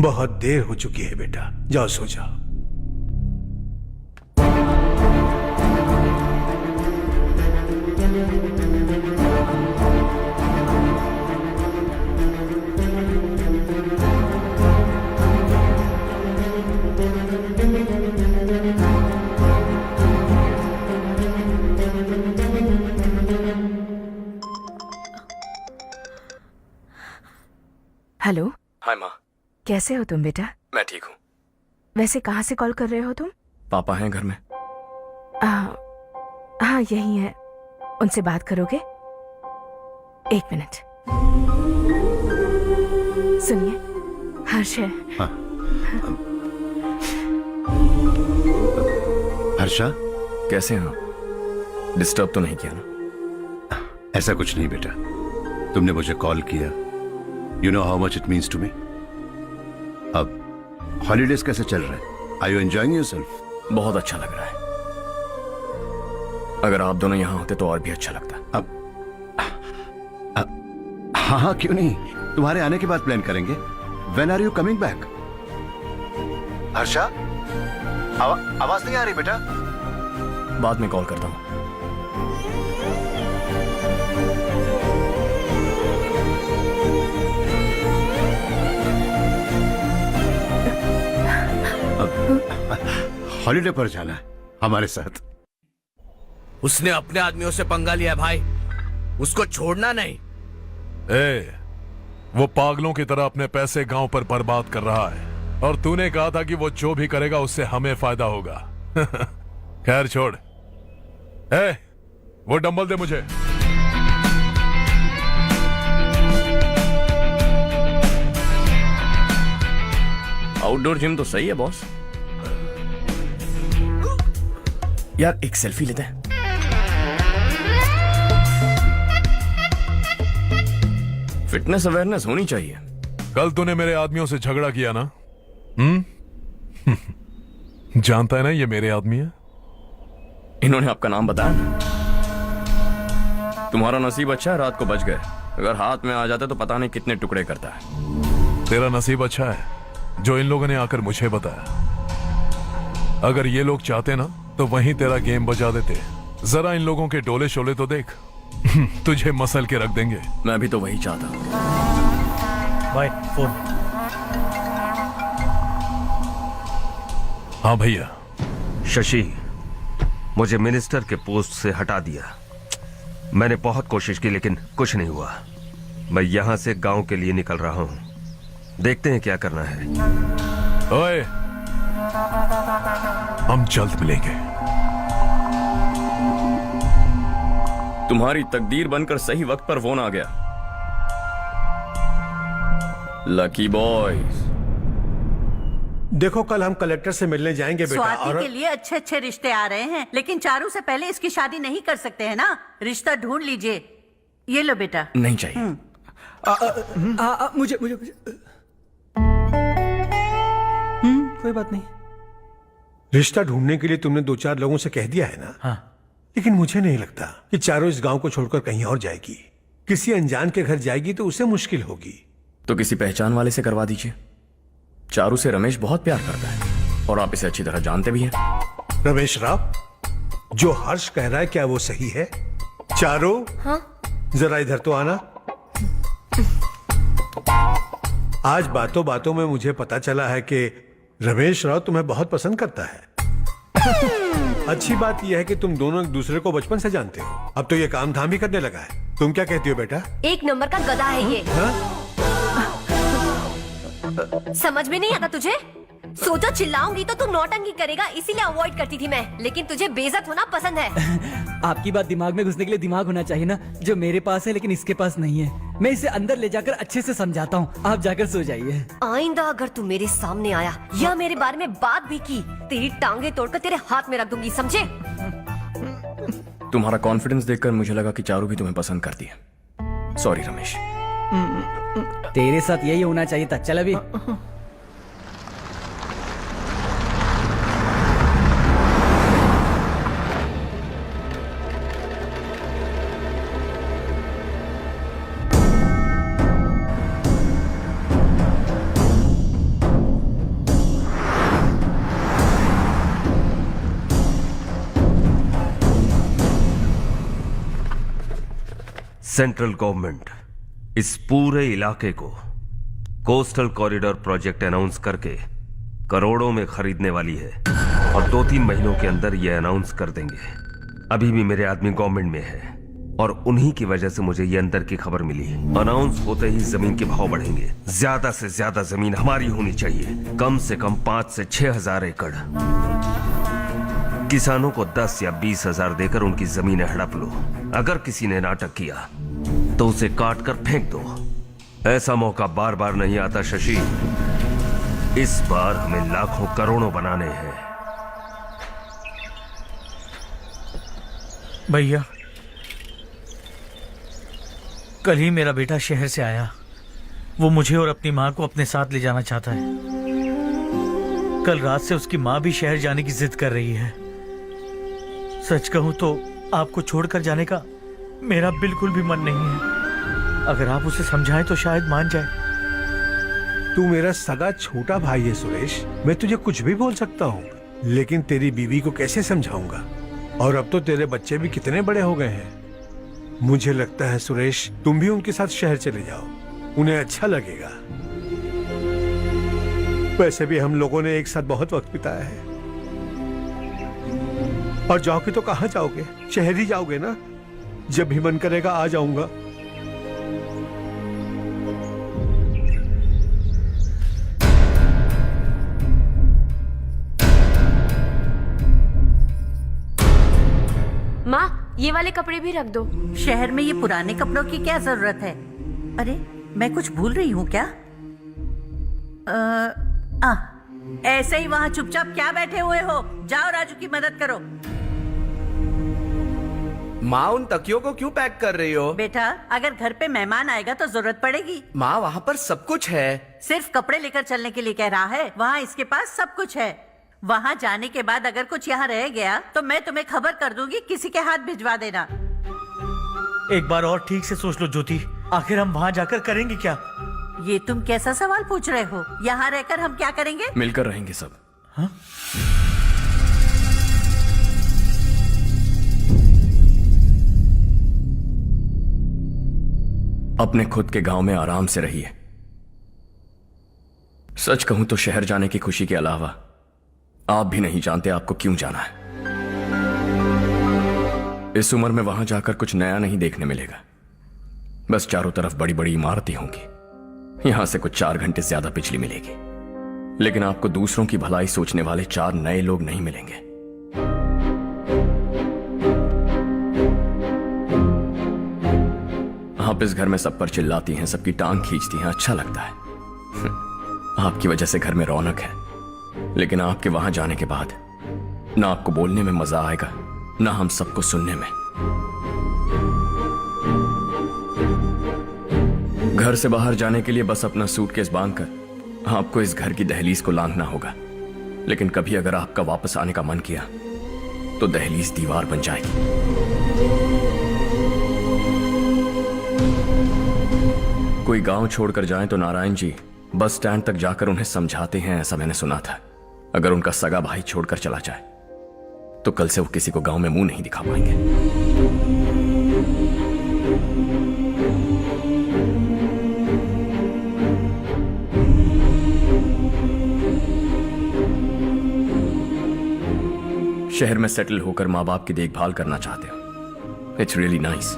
Speaker 9: बहुत देर हो चुकी है बेटा, जाओ सो जाओ।
Speaker 12: हेलो।
Speaker 7: हाय माँ।
Speaker 12: कैसे हो तुम बेटा?
Speaker 7: मैं ठीक हूँ।
Speaker 12: वैसे कहाँ से कॉल कर रहे हो तुम?
Speaker 7: पापा हैं घर में।
Speaker 12: हाँ यही है। उनसे बात करोगे? एक मिनट। सुनिए, हर्ष है।
Speaker 6: हाँ। हर्षा,
Speaker 7: कैसे हैं आप? डिस्टर्ब तो नहीं किया ना?
Speaker 6: ऐसा कुछ नहीं बेटा, तुमने मुझे कॉल किया। You know how much it means to me. अब हॉलीडेज कैसे चल रहे हैं? Are you enjoying yourself?
Speaker 7: बहुत अच्छा लग रहा है। अगर आप दोनों यहाँ होते तो और भी अच्छा लगता।
Speaker 6: हाँ हाँ क्यों नहीं, तुम्हारे आने के बाद प्लान करेंगे। When are you coming back? Harsha, आवाज नहीं आ रही बेटा।
Speaker 7: बाद में कॉल करता हूँ।
Speaker 6: हॉलीडे पर जाना है हमारे साथ।
Speaker 19: उसने अपने आदमियों से पंगा लिया है भाई, उसको छोड़ना नहीं।
Speaker 13: वो पागलों की तरह अपने पैसे गांव पर बर्बाद कर रहा है और तूने कहा था कि वो जो भी करेगा उससे हमें फायदा होगा। खैर छोड़। वो डंबल दे मुझे।
Speaker 7: आउटडोर जिम तो सही है बॉस। यार एक सेल्फी लेते हैं। फिटनेस अवेयरनेस होनी चाहिए।
Speaker 13: कल तूने मेरे आदमियों से झगड़ा किया ना? जानता है ना ये मेरे आदमी है।
Speaker 7: इन्होंने आपका नाम बताया? तुम्हारा नसीब अच्छा है रात को बच गए, अगर हाथ में आ जाते तो पता नहीं कितने टुकड़े करता है।
Speaker 13: तेरा नसीब अच्छा है जो इन लोगों ने आकर मुझे बताया। अगर ये लोग चाहते ना तो वहीं तेरा गेम बजा देते। जरा इन लोगों के डोले शोले तो देख। तुझे मसल के रख देंगे।
Speaker 7: मैं भी तो वही चाहता।
Speaker 2: भाई फोन।
Speaker 13: हाँ भैया।
Speaker 18: शशि, मुझे मिनिस्टर के पोस्ट से हटा दिया। मैंने बहुत कोशिश की लेकिन कुछ नहीं हुआ। मैं यहां से गांव के लिए निकल रहा हूं। देखते हैं क्या करना है।
Speaker 13: ओए, हम जल्द मिलेंगे।
Speaker 7: तुम्हारी तकदीर बनकर सही वक्त पर फोन आ गया। Lucky boys.
Speaker 9: देखो कल हम कलेक्टर से मिलने जाएंगे बेटा।
Speaker 8: स्वाति
Speaker 9: और
Speaker 8: के लिए अच्छे अच्छे रिश्ते आ रहे हैं, लेकिन चारू से पहले इसकी शादी नहीं कर सकते हैं ना। रिश्ता ढूंढ लीजिए। ये लो बेटा।
Speaker 7: नहीं चाहिए।
Speaker 11: मुझे मुझे मुझे कोई बात नहीं।
Speaker 9: रिश्ता ढूंढने के लिए तुमने 2-4 लोगों से कह दिया है ना?
Speaker 2: हाँ।
Speaker 9: लेकिन मुझे नहीं लगता कि चारों इस गांव को छोड़कर कहीं और जाएगी। किसी अनजान के घर जाएगी तो उसे मुश्किल होगी।
Speaker 7: तो किसी पहचान वाले से करवा दीजिए। चारू से रमेश बहुत प्यार करता है और आप इसे अच्छी तरह जानते भी हैं।
Speaker 9: रमेश राव, जो हर्ष कह रहा है क्या वो सही है? चारू,
Speaker 16: हाँ?
Speaker 9: जरा इधर तो आना। आज बातों बातों में मुझे पता चला है कि रमेश राव तुम्हें बहुत पसंद करता है। अच्छी बात यह है कि तुम दोनों एक दूसरे को बचपन से जानते हो। अब तो ये काम धाम भी करने लगा है। तुम क्या कहती हो बेटा?
Speaker 16: एक नंबर का गधा है ये। समझ में नहीं आता तुझे? सोचो चिल्लाऊंगी तो तू नौटंकी करेगा, इसीलिए अवॉइड करती थी मैं। लेकिन तुझे बेइज्जत होना पसंद है।
Speaker 11: आपकी बात दिमाग में घुसने के लिए दिमाग होना चाहिए ना, जो मेरे पास है लेकिन इसके पास नहीं है। मैं इसे अंदर ले जाकर अच्छे से समझाता हूँ। आप जाकर सो जाइए।
Speaker 16: आइंदा अगर तू मेरे सामने आया या मेरे बारे में बात भी की, तेरी टांगे तोड़कर तेरे हाथ में रख दूंगी, समझे?
Speaker 7: तुम्हारा कॉन्फिडेंस देखकर मुझे लगा कि चारू भी तुम्हें पसंद करती है। सॉरी रमेश।
Speaker 11: तेरे साथ यही होना चाहिए था। चल अभी।
Speaker 18: सेंट्रल गवर्नमेंट इस पूरे इलाके को कोस्टल कॉरिडोर प्रोजेक्ट अनाउंस करके करोड़ों में खरीदने वाली है और 2-3 महीनों के अंदर ये अनाउंस कर देंगे। अभी भी मेरे आदमी गवर्नमेंट में है और उन्हीं की वजह से मुझे ये अंदर की खबर मिली। अनाउंस होते ही जमीन के भाव बढ़ेंगे। ज्यादा से ज्यादा जमीन हमारी होनी चाहिए, कम से कम 5 से 6 हजार एकड़। किसानों को 10 या 20 हजार देकर उनकी जमीनें हड़प लो। अगर किसी ने नाटक किया तो उसे काट कर फेंक दो। ऐसा मौका बार बार नहीं आता शशि। इस बार हमें लाखों करोड़ों बनाने हैं।
Speaker 2: भैया, कल ही मेरा बेटा शहर से आया। वो मुझे और अपनी माँ को अपने साथ ले जाना चाहता है। कल रात से उसकी माँ भी शहर जाने की जिद कर रही है। सच कहूं तो आपको छोड़कर जाने का मेरा बिल्कुल भी मन नहीं है। अगर आप उसे समझाएं तो शायद मान जाए।
Speaker 9: तू मेरा सगा छोटा भाई है सुरेश। मैं तुझे कुछ भी बोल सकता हूँ, लेकिन तेरी बीवी को कैसे समझाऊंगा? और अब तो तेरे बच्चे भी कितने बड़े हो गए हैं। मुझे लगता है सुरेश, तुम भी उनके साथ शहर चले जाओ, उन्हें अच्छा लगेगा। वैसे भी हम लोगों ने एक साथ बहुत वक्त बिताया है। और जाओगे तो कहाँ जाओगे? शहर ही जाओगे ना? जब भी मन करेगा आ जाऊंगा।
Speaker 4: माँ, ये वाले कपड़े भी रख दो।
Speaker 8: शहर में ये पुराने कपड़ों की क्या जरूरत है? अरे मैं कुछ भूल रही हूँ क्या? ऐसे ही वहाँ चुपचाप क्या बैठे हुए हो? जाओ राजू की मदद करो।
Speaker 14: माँ, उन तकियों को क्यों पैक कर रही हो?
Speaker 8: बेटा, अगर घर पे मेहमान आएगा तो जरूरत पड़ेगी।
Speaker 14: माँ, वहाँ पर सब कुछ है।
Speaker 8: सिर्फ कपड़े लेकर चलने के लिए कह रहा है? वहाँ इसके पास सब कुछ है। वहाँ जाने के बाद अगर कुछ यहाँ रह गया तो मैं तुम्हें खबर कर दूंगी, किसी के हाथ भिजवा देना।
Speaker 2: एक बार और ठीक से सोच लो ज्योति, आखिर हम वहाँ जाकर करेंगे क्या?
Speaker 8: ये तुम कैसा सवाल पूछ रहे हो? यहाँ रहकर हम क्या करेंगे?
Speaker 7: मिलकर रहेंगे सब।
Speaker 2: हाँ?
Speaker 7: अपने खुद के गांव में आराम से रहिए। सच कहूं तो शहर जाने की खुशी के अलावा आप भी नहीं जानते आपको क्यों जाना है। इस उम्र में वहां जाकर कुछ नया नहीं देखने मिलेगा। बस चारों तरफ बड़ी बड़ी इमारतें होंगी। यहां से कुछ 4 घंटे ज्यादा बिजली मिलेगी, लेकिन आपको दूसरों की भलाई सोचने वाले 4 नए लोग नहीं मिलेंगे। आप इस घर में सब पर चिल्लाती हैं, सबकी टांग खींचती हैं, अच्छा लगता है। आपकी वजह से घर में रौनक है, लेकिन आपके वहां जाने के बाद ना आपको बोलने में मजा आएगा, ना हम सबको सुनने में। घर से बाहर जाने के लिए बस अपना सूटकेस बांधकर आपको इस घर की दहलीज को लांघना होगा। लेकिन कभी अगर आपका वापस आने का मन किया तो दहलीज दीवार बन जाएगी। कोई गांव छोड़कर जाए तो नारायण जी बस स्टैंड तक जाकर उन्हें समझाते हैं, ऐसा मैंने सुना था। अगर उनका सगा भाई छोड़कर चला जाए तो कल से वो किसी को गांव में मुंह नहीं दिखा पाएंगे। शहर में सेटल होकर माँ बाप की देखभाल करना चाहते हो, इट्स रियली नाइस।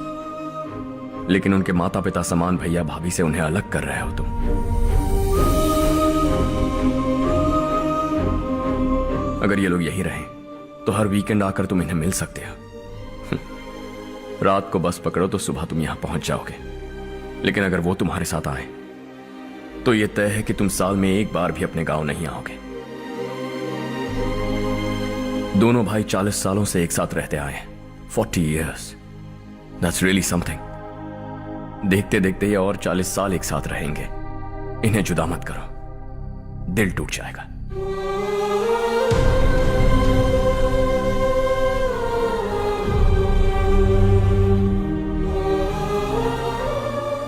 Speaker 7: लेकिन उनके माता पिता समान भैया भाभी से उन्हें अलग कर रहे हो तुम। अगर ये लोग यही रहे तो हर वीकेंड आकर तुम इन्हें मिल सकते हो। रात को बस पकड़ो तो सुबह तुम यहां पहुंच जाओगे। लेकिन अगर वो तुम्हारे साथ आए तो ये तय है कि तुम साल में एक बार भी अपने गांव नहीं आओगे। दोनों भाई 40 सालों से एक साथ रहते आए, 40 years. That's really something. देखते देखते ये और 40 साल एक साथ रहेंगे। इन्हें जुदा मत करो, दिल टूट जाएगा।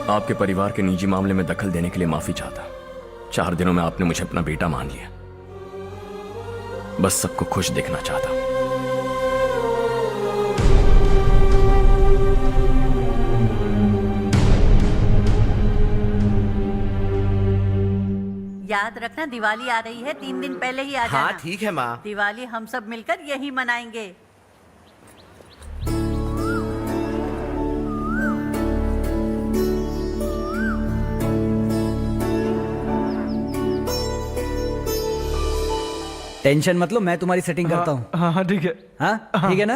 Speaker 7: आपके परिवार के निजी मामले में दखल देने के लिए माफी चाहता। 4 दिनों में आपने मुझे अपना बेटा मान लिया। बस सबको खुश देखना चाहता।
Speaker 8: याद रखना दिवाली आ रही है, 3 दिन पहले ही आ जाना।
Speaker 14: हाँ ठीक है माँ।
Speaker 8: दिवाली हम सब मिलकर यही मनाएंगे।
Speaker 11: टेंशन मत लो, मैं तुम्हारी सेटिंग करता हूँ।
Speaker 1: हाँ ठीक है।
Speaker 11: हाँ ठीक है ना?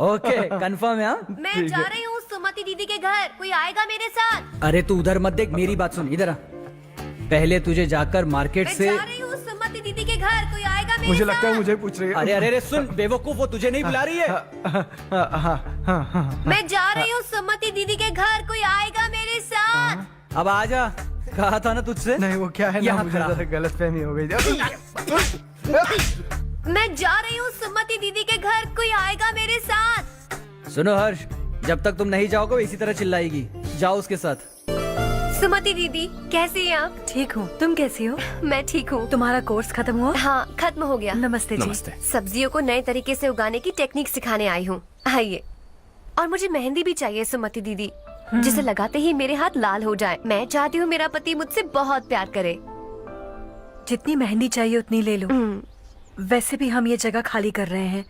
Speaker 11: ओके कंफर्म है। हाँ
Speaker 16: मैं जा रही हूँ सुमति दीदी के घर, कोई आएगा मेरे साथ?
Speaker 11: अरे तू उधर मत देख, मेरी बात सुन, इधर आ। पहले तुझे जाकर मार्केट से।
Speaker 16: मैं जा रही हूँ सुमति दीदी के घर, कोई आएगा मेरे
Speaker 1: मुझे
Speaker 16: साथ?
Speaker 1: लगता है मुझे पूछ रही है।
Speaker 11: अरे अरे अरे सुन बेवकूफ, वो तुझे नहीं बुला रही है।
Speaker 16: मैं जा रही हूँ सुमति दीदी के घर, कोई आएगा मेरे साथ?
Speaker 11: अब आ जा, कहा था ना तुझसे।
Speaker 1: नहीं वो क्या है ना,
Speaker 11: यहाँ
Speaker 1: मुझे
Speaker 11: खड़ा।
Speaker 1: जरा गलतफहमी हो गई।
Speaker 16: मैं जा रही हूँ सुमति दीदी के घर, कोई आएगा मेरे साथ?
Speaker 11: सुनो हर्ष, जब तक तुम नहीं जाओगे वो इसी तरह चिल्लाएगी। जाओ उसके साथ।
Speaker 16: सुमति दीदी कैसी हैं आप?
Speaker 12: ठीक हूँ, तुम कैसी हो?
Speaker 16: मैं ठीक हूँ।
Speaker 12: तुम्हारा कोर्स खत्म हुआ?
Speaker 16: हाँ खत्म हो गया।
Speaker 12: नमस्ते जी।
Speaker 7: नमस्ते।
Speaker 16: सब्जियों को नए तरीके से उगाने की टेक्निक सिखाने आई हूँ। आइए। और मुझे मेहंदी भी चाहिए सुमति दीदी, जिसे लगाते ही मेरे हाथ लाल हो जाए। मैं चाहती हूँ मेरा पति मुझसे बहुत प्यार करे।
Speaker 12: जितनी मेहंदी चाहिए उतनी ले लो। वैसे भी हम ये जगह खाली कर रहे हैं।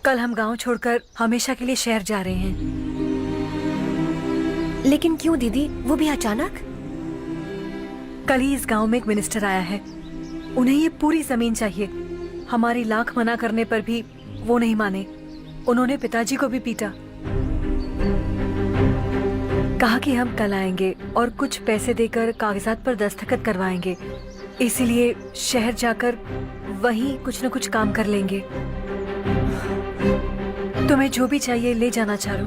Speaker 12: कल हम गांव छोड़कर हमेशा के लिए शहर जा रहे हैं।
Speaker 16: लेकिन क्यों दीदी, वो भी अचानक?
Speaker 12: कल ही इस गांव में एक मिनिस्टर आया है, उन्हें ये पूरी जमीन चाहिए। हमारी लाख मना करने पर भी वो नहीं माने। उन्होंने पिताजी को भी पीटा। कहा कि हम कल आएंगे और कुछ पैसे देकर कागजात पर दस्तखत करवाएंगे। इसीलिए शहर जाकर वहीं कुछ न कुछ काम कर लेंगे। तुम्हें जो भी चाहिए ले जाना चारू।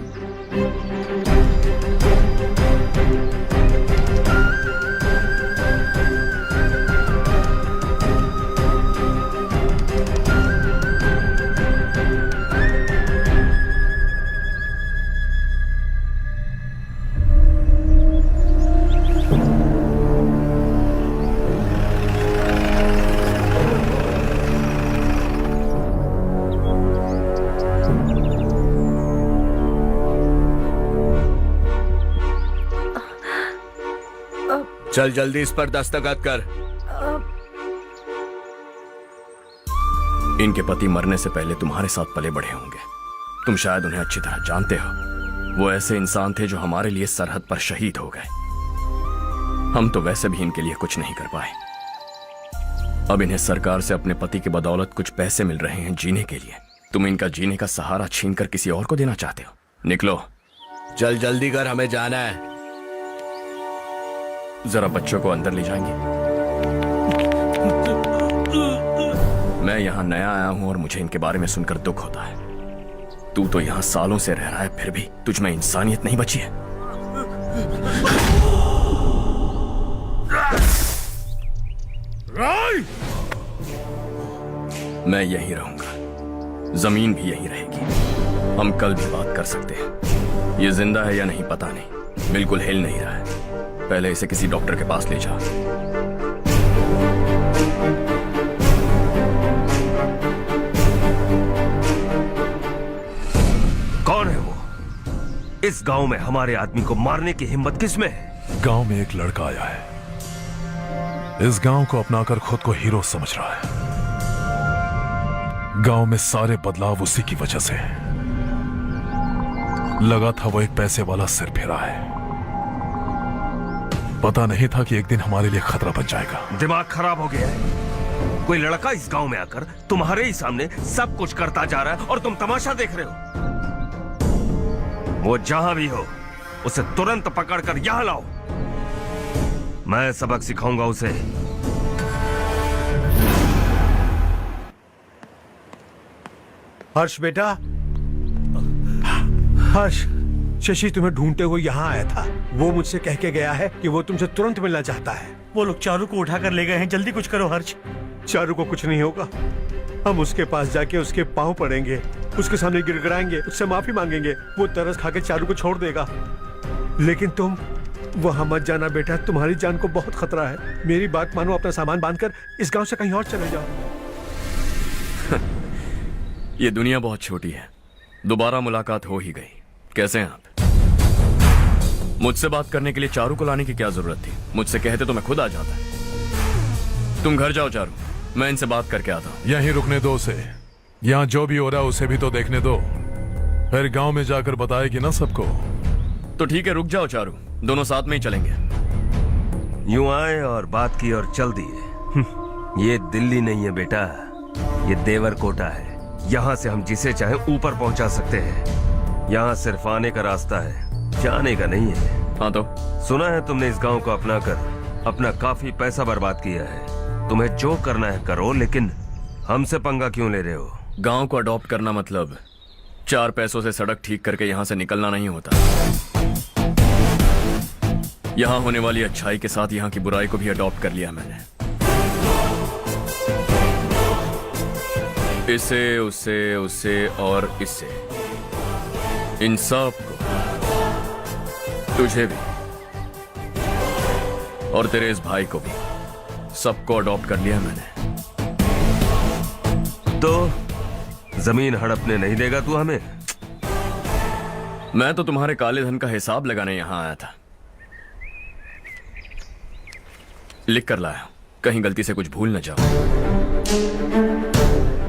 Speaker 19: चल जल्दी इस पर दस्तखत कर।
Speaker 7: इनके पति मरने से पहले तुम्हारे साथ पले बढ़े होंगे। तुम शायद उन्हें अच्छी तरह जानते हो। वो ऐसे इंसान थे जो हमारे लिए सरहद पर शहीद हो गए। हम तो वैसे भी इनके लिए कुछ नहीं कर पाए। अब इन्हें सरकार से अपने पति की बदौलत कुछ पैसे मिल रहे हैं जीने के लिए। तुम इनका जीने का सहारा छीनकर किसी और को देना चाहते हो? निकलो।
Speaker 19: चल जल्दी कर, हमें जाना है।
Speaker 7: जरा बच्चों को अंदर ले जाएंगे? मैं यहाँ नया आया हूँ और मुझे इनके बारे में सुनकर दुख होता है। तू तो यहाँ सालों से रह रहा है, फिर भी तुझ में इंसानियत नहीं बची है। मैं यहीं रहूंगा, जमीन भी यहीं रहेगी। हम कल भी बात कर सकते हैं। ये जिंदा है या नहीं पता नहीं, बिल्कुल हिल नहीं रहा है। पहले इसे किसी डॉक्टर के पास ले जा।
Speaker 18: कौन है वो? इस गांव में हमारे आदमी को मारने की हिम्मत किसमें है?
Speaker 13: गांव में एक लड़का आया है, इस गांव को अपनाकर खुद को हीरो समझ रहा है। गांव में सारे बदलाव उसी की वजह से है। लगा था वो एक पैसे वाला सिर फेरा है, पता नहीं था कि एक दिन हमारे लिए खतरा बन जाएगा।
Speaker 18: दिमाग खराब हो गया है। कोई लड़का इस गांव में आकर तुम्हारे ही सामने सब कुछ करता जा रहा है और तुम तमाशा देख रहे हो। वो जहां भी हो उसे तुरंत पकड़कर यहां लाओ। मैं सबक सिखाऊंगा उसे।
Speaker 9: हर्ष बेटा, हर्ष, शशि तुम्हें ढूंढते हुए यहाँ आया था। वो मुझसे कह के गया है कि वो तुमसे तुरंत मिलना चाहता है।
Speaker 2: वो लोग चारू को उठाकर ले गए हैं, जल्दी कुछ करो हर्ष।
Speaker 9: चारू को कुछ नहीं होगा। हम उसके पास जाके उसके पांव पड़ेंगे, उसके सामने गिड़गिड़ाएंगे, उससे माफी मांगेंगे। वो तरस खा के चारू को छोड़ देगा। लेकिन तुम वहां मत जाना बेटा, तुम्हारी जान को बहुत खतरा है। मेरी बात मानो, अपना सामान बांधकर इस गांव से कहीं और चले जाओ।
Speaker 7: ये दुनिया बहुत छोटी है, दोबारा मुलाकात हो ही गई। कैसे हैं आप? मुझसे बात करने के लिए चारू को लाने की क्या जरूरत थी? मुझसे कहते तो मैं खुद आ जाता। तुम घर जाओ चारू, मैं इनसे बात करके आता हूँ।
Speaker 13: यहीं रुकने दो उसे, यहाँ जो भी हो रहा है उसे भी तो देखने दो, फिर गांव में जाकर बताएगी ना सबको।
Speaker 7: तो ठीक है, रुक जाओ चारू, दोनों साथ में ही चलेंगे।
Speaker 18: यूं आए और बात की और चल दिए। ये दिल्ली नहीं है बेटा, ये देवरकोटा है। यहाँ से हम जिसे चाहे ऊपर पहुंचा सकते हैं। यहाँ सिर्फ आने का रास्ता है, जाने का नहीं है।
Speaker 7: हाँ तो
Speaker 18: सुना है तुमने इस गांव को अपनाकर अपना काफी पैसा बर्बाद किया है। तुम्हें जो करना है करो, लेकिन हमसे पंगा क्यों ले रहे हो?
Speaker 7: गांव को अडॉप्ट करना मतलब 4 पैसों से सड़क ठीक करके यहाँ से निकलना नहीं होता। यहाँ होने वाली अच्छाई के साथ यहाँ की बुराई को भी अडॉप्ट कर लिया मैंने। इसे, उसे, उसे और इससे, इन सब को, तुझे भी और तेरे इस भाई को भी, सबको अडॉप्ट कर लिया मैंने।
Speaker 18: तो जमीन हड़पने नहीं देगा तू हमें?
Speaker 7: मैं तो तुम्हारे काले धन का हिसाब लगाने यहां आया था। लिख कर लाया, कहीं गलती से कुछ भूल न जाओ।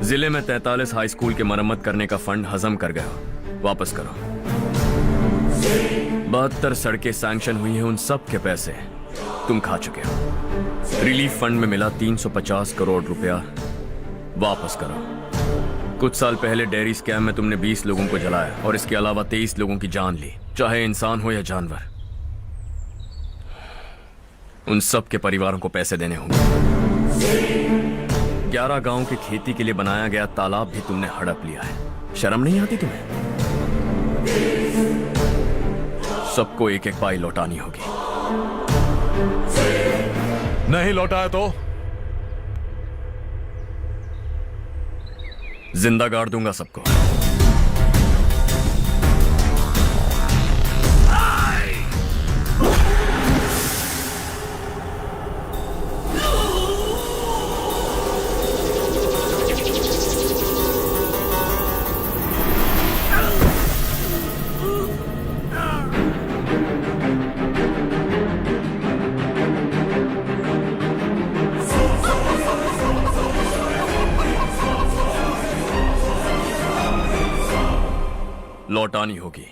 Speaker 7: जिले में 43 हाई स्कूल के मरम्मत करने का फंड हजम कर गया, वापस करो। 72 सड़कें सैंक्शन हुई हैं, उन सब के पैसे तुम खा चुके हो। रिलीफ फंड में मिला 350 करोड़ रुपया, वापस करो। कुछ साल पहले डेयरी स्कैम में तुमने 20 लोगों को जलाया और इसके अलावा 23 लोगों की जान ली, चाहे इंसान हो या जानवर। उन सब के परिवारों को पैसे देने होंगे। 11 गांव की खेती के लिए बनाया गया तालाब भी तुमने हड़प लिया है। शर्म नहीं आती तुम्हें? सबको एक एक पाई लौटानी होगी।
Speaker 13: नहीं लौटाया तो
Speaker 7: जिंदा गाड़ दूंगा सबको। लौटानी होगी।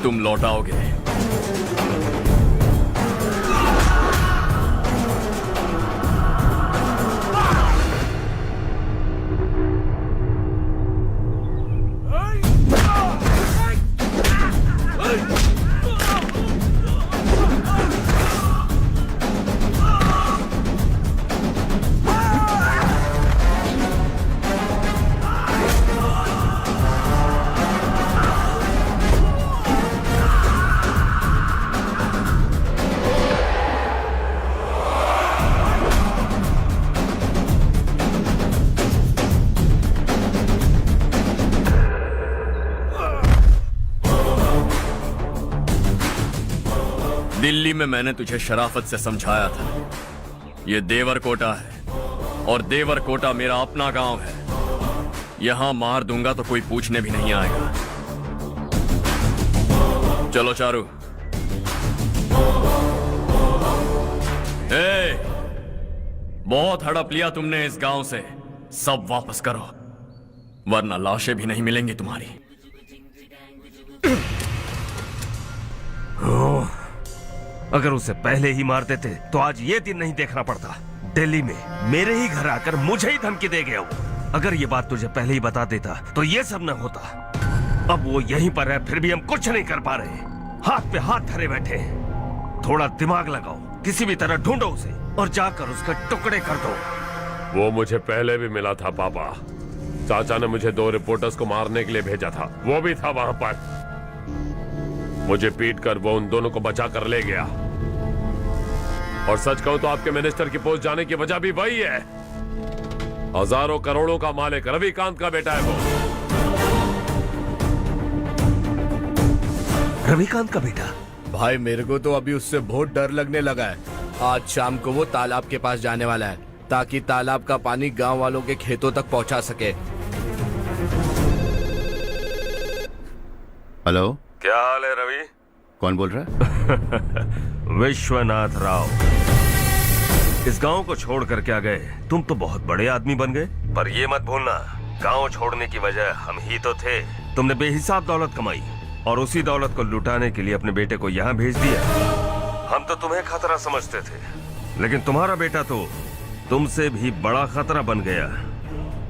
Speaker 7: तुम लौटाओगे। दिल्ली में मैंने तुझे शराफत से समझाया था, ये देवर कोटा है और देवर कोटा मेरा अपना गांव है। यहां मार दूंगा तो कोई पूछने भी नहीं आएगा। चलो चारू। बहुत हड़प लिया तुमने इस गांव से, सब वापस करो वरना लाशें भी नहीं मिलेंगी तुम्हारी।
Speaker 18: अगर उसे पहले ही मार देते तो आज ये दिन नहीं देखना पड़ता। दिल्ली में मेरे ही घर आकर मुझे ही धमकी दे गया वो। अगर ये बात तुझे पहले ही बता देता तो ये सब न होता। अब वो यहीं पर है, फिर भी हम कुछ नहीं कर पा रहे। हाथ पे हाथ धरे बैठे हैं। थोड़ा दिमाग लगाओ, किसी भी तरह ढूंढो उसे और जाकर उसके टुकड़े कर दो।
Speaker 10: वो मुझे पहले भी मिला था पापा। चाचा ने मुझे 2 रिपोर्टर्स को मारने के लिए भेजा था, वो भी था वहां पर। मुझे पीट कर वो उन दोनों को बचा कर ले गया। और सच कहूं तो आपके मिनिस्टर की पोस्ट जाने की वजह भी वही है। हजारों करोड़ों का मालिक रविकांत का बेटा है वो।
Speaker 18: रविकांत का बेटा?
Speaker 19: भाई मेरे को तो अभी उससे बहुत डर लगने लगा है। आज शाम को वो तालाब के पास जाने वाला है ताकि तालाब का पानी गांव वालों के खेतों तक पहुंचा सके।
Speaker 6: हेलो,
Speaker 18: क्या हाल है रवि?
Speaker 6: कौन बोल रहा है?
Speaker 18: विश्वनाथ राव। इस गांव को छोड़ कर क्या गए? तुम तो बहुत बड़े आदमी बन गए। पर ये मत भूलना, गांव छोड़ने की वजह हम ही तो थे। तुमने बेहिसाब दौलत कमाई और उसी दौलत को लुटाने के लिए अपने बेटे को यहाँ भेज दिया। हम तो तुम्हें खतरा समझते थे, लेकिन तुम्हारा बेटा तो तुमसे भी बड़ा खतरा बन गया।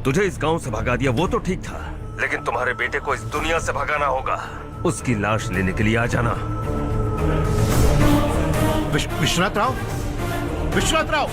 Speaker 18: तुझे इस गांव से भगा दिया वो तो ठीक था, लेकिन तुम्हारे बेटे को इस दुनिया से भगाना होगा। उसकी लाश लेने के लिए आ जाना।
Speaker 6: विश्वनाथ राव, विश्वनाथ राव।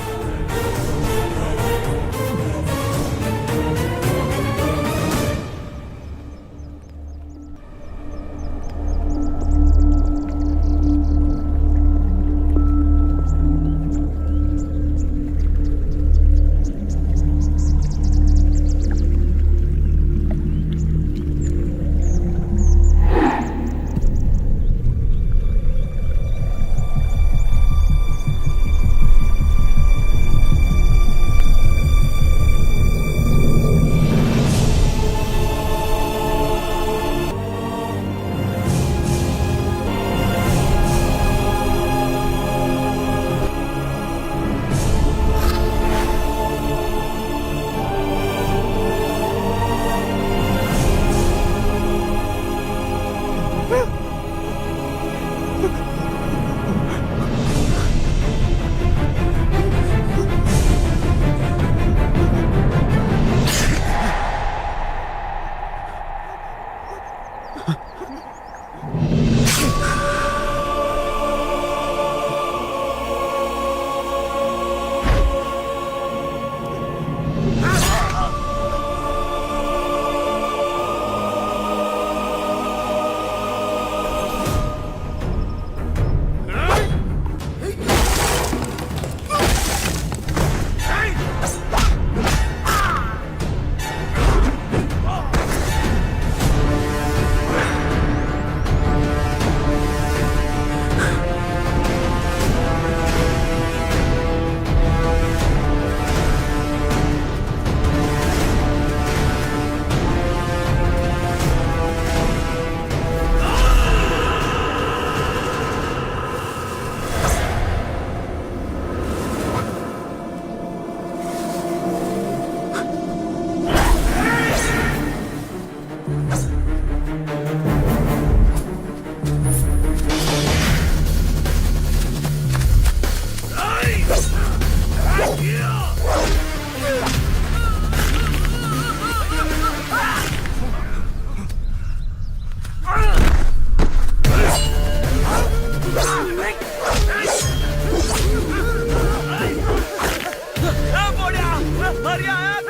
Speaker 14: मारिया आया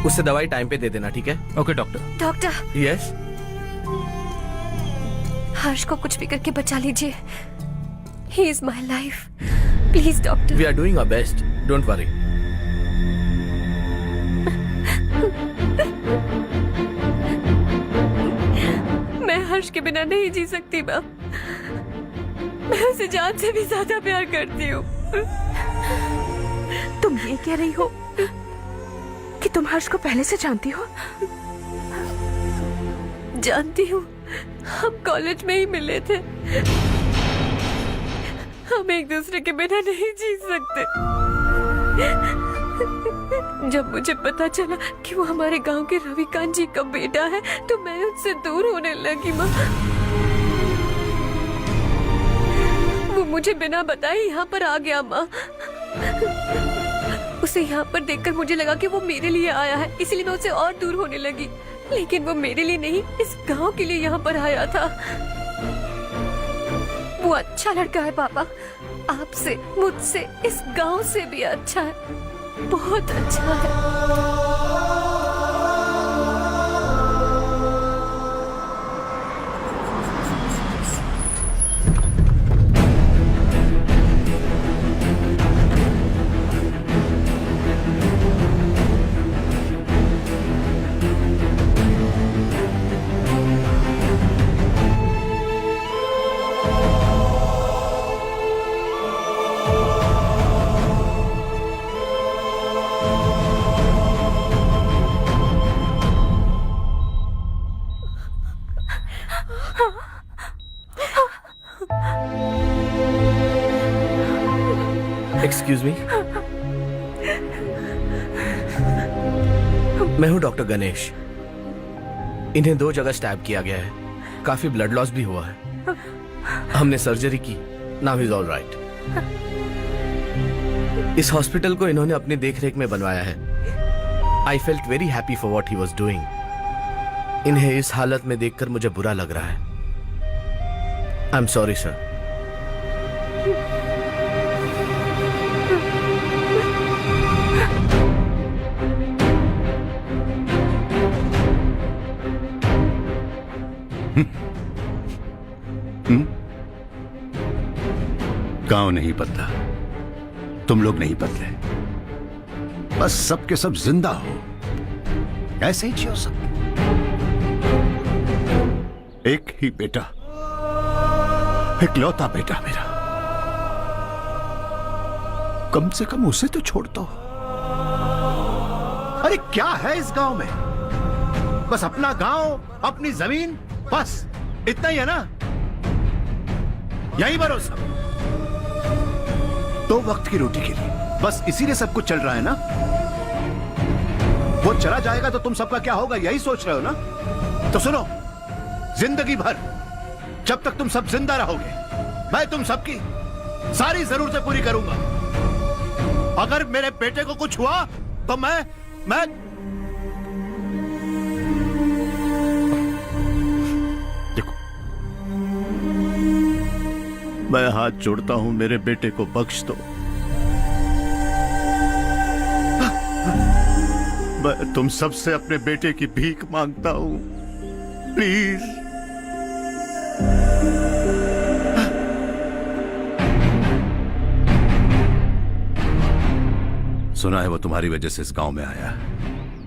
Speaker 14: उससे दवाई टाइम पे दे देना, ठीक है?
Speaker 15: Okay doctor.
Speaker 16: Doctor
Speaker 14: yes
Speaker 16: Harsh को कुछ भी करके बचा लीजिए। He is my life, please doctor.
Speaker 14: We are doing our best, don't worry.
Speaker 4: मैं हर्ष के बिना नहीं जी सकती माँ। मैं उसे जान से भी ज्यादा प्यार करती हूँ।
Speaker 12: तुम ये कह रही हो कि तुम हर्ष को पहले से जानती हो?
Speaker 4: जानती हूँ, हम कॉलेज में ही मिले थे। हम एक दूसरे के बिना नहीं जी सकते। जब मुझे पता चला कि वो हमारे गांव के रविकांत जी का बेटा है तो मैं उससे दूर होने लगी माँ। वो मुझे बिना बताए यहाँ पर आ गया माँ। उसे यहाँ पर देखकर मुझे लगा कि वो मेरे लिए आया है, इसलिए मैं उससे और दूर होने लगी। लेकिन वो मेरे लिए नहीं, इस गांव के लिए यहाँ पर आया था। वो अच्छा लड़का है पापा, आपसे, मुझसे, इस गांव से भी अच्छा है, बहुत अच्छा है।
Speaker 14: एक्सक्यूज मी, मैं हूं डॉक्टर गणेश। इन्हें 2 जगह स्टैब किया गया है, काफी ब्लड लॉस भी हुआ है। हमने सर्जरी की, नाउ इज ऑल राइट। इस हॉस्पिटल को इन्होंने अपनी देखरेख में बनवाया है। I felt very happy for what he was doing. इन्हें इस हालत में देखकर मुझे बुरा लग रहा है। I am sorry sir.
Speaker 6: गांव नहीं बदला, तुम लोग नहीं बदले, बस सबके सब जिंदा हो, ऐसे ही जियो सब। एक ही बेटा, इकलौता बेटा मेरा, कम से कम उसे तो छोड़ दो। अरे क्या है इस गांव में? बस अपना गांव, अपनी जमीन, बस इतना ही है ना? यही भरोसा, 2 वक्त की रोटी के लिए, बस इसीलिए सब कुछ चल रहा है ना? वो चला जाएगा तो तुम सबका क्या होगा, यही सोच रहे हो ना? तो सुनो, जिंदगी भर जब तक तुम सब जिंदा रहोगे, मैं तुम सबकी सारी जरूरतें पूरी करूंगा। अगर मेरे बेटे को कुछ हुआ तो मैं देखो, मैं हाथ जोड़ता हूं, मेरे बेटे को बख्श दो। मैं तुम सबसे अपने बेटे की भीख मांगता हूं, प्लीज। सुना है वो तुम्हारी वजह से इस गांव में आया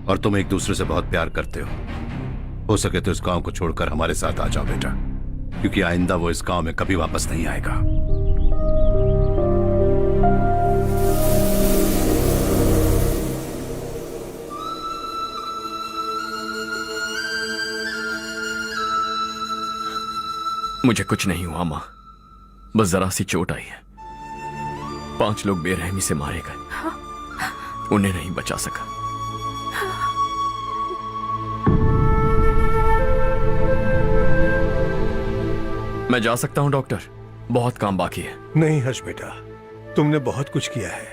Speaker 6: और तुम एक दूसरे से बहुत प्यार करते हो सके तो इस गांव को छोड़कर हमारे साथ आ जाओ बेटा, क्योंकि आइंदा वो इस गांव में कभी वापस नहीं आएगा।
Speaker 7: मुझे कुछ नहीं हुआ माँ, बस जरा सी चोट आई है। 5 लोग बेरहमी से मारे गए, उन्हें नहीं बचा सका। मैं जा सकता हूं डॉक्टर, बहुत काम बाकी है।
Speaker 9: नहीं हर्ष बेटा, तुमने बहुत कुछ किया है,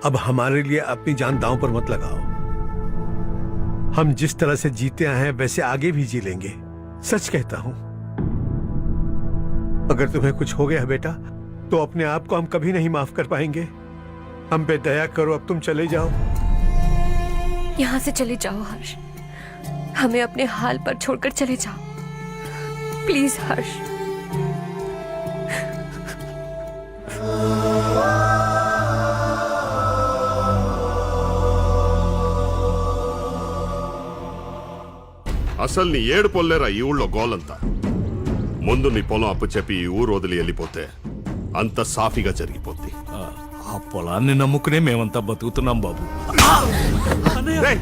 Speaker 9: अब हमारे लिए अपनी जान दांव पर मत लगाओ। हम जिस तरह से जीते आए हैं वैसे आगे भी जी लेंगे, सच कहता हूं। अगर तुम्हें कुछ हो गया बेटा तो अपने आप को हम कभी नहीं माफ कर पाएंगे। हम पे दया करो, अब तुम चले जाओ।
Speaker 16: यहाँ से चले जाओ हर्ष, हमें अपने हाल पर छोड़कर चले जाओ, प्लीज हर्ष।
Speaker 20: అసలు నీ ఏడు పొల్లేరా ఈ ఊళ్ళో గోలంతా. ముందు నీ పొలం అప్పు చెప్పి ఈ ఊరు వదిలి వెళ్ళిపోతే అంత సాఫీగా జరిగిపోద్ది.
Speaker 21: ఆ పొలాన్ని నమ్ముకునే మేమంతా బతుకుతున్నాం బాబు.
Speaker 20: రేయ్!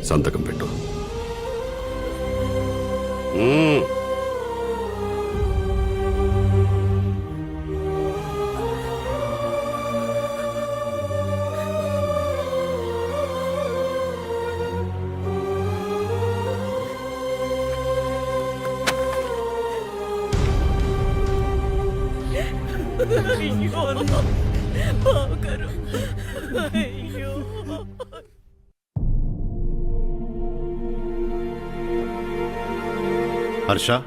Speaker 20: సంతకం పెట్టు.
Speaker 6: हर्षा,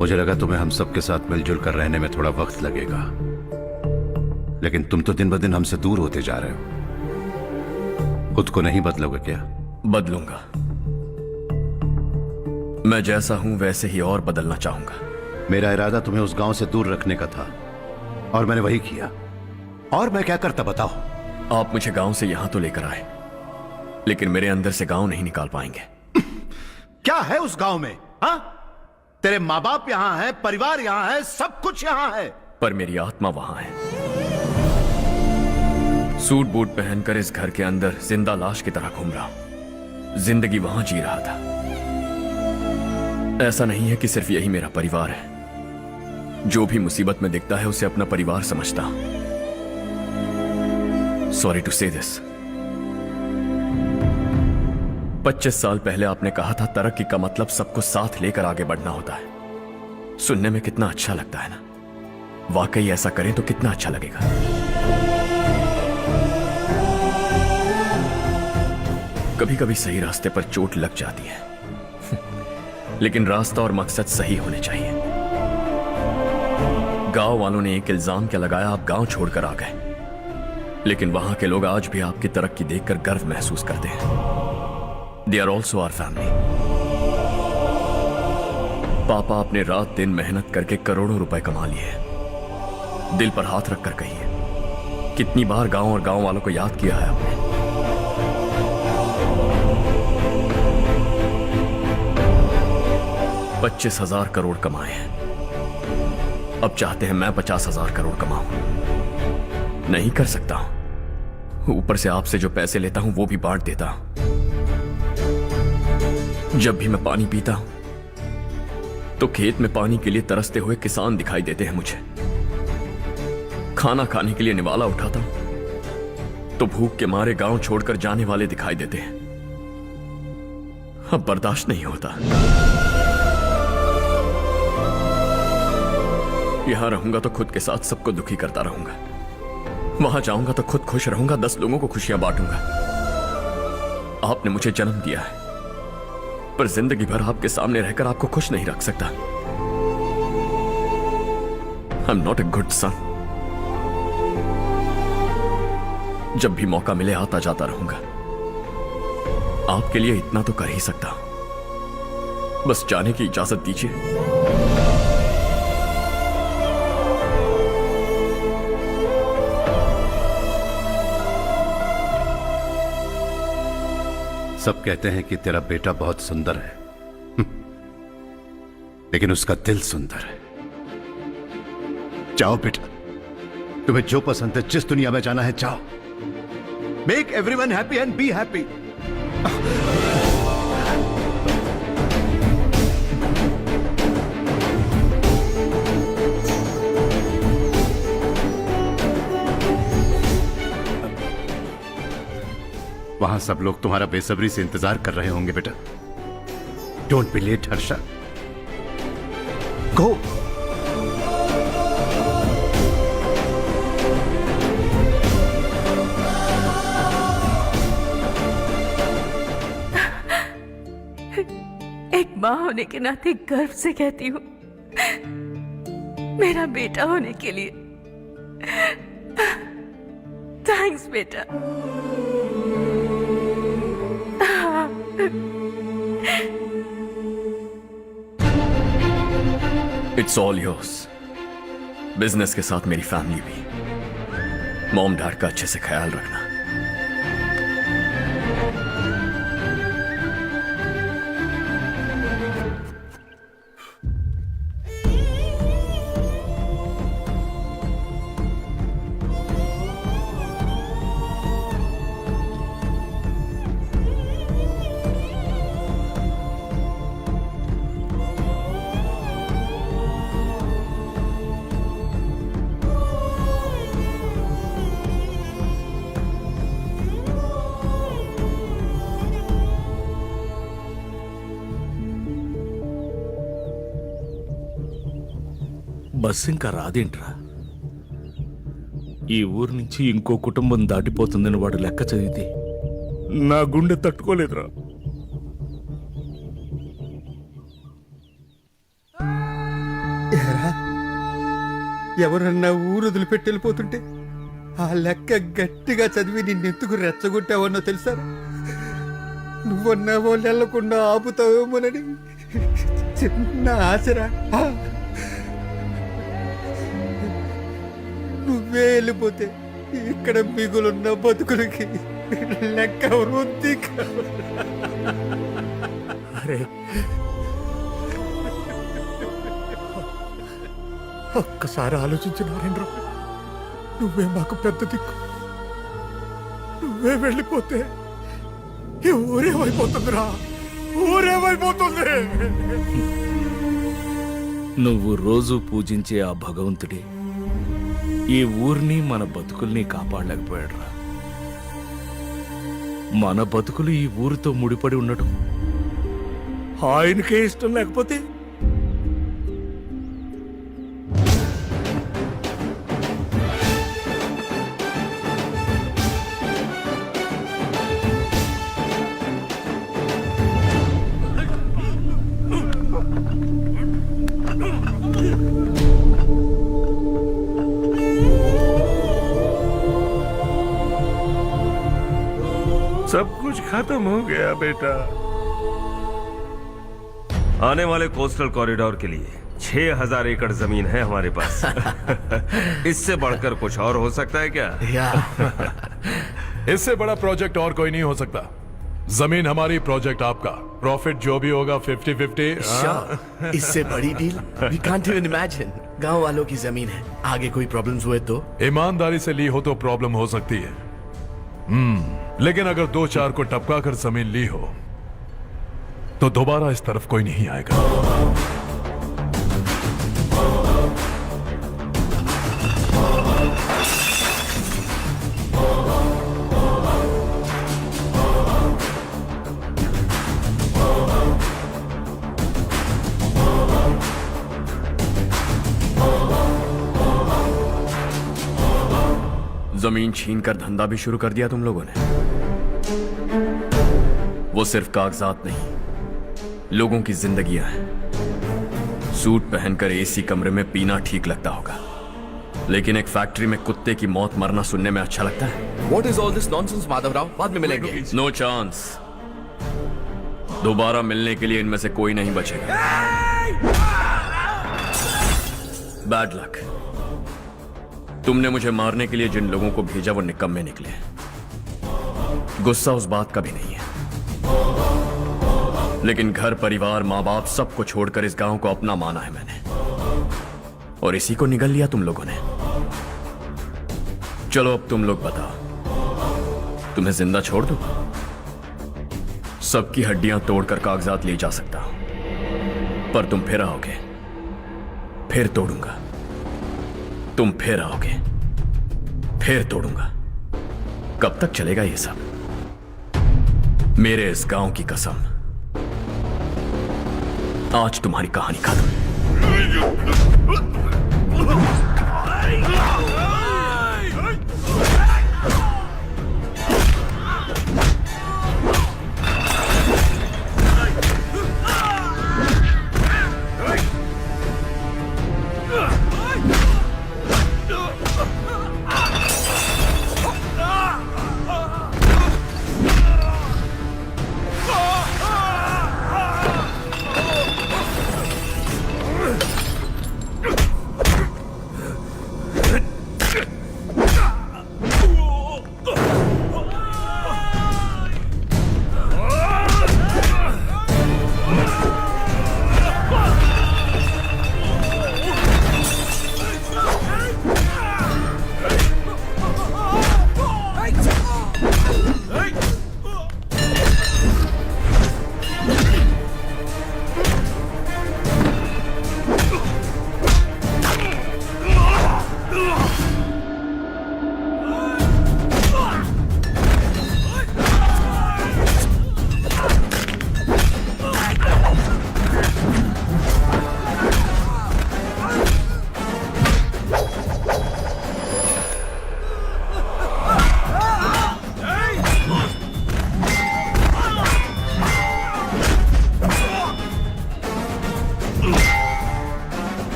Speaker 6: मुझे लगा तुम्हें हम सबके साथ मिलजुल कर रहने में थोड़ा वक्त लगेगा, लेकिन तुम तो दिन ब दिन हमसे दूर होते जा रहे हो। खुद को नहीं बदलोगे क्या?
Speaker 7: बदलूंगा। मैं जैसा हूं वैसे ही और बदलना चाहूंगा।
Speaker 6: मेरा इरादा तुम्हें उस गांव से दूर रखने का था और मैंने वही किया। और मैं क्या करता बताओ?
Speaker 7: आप मुझे गांव से यहां तो लेकर आए, लेकिन मेरे अंदर से गांव नहीं निकाल पाएंगे।
Speaker 6: क्या है उस गांव में? हाँ, तेरे माँ बाप यहां है, परिवार यहां है, सब कुछ यहां है,
Speaker 7: पर मेरी आत्मा वहां है। सूट बूट पहनकर इस घर के अंदर जिंदा लाश की तरह घूम रहा हूं। जिंदगी वहां जी रहा था। ऐसा नहीं है कि सिर्फ यही मेरा परिवार है। जो भी मुसीबत में दिखता है उसे अपना परिवार समझता। सॉरी टू से दिस। 25 साल पहले आपने कहा था तरक्की का मतलब सबको साथ लेकर आगे बढ़ना होता है। सुनने में कितना अच्छा लगता है ना? वाकई ऐसा करें तो कितना अच्छा लगेगा। कभी कभी सही रास्ते पर चोट लग जाती है, लेकिन रास्ता और मकसद सही होने चाहिए। गांव वालों ने एक इल्जाम क्या लगाया, आप गांव छोड़कर आ गए, लेकिन वहां के लोग आज भी आपकी तरक्की देखकर गर्व महसूस करते हैं। They are also our family. पापा अपने रात दिन मेहनत करके करोड़ों रुपए कमा लिए, दिल पर हाथ रखकर कहिए, कितनी बार गांव और गांव वालों को याद किया है आपने? $25,000 करोड़ कमाए हैं, अब चाहते हैं मैं 50,000 करोड़ कमाऊं। नहीं कर सकता हूं। ऊपर से आपसे जो पैसे लेता हूं वो भी बांट देता हूं। जब भी मैं पानी पीता हूं तो खेत में पानी के लिए तरसते हुए किसान दिखाई देते हैं मुझे। खाना खाने के लिए निवाला उठाता हूं तो भूख के मारे गांव छोड़कर जाने वाले दिखाई देते हैं। अब बर्दाश्त नहीं होता। यहां रहूंगा तो खुद के साथ सबको दुखी करता रहूंगा, वहां जाऊंगा तो खुद खुश रहूंगा, 10 लोगों को खुशियां बांटूंगा। आपने मुझे जन्म दिया है, पर जिंदगी भर आपके सामने रहकर आपको खुश नहीं रख सकता। I am not a good son. जब भी मौका मिले आता जाता रहूंगा। आपके लिए इतना तो कर ही सकता हूं, बस जाने की इजाजत दीजिए।
Speaker 6: सब कहते हैं कि तेरा बेटा बहुत सुंदर है, लेकिन उसका दिल सुंदर है। जाओ बेटा, तुम्हें जो पसंद है, जिस दुनिया में जाना है जाओ। Make everyone happy and be happy. वहां सब लोग तुम्हारा बेसब्री से इंतजार कर रहे होंगे बेटा। डोंट बी लेट हर्षा, गो।
Speaker 8: एक माँ होने के नाते गर्व से कहती हूँ, मेरा बेटा होने के लिए थैंक्स बेटा।
Speaker 7: It's all yours. बिजनेस के साथ मेरी फैमिली भी। मॉम डैड का अच्छे से ख्याल रखना।
Speaker 21: బస్సు ఇంకా రాదేంట్రా? ఈ ఊరు నుంచి ఇంకో కుటుంబం దాటిపోతుందని వాడు లెక్క చదివితే నా గుండె తట్టుకోలేదురా.
Speaker 5: ఎవరన్నా ఊరు వదిలిపెట్టి వెళ్ళిపోతుంటే ఆ లెక్క గట్టిగా చదివి నిన్నెందుకు రెచ్చగొట్టావన్నో తెలుసా? నువ్వన్నావో వెళ్ళకుండా ఆపుతావేమోనని చిన్న ఆశరా. నువ్వే వెళ్ళిపోతే ఇక్కడ మిగులున్న బతుకులకి లెక్క వృద్ధి.
Speaker 21: అరే
Speaker 5: ఒక్కసారి ఆలోచించు నారేంద్ర, నువ్వే మాకు పెద్ద దిక్కు. నువ్వే వెళ్ళిపోతే ఈ ఊరేమైపోతుందిరా, ఊరేమైపోతుంది.
Speaker 21: నువ్వు రోజు పూజించే ఆ భగవంతుడే ఈ ఊరిని మన బతుకుల్ని కాపాడలేకపోయాడురా. మన బతుకులు ఈ ఊరితో ముడిపడి ఉండటం ఆయనకే ఇష్టం లేకపోతే
Speaker 10: सब कुछ खत्म हो गया बेटा। आने वाले कोस्टल कॉरिडोर के लिए
Speaker 18: 6,000 एकड़ जमीन है हमारे पास। इससे बढ़कर कुछ और हो सकता है क्या?
Speaker 13: इससे बड़ा प्रोजेक्ट और कोई नहीं हो सकता। जमीन हमारी, प्रोजेक्ट आपका, प्रॉफिट जो भी होगा 50-50।
Speaker 14: इससे बड़ी deal we can't even imagine. गांव वालों की जमीन है, आगे कोई प्रॉब्लम्स हुए तो?
Speaker 13: ईमानदारी से ली हो तो प्रॉब्लम हो सकती है, लेकिन अगर 2-4 को टपका कर जमीन ली हो तो दोबारा इस तरफ कोई नहीं आएगा।
Speaker 7: जमीन छीन कर धंधा भी शुरू कर दिया तुम लोगों ने। वो सिर्फ कागजात नहीं, लोगों की जिंदगियां हैं। सूट पहनकर एसी कमरे में पीना ठीक लगता होगा, लेकिन एक फैक्ट्री में कुत्ते की मौत मरना सुनने में अच्छा लगता है।
Speaker 14: What is all this nonsense, Madhavrao? बाद में मिलेंगे।
Speaker 7: No chance. दोबारा मिलने के लिए इनमें से कोई नहीं बचेगा। Bad luck. तुमने मुझे मारने के लिए जिन लोगों को भेजा वो निकम्मे निकले। गुस्सा उस बात का भी नहीं है, लेकिन घर परिवार माँ बाप सबको छोड़कर इस गांव को अपना माना है मैंने, और इसी को निगल लिया तुम लोगों ने। चलो अब तुम लोग बताओ, तुम्हें जिंदा छोड़ दूं? सबकी हड्डियां तोड़कर कागजात ले जा सकता हूं, पर तुम फिर आओगे, फिर तोड़ूंगा। तुम फिर आओगे, फिर तोड़ूंगा। कब तक चलेगा ये सब? मेरे इस गांव की कसम, आज तुम्हारी कहानी खत्म।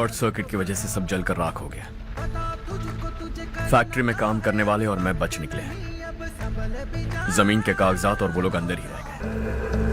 Speaker 7: शॉर्ट सर्किट की वजह से सब जलकर राख हो गया। फैक्ट्री में काम करने वाले और मैं बच निकले। जमीन के कागजात और वो लोग अंदर ही रह गए।